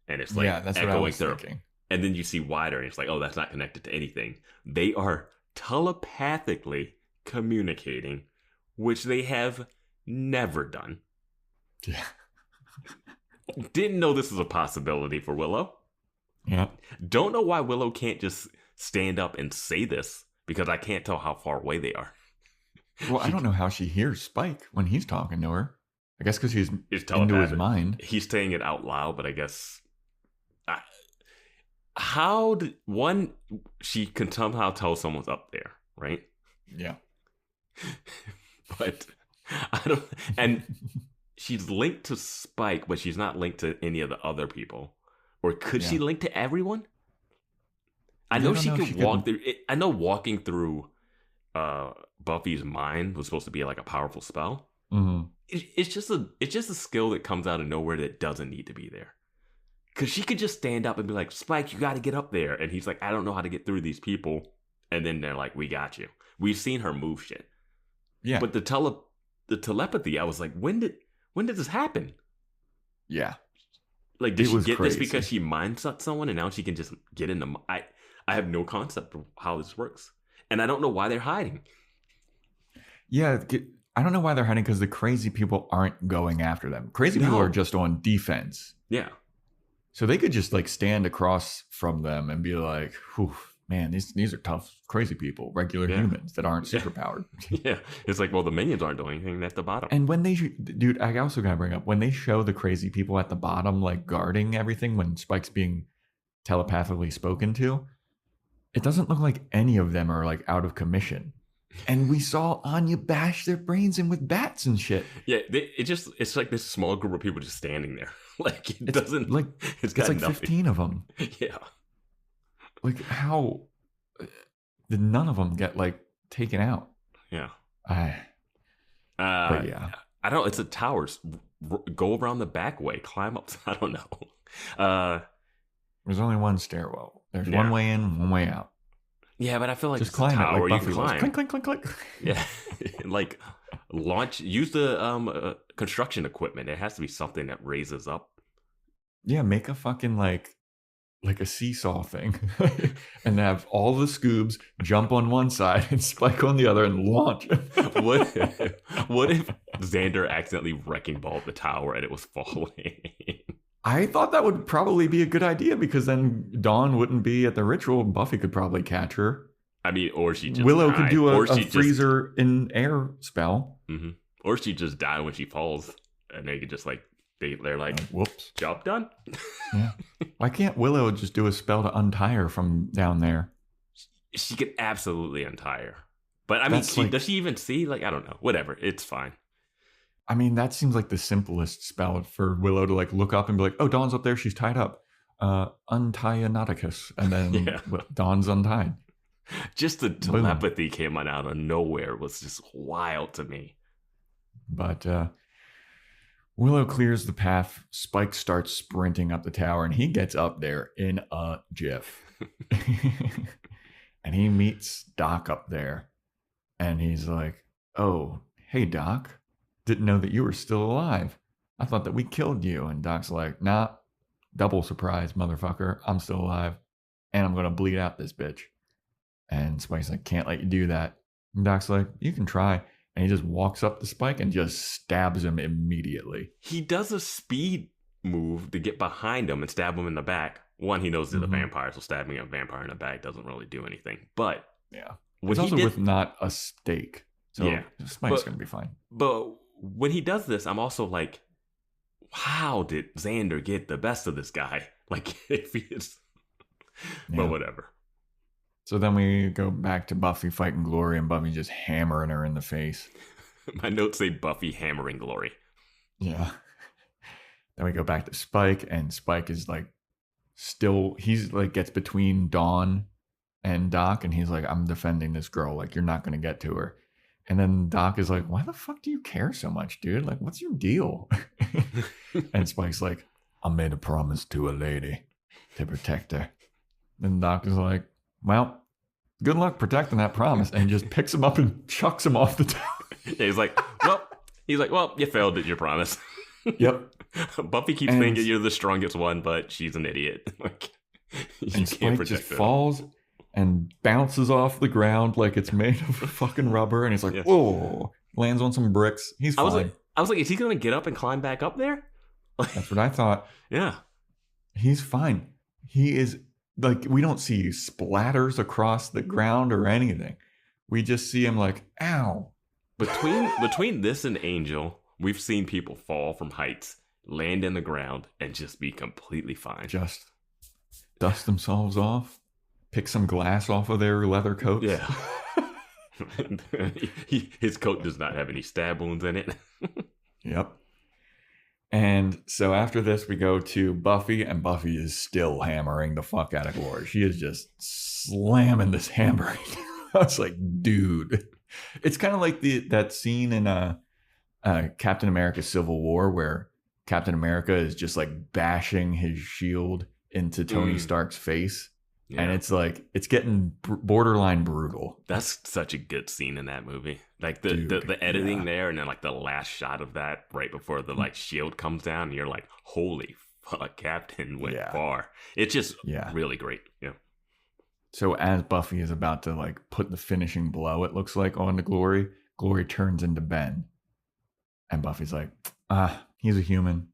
And it's like that's what I was thinking. And then you see wider and it's like, that's not connected to anything. They are telepathically communicating, which they have never done. Yeah. Didn't know this was a possibility for Willow. Yeah. Don't know why Willow can't just stand up and say this, because I can't tell how far away they are. Well, I don't know how she hears Spike when he's talking to her. I guess because he's into his mind. He's saying it out loud, but I guess... she can somehow tell someone's up there, right? Yeah. But I don't... And she's linked to Spike, but she's not linked to any of the other people. Or could she link to everyone? I know she could walk through... I know walking through Buffy's mind was supposed to be like a powerful spell. It's just a skill that comes out of nowhere that doesn't need to be there. Because she could just stand up and be like, Spike, you got to get up there. And he's like, I don't know how to get through these people. And then they're like, we got you. We've seen her move shit. Yeah. But the telepathy, I was like, when did this happen? Yeah. Like, did she get this because she mind sucked someone and now she can just get in the... I have no concept of how this works. And I don't know why they're hiding. Yeah, I don't know why they're hiding, because the crazy people aren't going after them. Crazy people are just on defense. Yeah. So they could just like stand across from them and be like, whew, man, these are tough, crazy people, regular humans that aren't superpowered. Yeah. It's like, well, the minions aren't doing anything at the bottom. And when dude, I also got to bring up, when they show the crazy people at the bottom, like guarding everything, when Spike's being telepathically spoken to, it doesn't look like any of them are like out of commission. And we saw Anya bash their brains in with bats and shit. Yeah, it's like this small group of people just standing there. Like it's like nothing. 15 of them. Yeah. Like how did none of them get like taken out? Yeah. But yeah. I don't. It's a towers. Go around the back way. Climb up. I don't know. There's only one stairwell. There's one way in, one way out. Yeah, but I feel like just climb tower, it like you Buffy can climb. Clink, clink, clink, clink. Yeah, like use the construction equipment. It has to be something that raises up. Yeah, make a fucking like a seesaw thing, and have all the scoobs jump on one side and Spike on the other and launch. What if Xander accidentally wrecking balled the tower and it was falling? I thought that would probably be a good idea, because then Dawn wouldn't be at the ritual. Buffy could probably catch her. I mean, or she just Willow died. could do a freezer in air spell. Mm-hmm. Or she just died when she falls, and they could just like they're like, whoops, job done. Yeah. Why can't Willow just do a spell to untie her from down there? She could absolutely untie her, but I mean, does she even see? Like, I don't know. Whatever, it's fine. I mean, that seems like the simplest spell for Willow to like look up and be like, oh, Dawn's up there. She's tied up. Untie a Nauticus. And then Dawn's untied. Just the telepathy came on out of nowhere. It was just wild to me. But Willow clears the path. Spike starts sprinting up the tower, and he gets up there in a jiff. And he meets Doc up there. And he's like, oh, hey, Doc. Didn't know that you were still alive. I thought that we killed you. And Doc's like, nah, double surprise, motherfucker. I'm still alive. And I'm going to bleed out this bitch. And Spike's like, can't let you do that. And Doc's like, you can try. And he just walks up to Spike and just stabs him immediately. He does a speed move to get behind him and stab him in the back. One, he knows he's a vampire, so stabbing a vampire in the back doesn't really do anything. But yeah, it's also with not a stake. So yeah, Spike's going to be fine. But when he does this, I'm also like, how did Xander get the best of this guy? Like, if he is... But whatever. So then we go back to Buffy fighting Glory and Buffy just hammering her in the face. My notes say Buffy hammering Glory. Yeah. Then we go back to Spike, and Spike is like he's like gets between Dawn and Doc, and he's like, I'm defending this girl. Like, you're not going to get to her. And then Doc is like, why the fuck do you care so much, dude? Like, what's your deal? And Spike's like, I made a promise to a lady to protect her. Then Doc is like, well, good luck protecting that promise. And he just picks him up and chucks him off the tower. Yeah, he's like, well, you failed at your promise. Yep. Buffy keeps thinking you're the strongest one, but she's an idiot. Like, you and can't Spike protect just her. falls and bounces off the ground like it's made of fucking rubber. And he's like, whoa, lands on some bricks. He's fine. I was like, is he going to get up and climb back up there? That's what I thought. Yeah. He's fine. He is like, we don't see splatters across the ground or anything. We just see him like, ow. Between this and Angel, we've seen people fall from heights, land in the ground, and just be completely fine. Just dust themselves off, pick some glass off of their leather coats. Yeah. His coat does not have any stab wounds in it. Yep. And so after this, we go to Buffy, and Buffy is still hammering the fuck out of Glory. She is just slamming this hammer. I was like, dude. It's kind of like that scene in Captain America Civil War where Captain America is just like bashing his shield into Tony Stark's face. Yeah. And it's like, it's getting borderline brutal. That's such a good scene in that movie. Like the editing there, and then like the last shot of that right before the like shield comes down, and you're like, holy fuck, Captain went far. It's just really great. Yeah. So as Buffy is about to like put the finishing blow, it looks like, on the Glory, Glory turns into Ben. And Buffy's like, he's a human.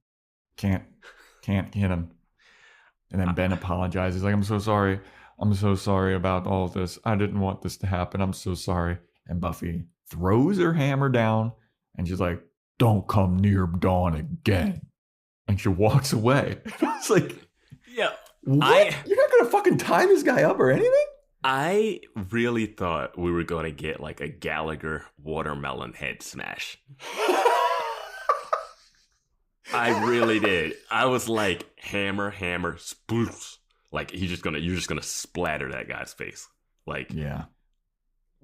Can't hit him. And then Ben apologizes. Like, I'm so sorry. I'm so sorry about all this. I didn't want this to happen. I'm so sorry. And Buffy throws her hammer down, and she's like, don't come near Dawn again. And she walks away. I was like, yeah. What? You're not going to fucking tie this guy up or anything? I really thought we were going to get like a Gallagher watermelon head smash. I really did. I was like, hammer, sploofs. Like, you're just gonna splatter that guy's face. Like, yeah.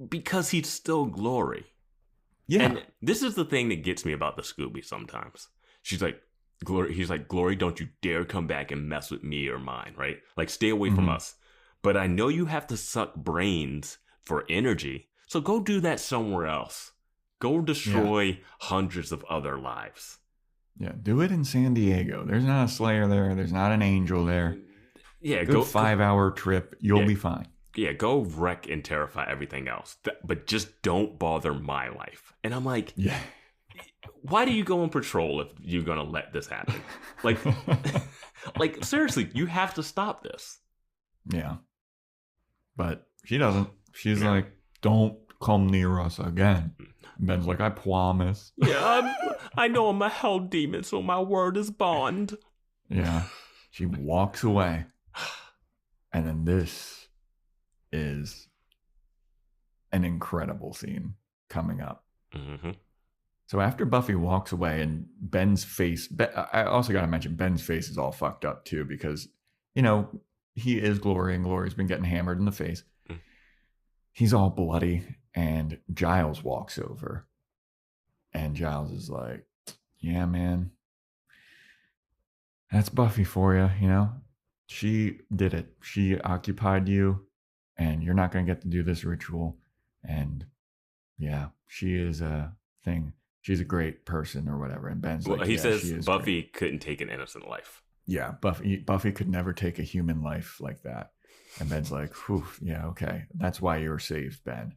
Because he's still Glory. Yeah. And this is the thing that gets me about the Scooby sometimes. She's like, Glory, he's like, Glory, don't you dare come back and mess with me or mine, right? Like, stay away from us. But I know you have to suck brains for energy, so go do that somewhere else. Go destroy hundreds of other lives. Yeah, do it in San Diego. There's not a Slayer there. There's not an Angel there. Yeah, go 5-hour trip. You'll be fine. Yeah, go wreck and terrify everything else. But just don't bother my life. And I'm like, why do you go on patrol if you're going to let this happen? Like, like, seriously, you have to stop this. Yeah. But she doesn't. She's like, don't come near us again. And Ben's like, I promise. Yeah, I know I'm a hell demon, so my word is bond. Yeah. She walks away. And then this is an incredible scene coming up. Mm-hmm. So after Buffy walks away, and Ben's face, I also got to mention Ben's face is all fucked up too, because, you know, he is Glory, and Glory's been getting hammered in the face. He's all bloody, and Giles walks over. And Giles is like, yeah, man, that's Buffy for you, you know? She did it. She occupied you, and you're not going to get to do this ritual. And yeah, she is a thing. She's a great person or whatever. And Ben's like, he says Buffy couldn't take an innocent life. Yeah, Buffy could never take a human life like that. And Ben's like, whew, yeah, okay. That's why you were saved, Ben.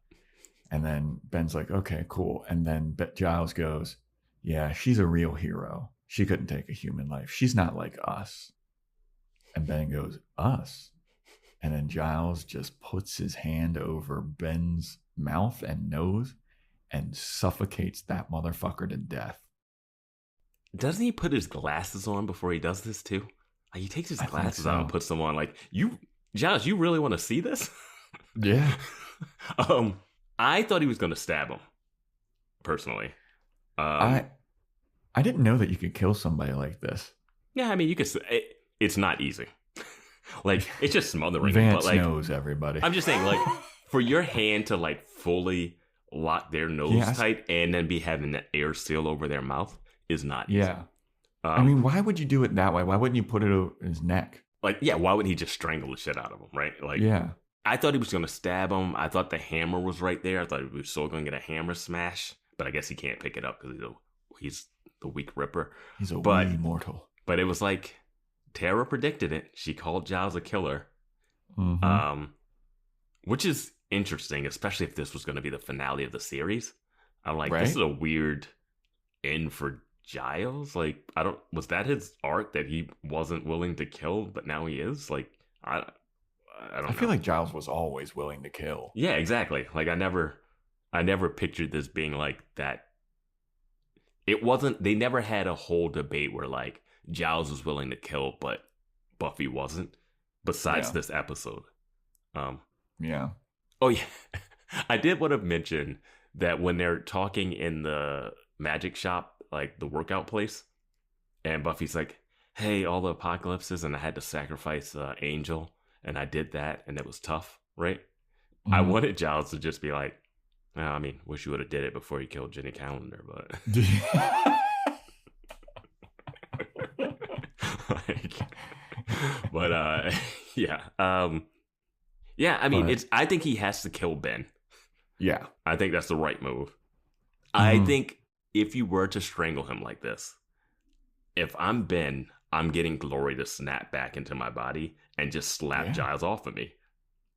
And then Ben's like, okay, cool. And then Giles goes, yeah, she's a real hero. She couldn't take a human life. She's not like us. And Ben goes, us? And then Giles just puts his hand over Ben's mouth and nose and suffocates that motherfucker to death. Doesn't he put his glasses on before he does this too? Like, he takes his glasses out and puts them on. Like, you Giles, you really want to see this? Yeah. I thought he was going to stab him, personally. I didn't know that you could kill somebody like this. Yeah, I mean, you could. It's not easy. Like, it's just smothering. Vance but, like, knows everybody. I'm just saying, like, for your hand to, like, fully lock their nose tight and then be having the air seal over their mouth is not easy. Yeah. I mean, why would you do it that way? Why wouldn't you put it over his neck? Like, yeah, why wouldn't he just strangle the shit out of him, right? Like, yeah. I thought he was going to stab him. I thought the hammer was right there. I thought he was still going to get a hammer smash, but I guess he can't pick it up because he's the weak ripper. He's a wee mortal. But it was like, Tara predicted it. She called Giles a killer. Mm-hmm. Which is interesting, especially if this was going to be the finale of the series. I'm like, right? This is a weird end for Giles. Like, was that his arc that he wasn't willing to kill, but now he is? Like, I don't know. I feel like Giles was always willing to kill. Yeah, exactly. Like, I never pictured this being like that. It wasn't, they never had a whole debate where, like, Giles was willing to kill, but Buffy wasn't, besides this episode. Yeah. Oh, yeah. I did want to mention that when they're talking in the magic shop, like the workout place, and Buffy's like, hey, all the apocalypses, and I had to sacrifice Angel, and I did that, and it was tough, right? I wanted Giles to just be like, oh, I mean, wish you would have did it before you killed Jenny Calendar, but... yeah. Yeah, I mean, I think he has to kill Ben. Yeah. I think that's the right move. I think if you were to strangle him like this, if I'm Ben, I'm getting Glory to snap back into my body and just slap Giles off of me.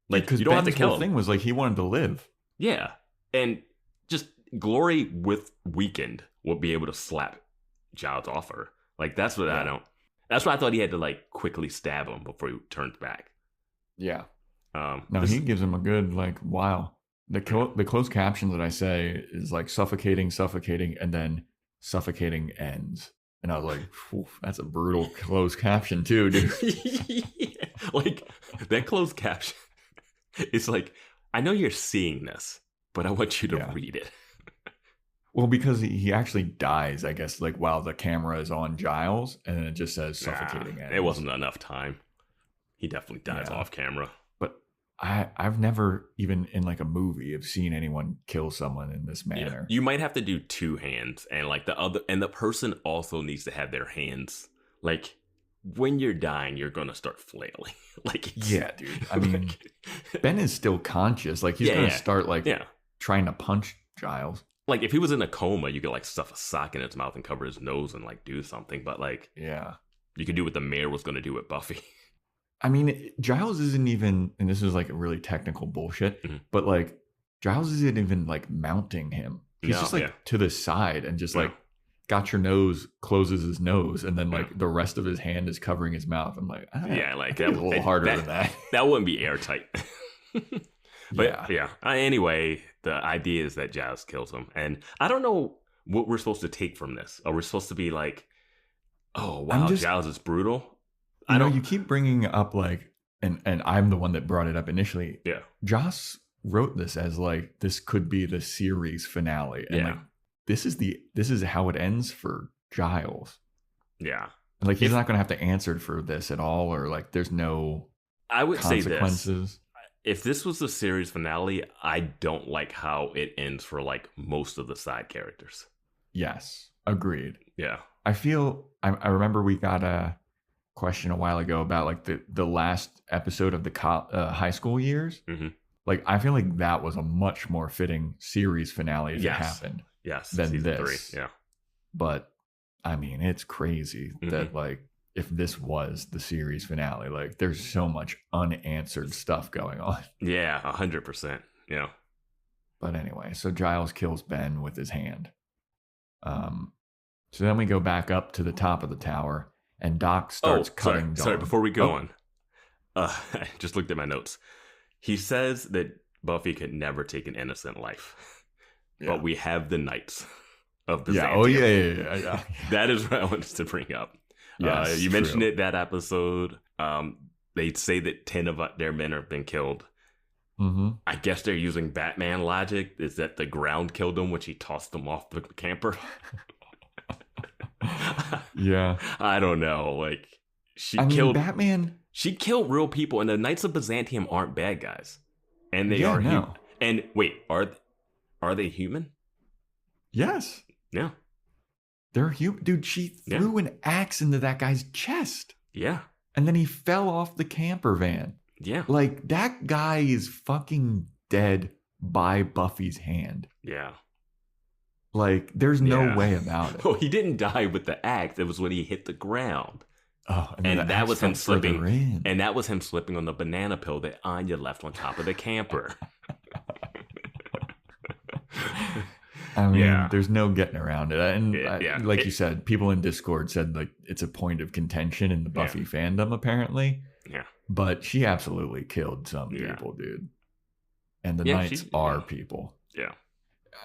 Like, because you don't have to Ben's kill whole him. Thing was like he wanted to live. Yeah. And just Glory with weakened will be able to slap Giles off her. Like, that's what that's why I thought he had to, like, quickly stab him before he turned back. Yeah. No, he gives him a good, like, wow. The closed captions that I say is like suffocating, and then suffocating ends. And I was like, that's a brutal closed caption too, dude. Yeah. Like, that closed caption, it's like, I know you're seeing this, but I want you to read it. Well, because he actually dies, I guess, like while the camera is on Giles, and then it just says suffocating ends. It wasn't enough time. He definitely dies off camera. I've never, even in like a movie, have seen anyone kill someone in this manner. Yeah. You might have to do two hands, and like the person also needs to have their hands. Like, when you're dying, you're gonna start flailing. Like, yeah, dude. I mean, Ben is still conscious. Like, he's gonna start like trying to punch Giles. Like, if he was in a coma, you could like stuff a sock in his mouth and cover his nose and like do something. But like, you could do what the mayor was gonna do with Buffy. I mean, Giles isn't even, and this is like a really technical bullshit, but like Giles isn't even like mounting him. He's just like to the side and just like got your nose, closes his nose, and then like the rest of his hand is covering his mouth. I'm like, like that, a little harder than that. That wouldn't be airtight. But anyway, the idea is that Giles kills him, and I don't know what we're supposed to take from this. Are we supposed to be like, oh wow, Giles is brutal? I know you keep bringing up like, and I'm the one that brought it up initially. Yeah, Joss wrote this as like, this could be the series finale, and like this is how it ends for Giles. Yeah, like he's not going to have to answer for this at all, or like there's no. I would consequences. Say this: if this was the series finale, I don't like how it ends for like most of the side characters. Yes, agreed. Yeah, I remember we got a question a while ago about like the last episode of the high school years. Like, I feel like that was a much more fitting series finale if it happened than this. 3. Yeah, but I mean, it's crazy that like if this was the series finale, like there's so much unanswered stuff going on. Yeah, 100%. Yeah. But anyway, so Giles kills Ben with his hand. So then we go back up to the top of the tower. And Doc starts cutting. Sorry, before we go on, I just looked at my notes. He says that Buffy could never take an innocent life, but we have the Knights of the Byzantium. That is what I wanted to bring up. Yes, you mentioned it that episode. they say that 10 of their men have been killed. Mm-hmm. I guess they're using Batman logic. Is that the ground killed them when she tossed them off the camper? Yeah. I don't know. Like, Batman. She killed real people, and the Knights of Byzantium aren't bad guys. And they are no. And wait, are they human? Yes. Yeah. They're human. Dude, she threw an axe into that guy's chest. Yeah. And then he fell off the camper van. Yeah. Like, that guy is fucking dead by Buffy's hand. Yeah. Like, there's no way about it. Oh, he didn't die with the axe. It was when he hit the ground. Oh, and that was him slipping. In. And that was him slipping on the banana peel that Anya left on top of the camper. I mean, there's no getting around it. And you said, people in Discord said, like, it's a point of contention in the Buffy fandom, apparently. Yeah. But she absolutely killed some people, dude. And the Knights are people. Yeah.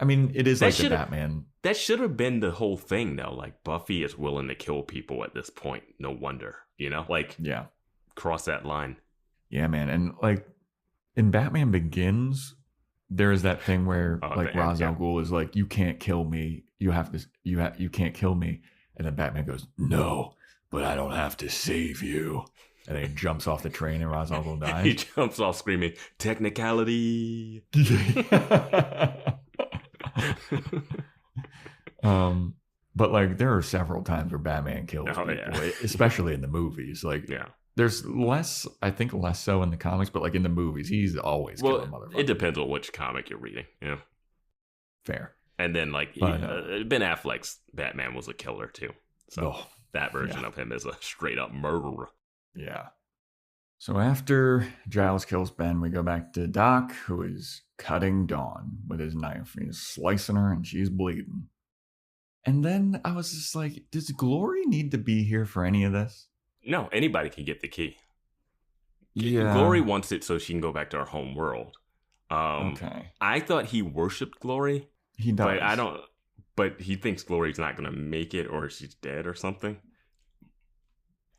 I mean, it is like the Batman. That should have been the whole thing, though. Like, Buffy is willing to kill people at this point. No wonder, you know? Like, cross that line. Yeah, man. And, like, in Batman Begins, there is that thing where, Ra's al Ghul is like, you can't kill me. You can't kill me. And then Batman goes, no, but I don't have to save you. And then he jumps off the train and Ra's al Ghul dies. He jumps off screaming, technicality. But like there are several times where Batman kills people, especially in the movies. Like, there's less, I think, less so in the comics, but like in the movies, he's always killing motherfuckers. It depends on which comic you're reading. Yeah, fair. And then like Ben Affleck's Batman was a killer too, so that version of him is a straight up murderer. Yeah. So after Giles kills Ben, we go back to Doc, who is cutting Dawn with his knife. He's slicing her and she's bleeding. And then I was just like, does Glory need to be here for any of this? No, anybody can get the key. Yeah. Glory wants it so she can go back to her home world. Okay. I thought he worshipped Glory. He does. But he thinks Glory's not going to make it or she's dead or something.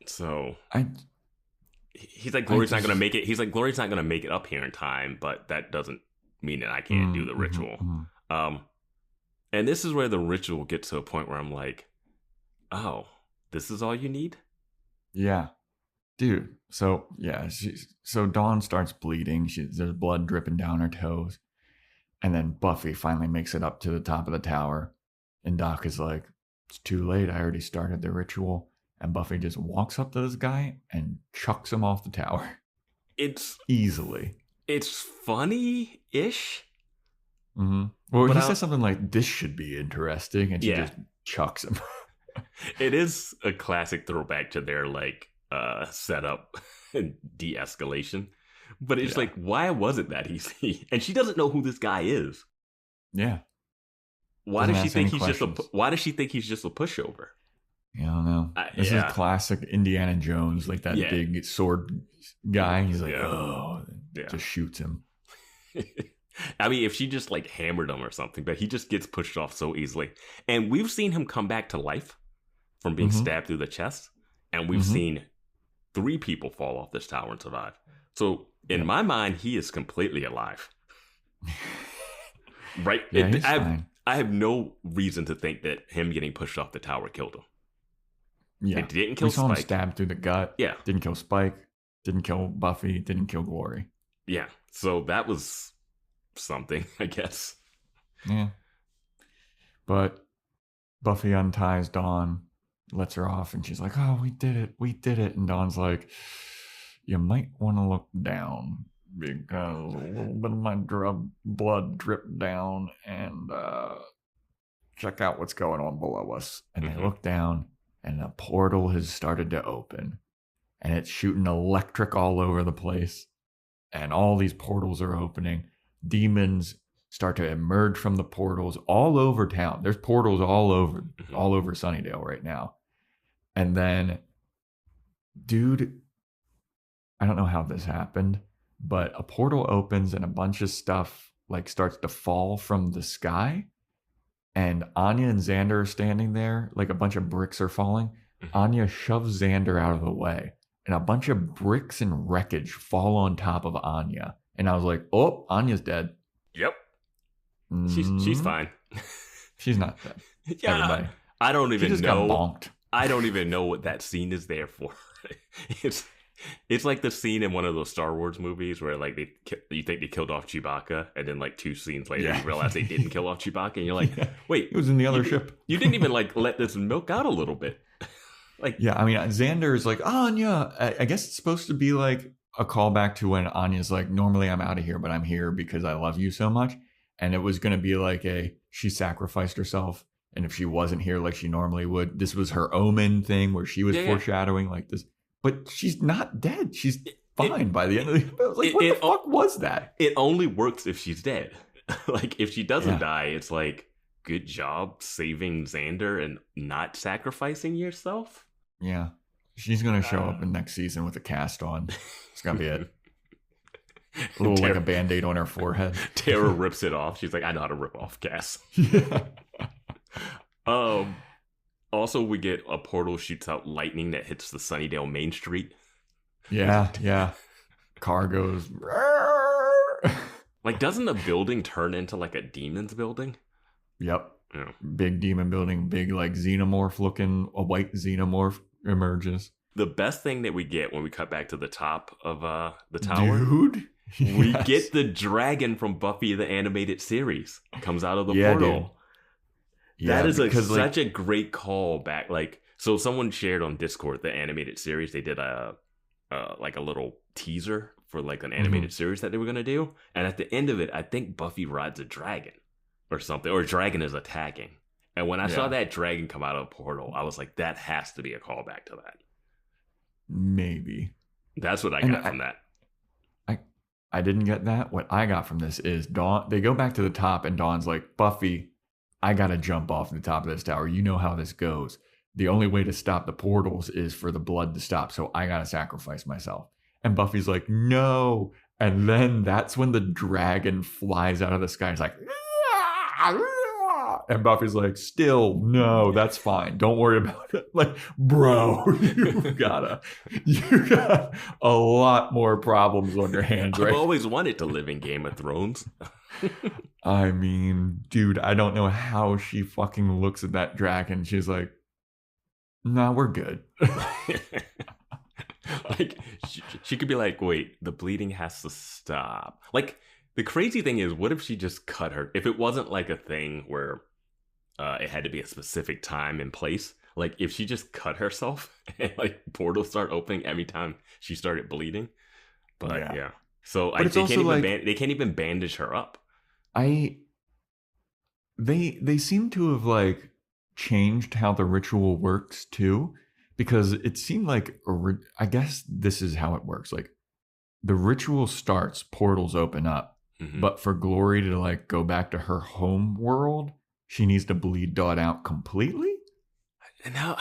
So he's like, Glory's not going to make it. He's like, Glory's not going to make it up here in time, but that doesn't mean that I can't do the ritual. And this is where the ritual gets to a point where I'm like, oh, this is all you need? Yeah. Dude. So, so Dawn starts bleeding. There's blood dripping down her toes. And then Buffy finally makes it up to the top of the tower. And Doc is like, it's too late. I already started the ritual. And Buffy just walks up to this guy and chucks him off the tower. It's easily. It's funny-ish. Mm-hmm. Well, he says something like, this should be interesting. And she just chucks him. It is a classic throwback to their like setup and de-escalation. But it's like, why was it that easy? And she doesn't know who this guy is. Yeah. Why does she think he's just a pushover? Yeah, I don't know. This is classic Indiana Jones, like that big sword guy. He's like, just shoots him. I mean, if she just like hammered him or something, but he just gets pushed off so easily. And we've seen him come back to life from being stabbed through the chest. And we've seen 3 people fall off this tower and survive. So in my mind, he is completely alive. Right? Yeah, I have no reason to think that him getting pushed off the tower killed him. Yeah. It didn't kill Spike. Spike. Him stabbed through the gut. Yeah. Didn't kill Spike. Didn't kill Buffy. Didn't kill Glory. Yeah. So that was something, I guess. Yeah. But Buffy unties Dawn, lets her off, and she's like, oh, we did it. We did it. And Dawn's like, you might want to look down because a little bit of my blood dripped down and check out what's going on below us. And they look down, and a portal has started to open, and it's shooting electric all over the place. And all these portals are opening. Demons start to emerge from the portals all over town. There's portals all over Sunnydale right now. And then, dude, I don't know how this happened, but a portal opens and a bunch of stuff like starts to fall from the sky. And Anya and Xander are standing there, like a bunch of bricks are falling. Anya shoves Xander out of the way and a bunch of bricks and wreckage fall on top of Anya. And I was like, oh, Anya's dead. Yep. She's fine. She's not dead. Yeah, everybody. I don't even she just know. Got bonked. I don't even know what that scene is there for. It's like the scene in one of those Star Wars movies where like you think they killed off Chewbacca, and then like 2 scenes later you realize they didn't kill off Chewbacca, and you're like, wait, he was in the other ship. You didn't even like let this milk out a little bit. Like, yeah, I mean, Xander is like, Anya. I guess it's supposed to be like a callback to when Anya's like, normally I'm out of here, but I'm here because I love you so much. And it was going to be like she sacrificed herself. And if she wasn't here like she normally would, this was her omen thing where she was foreshadowing like this. But she's not dead. She's fine by the end of the... I was like, what the fuck was that? It only works if she's dead. Like, if she doesn't die, it's like, good job saving Xander and not sacrificing yourself. Yeah. She's going to show up in next season with a cast on. It's going to be it. A little like a Band-Aid on her forehead. Tara rips it off. She's like, I know how to rip off gas. Yeah. Also, we get a portal shoots out lightning that hits the Sunnydale Main Street. Yeah. Car goes... Like, doesn't the building turn into like a demon's building? Yep. Yeah. Big demon building, big like xenomorph looking, a white xenomorph emerges. The best thing that we get when we cut back to the top of the tower... Dude? We get the dragon from Buffy the Animated Series. Comes out of the portal. Dude. Yeah, that is such a great call back. Like, so someone shared on Discord the animated series. They did a little teaser for like an animated series that they were gonna do, and at the end of it, I think Buffy rides a dragon or something, or a dragon is attacking. And when I saw that dragon come out of a portal, I was like, that has to be a callback to that. Maybe. That's what I got from that. I didn't get that. What I got from this is Dawn. They go back to the top, and Dawn's like, Buffy, I gotta jump off the top of this tower. You know how this goes. The only way to stop the portals is for the blood to stop, so I gotta sacrifice myself. And Buffy's like, no. And then that's when the dragon flies out of the sky. It's like, and Buffy's like, still, no, that's fine. Don't worry about it. Like, bro, you got a lot more problems on your hands, right? I've always wanted to live in Game of Thrones. I mean, dude, I don't know how she fucking looks at that dragon. She's like, nah, we're good. Like, she could be like, wait, the bleeding has to stop. Like, the crazy thing is, what if she just cut her? If it wasn't like a thing where it had to be a specific time and place, like if she just cut herself and like portals start opening every time she started bleeding. But yeah. So they can't even bandage her up. They seem to have like changed how the ritual works too, because it seemed like I guess this is how it works. Like the ritual starts, portals open up, but for Glory to like go back to her home world, she needs to bleed Dawn out completely. No,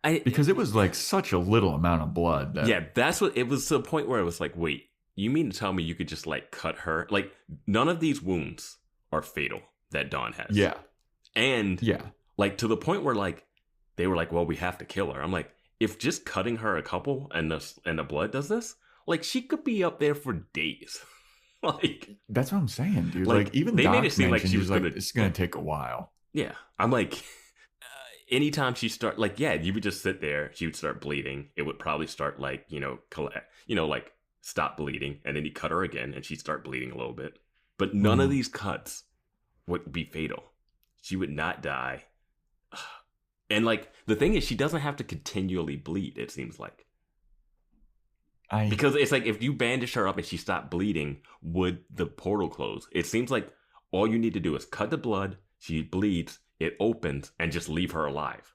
because it was like such a little amount of blood. That's what it was. To the point where it was like, wait, you mean to tell me you could just like cut her? Like none of these wounds are fatal that Dawn has. Yeah, and like to the point where like they were like, well, we have to kill her. I'm like, if just cutting her a couple and the blood does this, like she could be up there for days. Like that's what I'm saying, dude. Like even they Doc made it seem like she was like, it's gonna take a while. Yeah, I'm like, anytime she start like, you would just sit there. She would start bleeding. It would probably start like like stop bleeding, and then you cut her again, and she'd start bleeding a little bit. But none of these cuts would be fatal. She would not die. And like the thing is, she doesn't have to continually bleed. It seems like. Because it's like if you bandage her up and she stopped bleeding, would the portal close? It seems like all you need to do is cut the blood, she bleeds, it opens, and just leave her alive.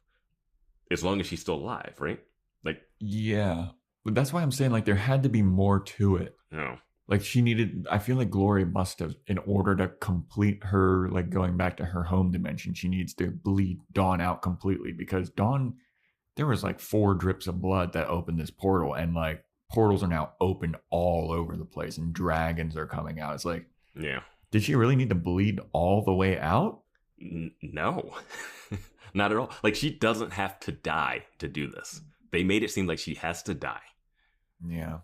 As long as she's still alive, right? Like, yeah. But that's why I'm saying like there had to be more to it. No. Like I feel like Glory must have, in order to complete her, like going back to her home dimension, she needs to bleed Dawn out completely, because Dawn, there was like 4 drips of blood that opened this portal, and like portals are now open all over the place and dragons are coming out. It's like, did she really need to bleed all the way out? No, not at all. Like she doesn't have to die to do this. They made it seem like she has to die. Yeah.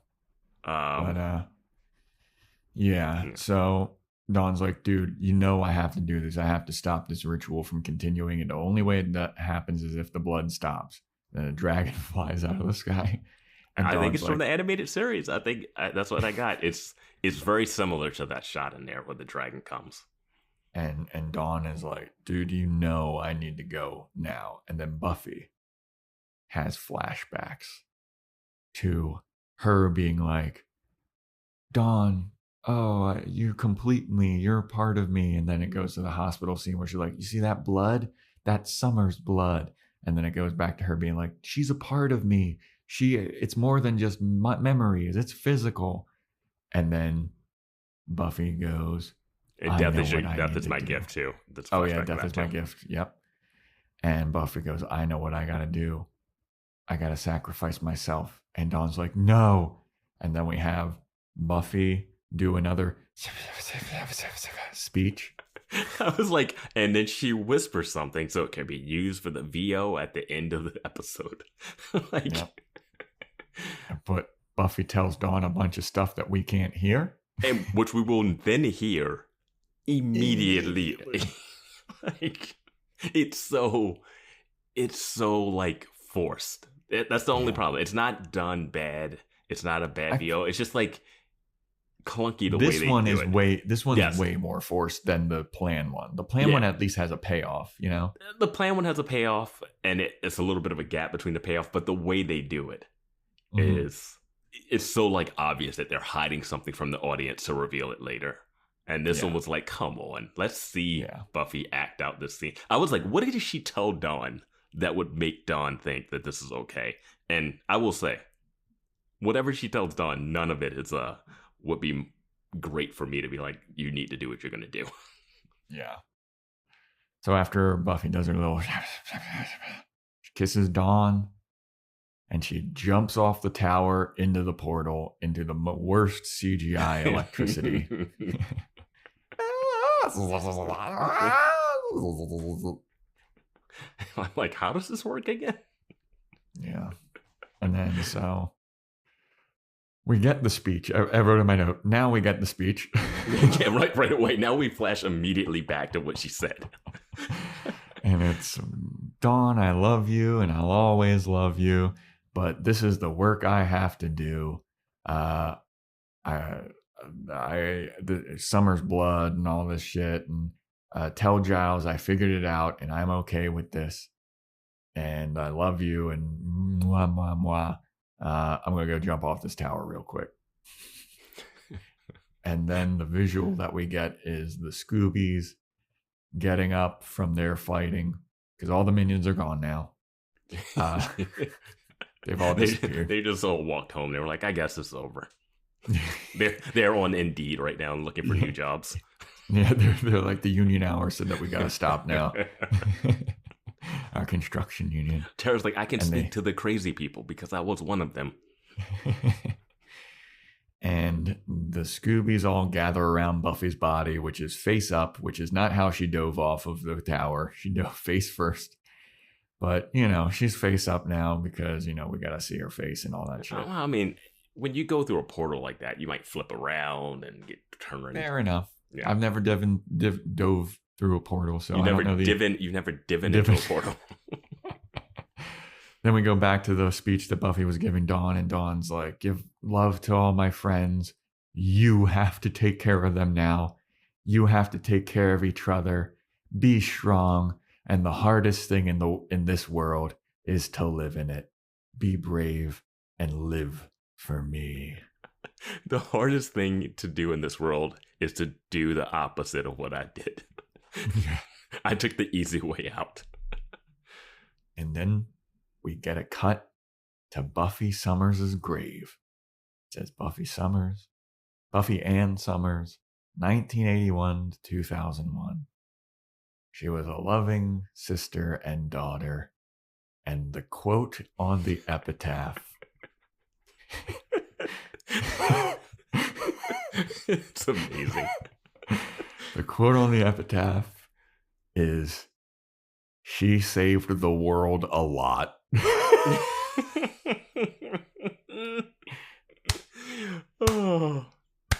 Yeah. So Dawn's like, dude, you know I have to do this. I have to stop this ritual from continuing. And the only way that happens is if the blood stops. Then a dragon flies out of the sky. And I think Dawn's it's from the animated series. I think that's what I got. It's very similar to that shot in there where the dragon comes. And Dawn is like, dude, you know I need to go now. And then Buffy has flashbacks to her being like, Dawn, oh, you complete me. You're a part of me. And then it goes to the hospital scene where she's like, you see that blood? That's Summer's blood. And then it goes back to her being like, she's a part of me. It's more than just memories. It's physical. And then Buffy goes, Death is my gift too. Oh yeah, death is my gift. Yep. And Buffy goes, I know what I got to do. I got to sacrifice myself. And Dawn's like, no. And then we have Buffy do another speech. I was like, and then she whispers something so it can be used for the VO at the end of the episode. Yep. But Buffy tells Dawn a bunch of stuff that we can't hear. And which we will then hear immediately. Like, it's so like forced. That's the only problem. It's not done bad. It's not a bad VO. It's just like clunky the way they do it. This one is way more forced than the plan one. The plan one at least has a payoff, you know? The plan one has a payoff, and it's a little bit of a gap between the payoff, but the way they do it is it's so like obvious that they're hiding something from the audience to reveal it later. And this one was like, come on, let's see Buffy act out this scene. I was like, what did she tell Dawn that would make Dawn think that this is okay? And I will say, whatever she tells Dawn, none of it is would be great for me to be like, you need to do what you're going to do. Yeah. So after Buffy does her little, she kisses Dawn, and she jumps off the tower into the portal, into the worst CGI electricity. I'm like, how does this work again? Yeah. And then so we get the speech. I wrote in my note, now we get the speech. Yeah, right away. Now we flash immediately back to what she said. And it's, Dawn, I love you and I'll always love you, but this is the work I have to do. Summer's blood and all this shit, and tell Giles I figured it out and I'm okay with this. And I love you and mwah, mwah, mwah. I'm going to go jump off this tower real quick. And then the visual that we get is the Scoobies getting up from their fighting, because all the minions are gone now. They've all disappeared. They just all walked home. They were like, I guess this is over. They're on Indeed right now and looking for new jobs. Yeah, they're like the union hours said that we got to stop now. Our construction union. Tara's like, I can speak to the crazy people because I was one of them. And the Scoobies all gather around Buffy's body, which is face up, which is not how she dove off of the tower. She dove face first. But, you know, she's face up now because, you know, we got to see her face and all that shit. I mean, when you go through a portal like that, you might flip around and get turned. Fair enough. Yeah. I've never dove through a portal, so you've never divin into a portal. Then we go back to the speech that Buffy was giving Dawn, and Dawn's like, give love to all my friends. You have to take care of them now. You have to take care of each other. Be strong. And the hardest thing in this world is to live in it. Be brave and live for me. The hardest thing to do in this world is to do the opposite of what I did. I took the easy way out. And then we get a cut to Buffy Summers' grave. It says Buffy Ann Summers, 1981 to 2001. She was a loving sister and daughter. And the quote on the epitaph. It's amazing. The quote on the epitaph is, she saved the world a lot.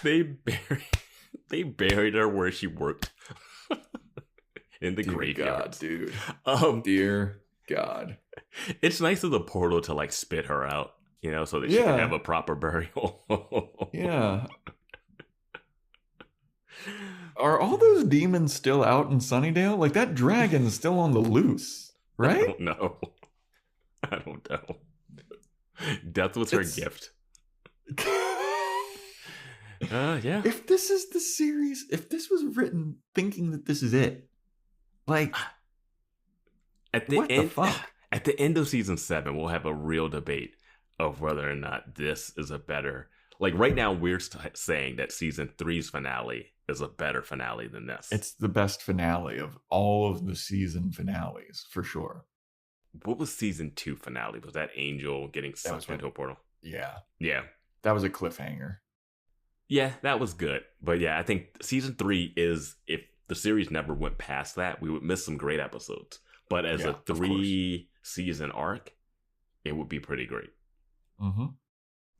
They buried her where she worked in the graveyard, dude. Dear God. It's nice of the portal to like spit her out, so that she can have a proper burial. Yeah. Are all those demons still out in Sunnydale? Like, that dragon's still on the loose, right? I don't know. Death was her gift. Yeah. If this is the series, if this was written thinking that this is it, like, what the fuck? At the end of season 7, we'll have a real debate of whether or not this is a better. Like, right now, we're saying that season 3's finale is a better finale than this. It's the best finale of all of the season finales, for sure. What was season 2 finale? Was that Angel getting sucked into a portal? Yeah. Yeah. That was a cliffhanger. Yeah, that was good. But yeah, I think season 3 is, if the series never went past that, we would miss some great episodes. But as a 3-season arc, it would be pretty great. Mm-hmm.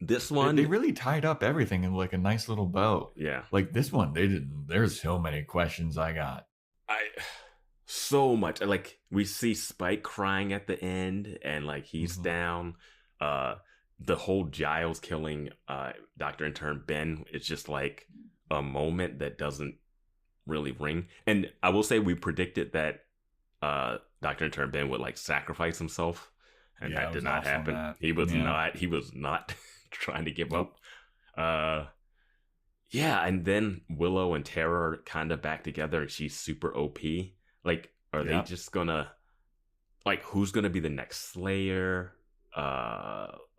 This one, they really tied up everything in like a nice little bow. Yeah. Like this one, they didn't. There's so many questions I got. So much. Like, we see Spike crying at the end, and like he's down. The whole Giles killing Dr. Intern Ben is just like a moment that doesn't really ring. And I will say, we predicted that Dr. Intern Ben would like sacrifice himself, and that did not happen. He was not trying to give up. And then Willow and Tara are kind of back together, and she's super OP. Like, are they just gonna, like, who's gonna be the next Slayer?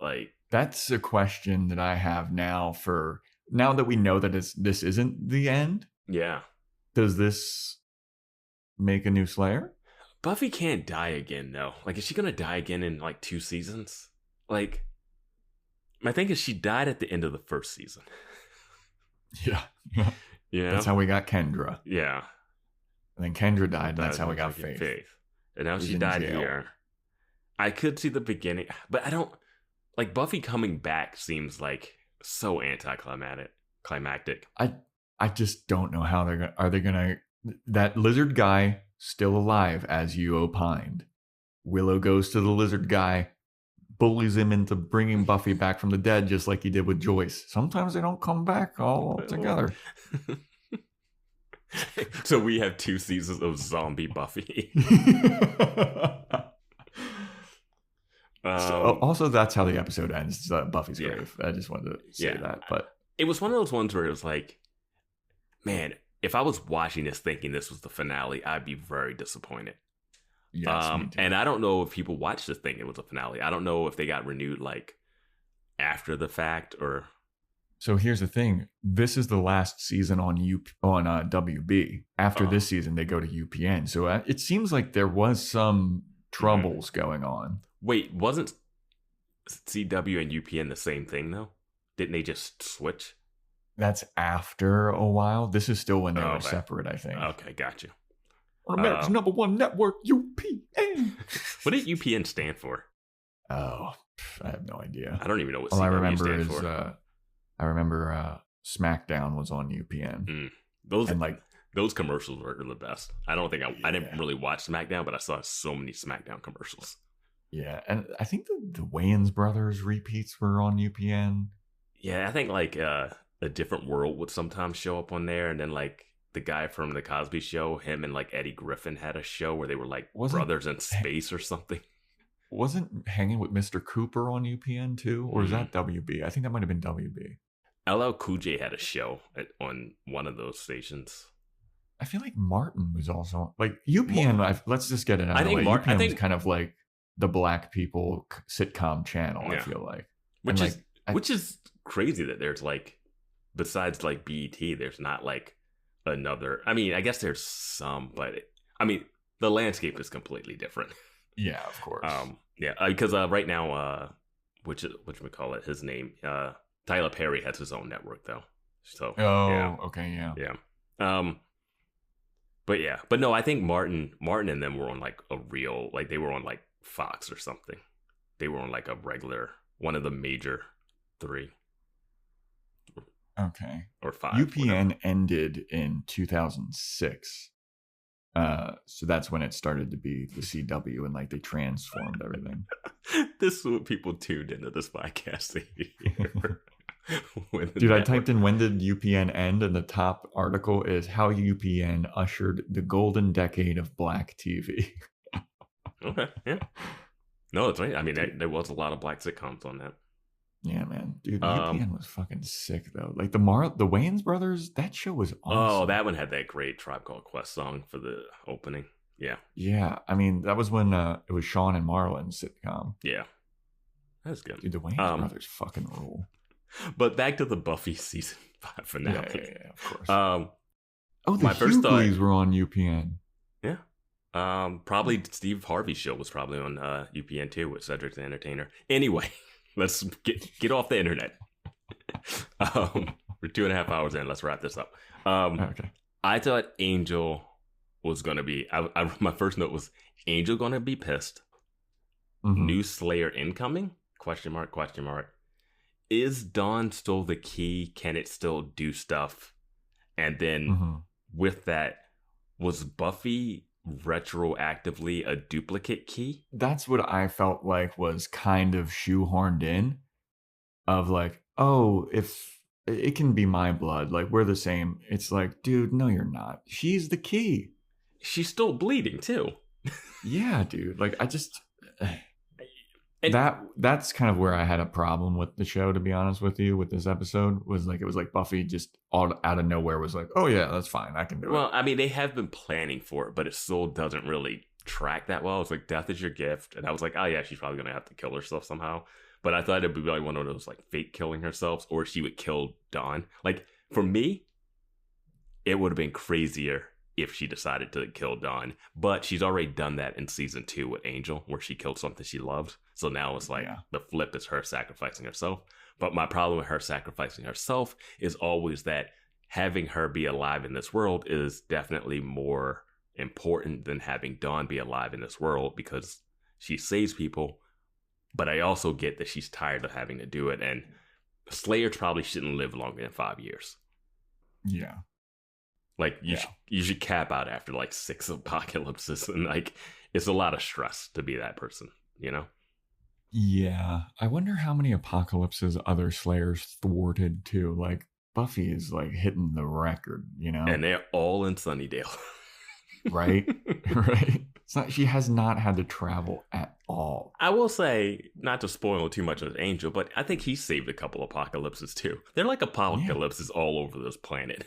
Like, that's a question that I have now. For now that we know that this isn't the end. Yeah. Does this make a new Slayer? Buffy can't die again, though. Like, is she gonna die again in like 2 seasons? Like, my thing is, she died at the end of the first season. Yeah. Yeah. That's how we got Kendra. Yeah. And then Kendra died. That's how we got Faith. And now she died here. I could see the beginning, but I don't like Buffy coming back. Seems like so climactic. I just don't know how are they gonna that lizard guy still alive, as you opined. Willow goes to the lizard guy, bullies him into bringing Buffy back from the dead, just like he did with Joyce. Sometimes they don't come back all together. So we have 2 seasons of zombie Buffy. Also, that's how the episode ends. Buffy's grave. I just wanted to say that. But it was one of those ones where it was like, man, if I was watching this thinking this was the finale, I'd be very disappointed. Yes, me too. And I don't know if people watched this thinking it was a finale. I don't know if they got renewed like after the fact or. So here's the thing. This is the last season on WB. After this season, they go to UPN. So it seems like there was some troubles going on. Wait, wasn't CW and UPN the same thing, though? Didn't they just switch? That's after a while. This is still when they were separate, I think. Okay, gotcha. America's #1 network, UPN. What did UPN stand for? Oh, I have no idea. I don't even know what all I CW remember stands is for. I remember SmackDown was on UPN. Those commercials were the best. I don't think I didn't really watch SmackDown, but I saw so many SmackDown commercials. Yeah, and I think the Wayans brothers repeats were on UPN. Yeah, I think like A Different World would sometimes show up on there, and then like the guy from the Cosby Show, him and like Eddie Griffin had a show where they were like brothers in space or something. Wasn't Hanging with Mr. Cooper on UPN too, or is that WB? I think that might have been WB. LL Cool J had a show on one of those stations. I feel like Martin was also like UPN. Let's just get it out of the way. UPN was kind of like the black people sitcom channel. I feel like, which is crazy that there's like, besides like BET, there's not like another. I mean, I guess there's some, but the landscape is completely different. Yeah, of course. Because right now, whatchamacallit, his name, Tyler Perry has his own network though. So okay, yeah. But no, I think Martin and them were on like a real, like they were on like Fox or something. They were on like a regular, one of the major 3. Okay. Or 5. UPN ended in 2006. So that's when it started to be the CW, and like they transformed everything. This is what people tuned into this podcast to hear. Dude, I typed in when did UPN end, and the top article is how UPN ushered the golden decade of black TV. Okay, yeah. No, that's right. I mean, there was a lot of black sitcoms on that. Yeah, man. Dude, UPN was fucking sick, though. Like the Wayans brothers, that show was awesome. Oh, that one had that great Tribe Called Quest song for the opening. Yeah. Yeah, I mean, that was when it was Sean and Marlon's sitcom. Yeah. That was good. Dude, the Wayans brothers fucking rule. But back to the Buffy season 5 finale. Yeah, of course. My first thought were on UPN. Yeah. Probably Steve Harvey's show was probably on UPN too with Cedric the Entertainer. Anyway, let's get off the internet. We're 2.5 hours in. Let's wrap this up. Okay. I thought Angel was going to be... my first note was, Angel going to be pissed? Mm-hmm. New Slayer incoming? Question mark, question mark. Is Dawn still the key? Can it still do stuff? And then with that, was Buffy retroactively a duplicate key? That's what I felt like was kind of shoehorned in, of like, oh, if it can be my blood, like we're the same. It's like, dude, no, you're not. She's the key. She's still bleeding too. Yeah, dude. Like I just that's kind of where I had a problem with the show, to be honest with you, with this episode. Was like, it was like Buffy just all out of nowhere was like, oh yeah, that's fine, I can do it. Well, I mean, they have been planning for it, but it still doesn't really track that well. It's like, death is your gift. And I was like, oh yeah, she's probably going to have to kill herself somehow. But I thought it'd be like one of those like fake killing herself, or she would kill Dawn. Like for me, it would have been crazier if she decided to kill Dawn. But she's already done that in season 2 with Angel, where she killed something she loved. So now it's like the flip is her sacrificing herself. But my problem with her sacrificing herself is always that having her be alive in this world is definitely more important than having Dawn be alive in this world, because she saves people. But I also get that she's tired of having to do it. And Slayer probably shouldn't live longer than 5 years. Yeah. Like you should cap out after like 6 apocalypses, and like it's a lot of stress to be that person, you know? Yeah. I wonder how many apocalypses other Slayers thwarted too. Like Buffy is like hitting the record, you know? And they're all in Sunnydale. Right? Right. It's not, she has not had to travel at all. I will say, not to spoil too much of Angel, but I think he saved a couple apocalypses too. They're like apocalypses all over this planet.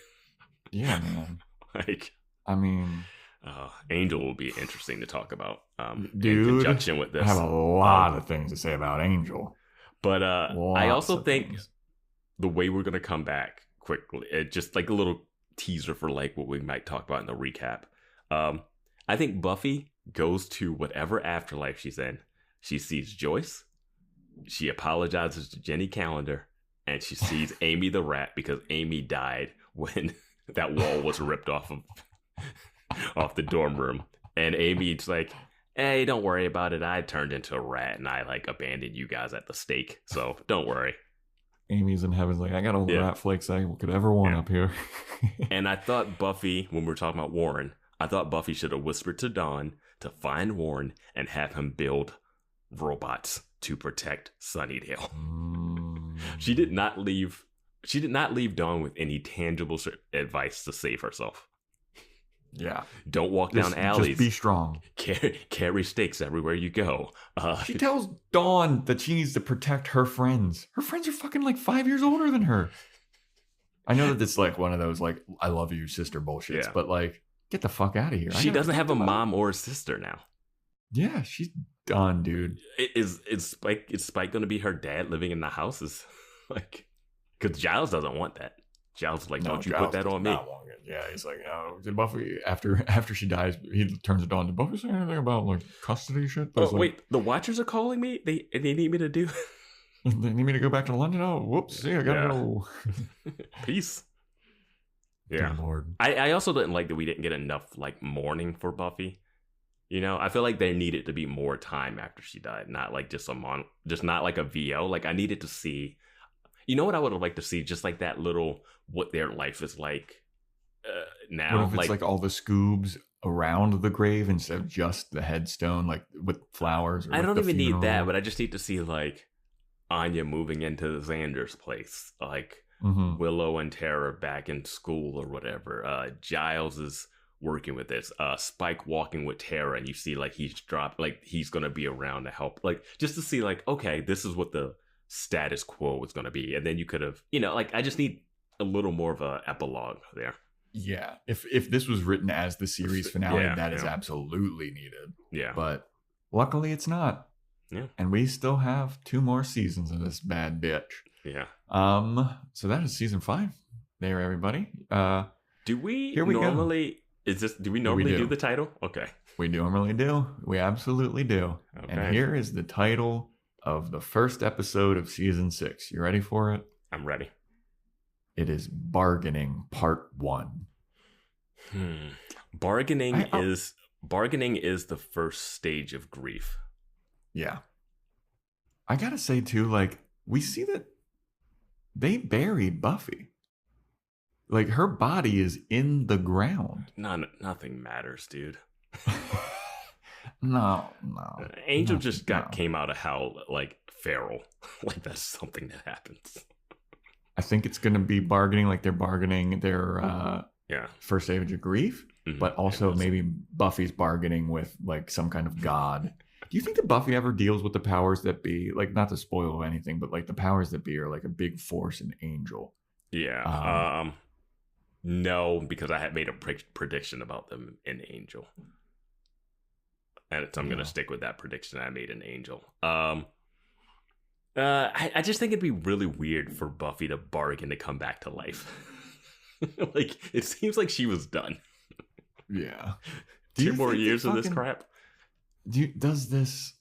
Yeah, man. Like, I mean, Angel will be interesting to talk about dude, in conjunction with this. I have a lot of things to say about Angel. But I also think the way we're going to come back quickly, just like a little teaser for like what we might talk about in the recap. I think Buffy goes to whatever afterlife she's in. She sees Joyce. She apologizes to Jenny Calendar. And she sees Amy the rat, because Amy died when that wall was ripped off the dorm room. And Amy's like, hey, don't worry about it. I turned into a rat and I like abandoned you guys at the stake. So don't worry. Amy's in heaven like, I got all the rat flakes I could ever want up here. And I thought Buffy, when we were talking about Warren, I thought Buffy should have whispered to Dawn to find Warren and have him build robots to protect Sunnydale. She did not leave Dawn with any tangible advice to save herself. Yeah. Don't walk down alleys. Just be strong. Carry stakes everywhere you go. She tells Dawn that she needs to protect her friends. Her friends are fucking like 5 years older than her. I know that it's like one of those like, I love you, sister bullshits, but like, get the fuck out of here. She doesn't have a mom or a sister now. Yeah, she's done, dude. Is Spike going to be her dad living in the house? Is like, because Giles doesn't want that. Giles is like, don't you put that on me. Yeah, he's like, did Buffy, after she dies, he turns it on. Did Buffy say anything about like custody shit? Oh, wait, the Watchers are calling me? They need me to do... They need me to go back to London? Oh, whoops. See, I gotta go. Peace. Yeah. Good Lord. I also didn't like that we didn't get enough like mourning for Buffy. You know, I feel like there needed to be more time after she died, not like just not like a VO. Like I needed to see, You know what I would have liked to see? Just like that little, what their life is like now. What if it's like all the scoobs around the grave instead of just the headstone, like with flowers? Or I don't even funeral? need that, but I just need to see like Anya moving into Xander's place, like Willow and Tara back in school or whatever. Giles is working with this. Spike walking with Tara, and you see like he's dropped, like he's gonna be around to help, like just to see like, okay, this is what the status quo is gonna be, and then you could have, like I just need a little more of a epilogue there. Yeah, if this was written as the series finale, that is absolutely needed. Yeah, but luckily it's not. Yeah, and we still have 2 more seasons of this bad bitch. Yeah. So that is season 5. There, everybody. Do we normally? Do we normally do the title? Okay. We normally do. We absolutely do. Okay. And here is the title of the first episode of season 6. You ready for it? I'm ready. It is Bargaining Part 1. Bargaining is the first stage of grief. Yeah. I gotta say too, like, we see that they buried Buffy. Like, her body is in the ground. Nothing matters, dude. No. Angel just came out of hell, like, feral. Like, that's something that happens. I think it's going to be bargaining, like they're bargaining their first stage of grief, but also maybe Buffy's bargaining with, like, some kind of god. Do you think that Buffy ever deals with the powers that be? Like, not to spoil anything, but, like, the powers that be are, like, a big force in Angel. Yeah. No, because I had made a prediction about them in Angel. And so I'm going to stick with that prediction I made in Angel. I just think it'd be really weird for Buffy to bargain to come back to life. Like, it seems like she was done. Yeah. 2 more years of this crap? Does this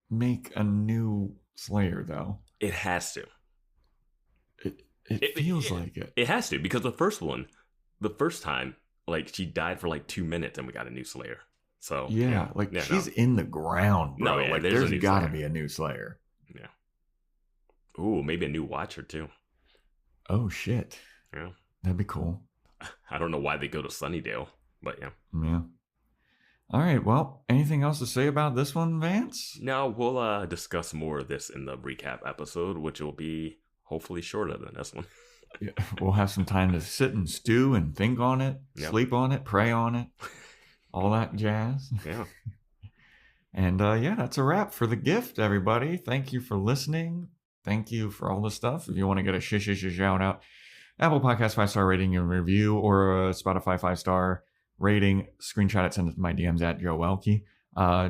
make a new Slayer, though? It has to. It feels like it. It has to, because the first time, like, she died for like 2 minutes and we got a new Slayer. So she's in the ground, bro. Like, there's got to be a new Slayer. Yeah. Ooh, maybe a new Watcher too. Oh shit. Yeah. That'd be cool. I don't know why they go to Sunnydale, but yeah. Yeah. All right. Well, anything else to say about this one, Vance? No, we'll discuss more of this in the recap episode, which will be hopefully shorter than this one. Yeah, we'll have some time to sit and stew and think on it, sleep on it, pray on it, all that jazz. Yeah. And that's a wrap for The Gift, everybody. Thank you for listening. Thank you for all the stuff. If you want to get a shout out, Apple Podcast 5-star rating and review, or a Spotify 5-star rating, screenshot it, send it to my DMs at Joe Welke.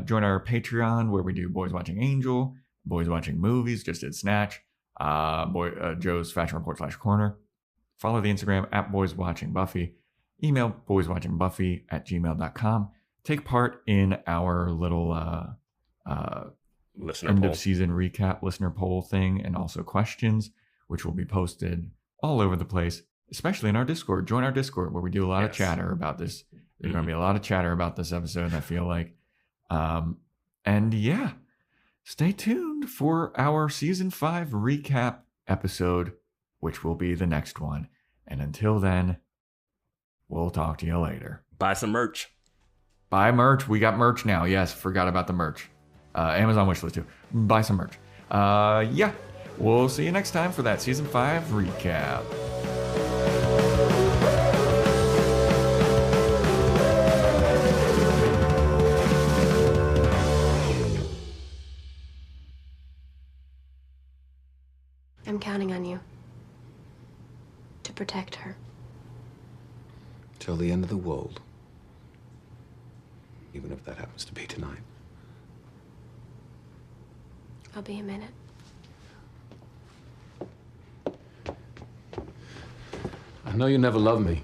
Join our Patreon, where we do Boys Watching Angel, Boys Watching Movies, just did Snatch, Joe's Fashion Report /corner. Follow the Instagram at Boys Watching Buffy. Email boyswatchingbuffy@gmail.com. Take part in our little end of season recap listener poll thing, and also questions, which will be posted all over the place, especially in our Discord. Join our Discord, where we do a lot of chatter about this. There's going to be a lot of chatter about this episode, I feel like. Stay tuned for our season 5 recap episode, which will be the next one. And until then, we'll talk to you later. Buy some merch. Buy merch. We got merch now. Yes, forgot about the merch. Amazon wishlist too. Buy some merch. We'll see you next time for that season 5 recap. I'm counting on you to protect her. Till the end of the world. Even if that happens to be tonight. I'll be a minute. I know you never loved me.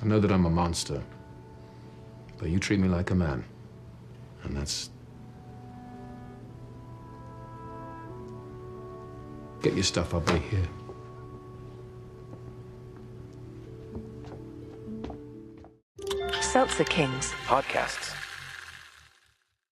I know that I'm a monster. But you treat me like a man. And that's... Get your stuff, I'll be here. Seltzer Kings Podcasts.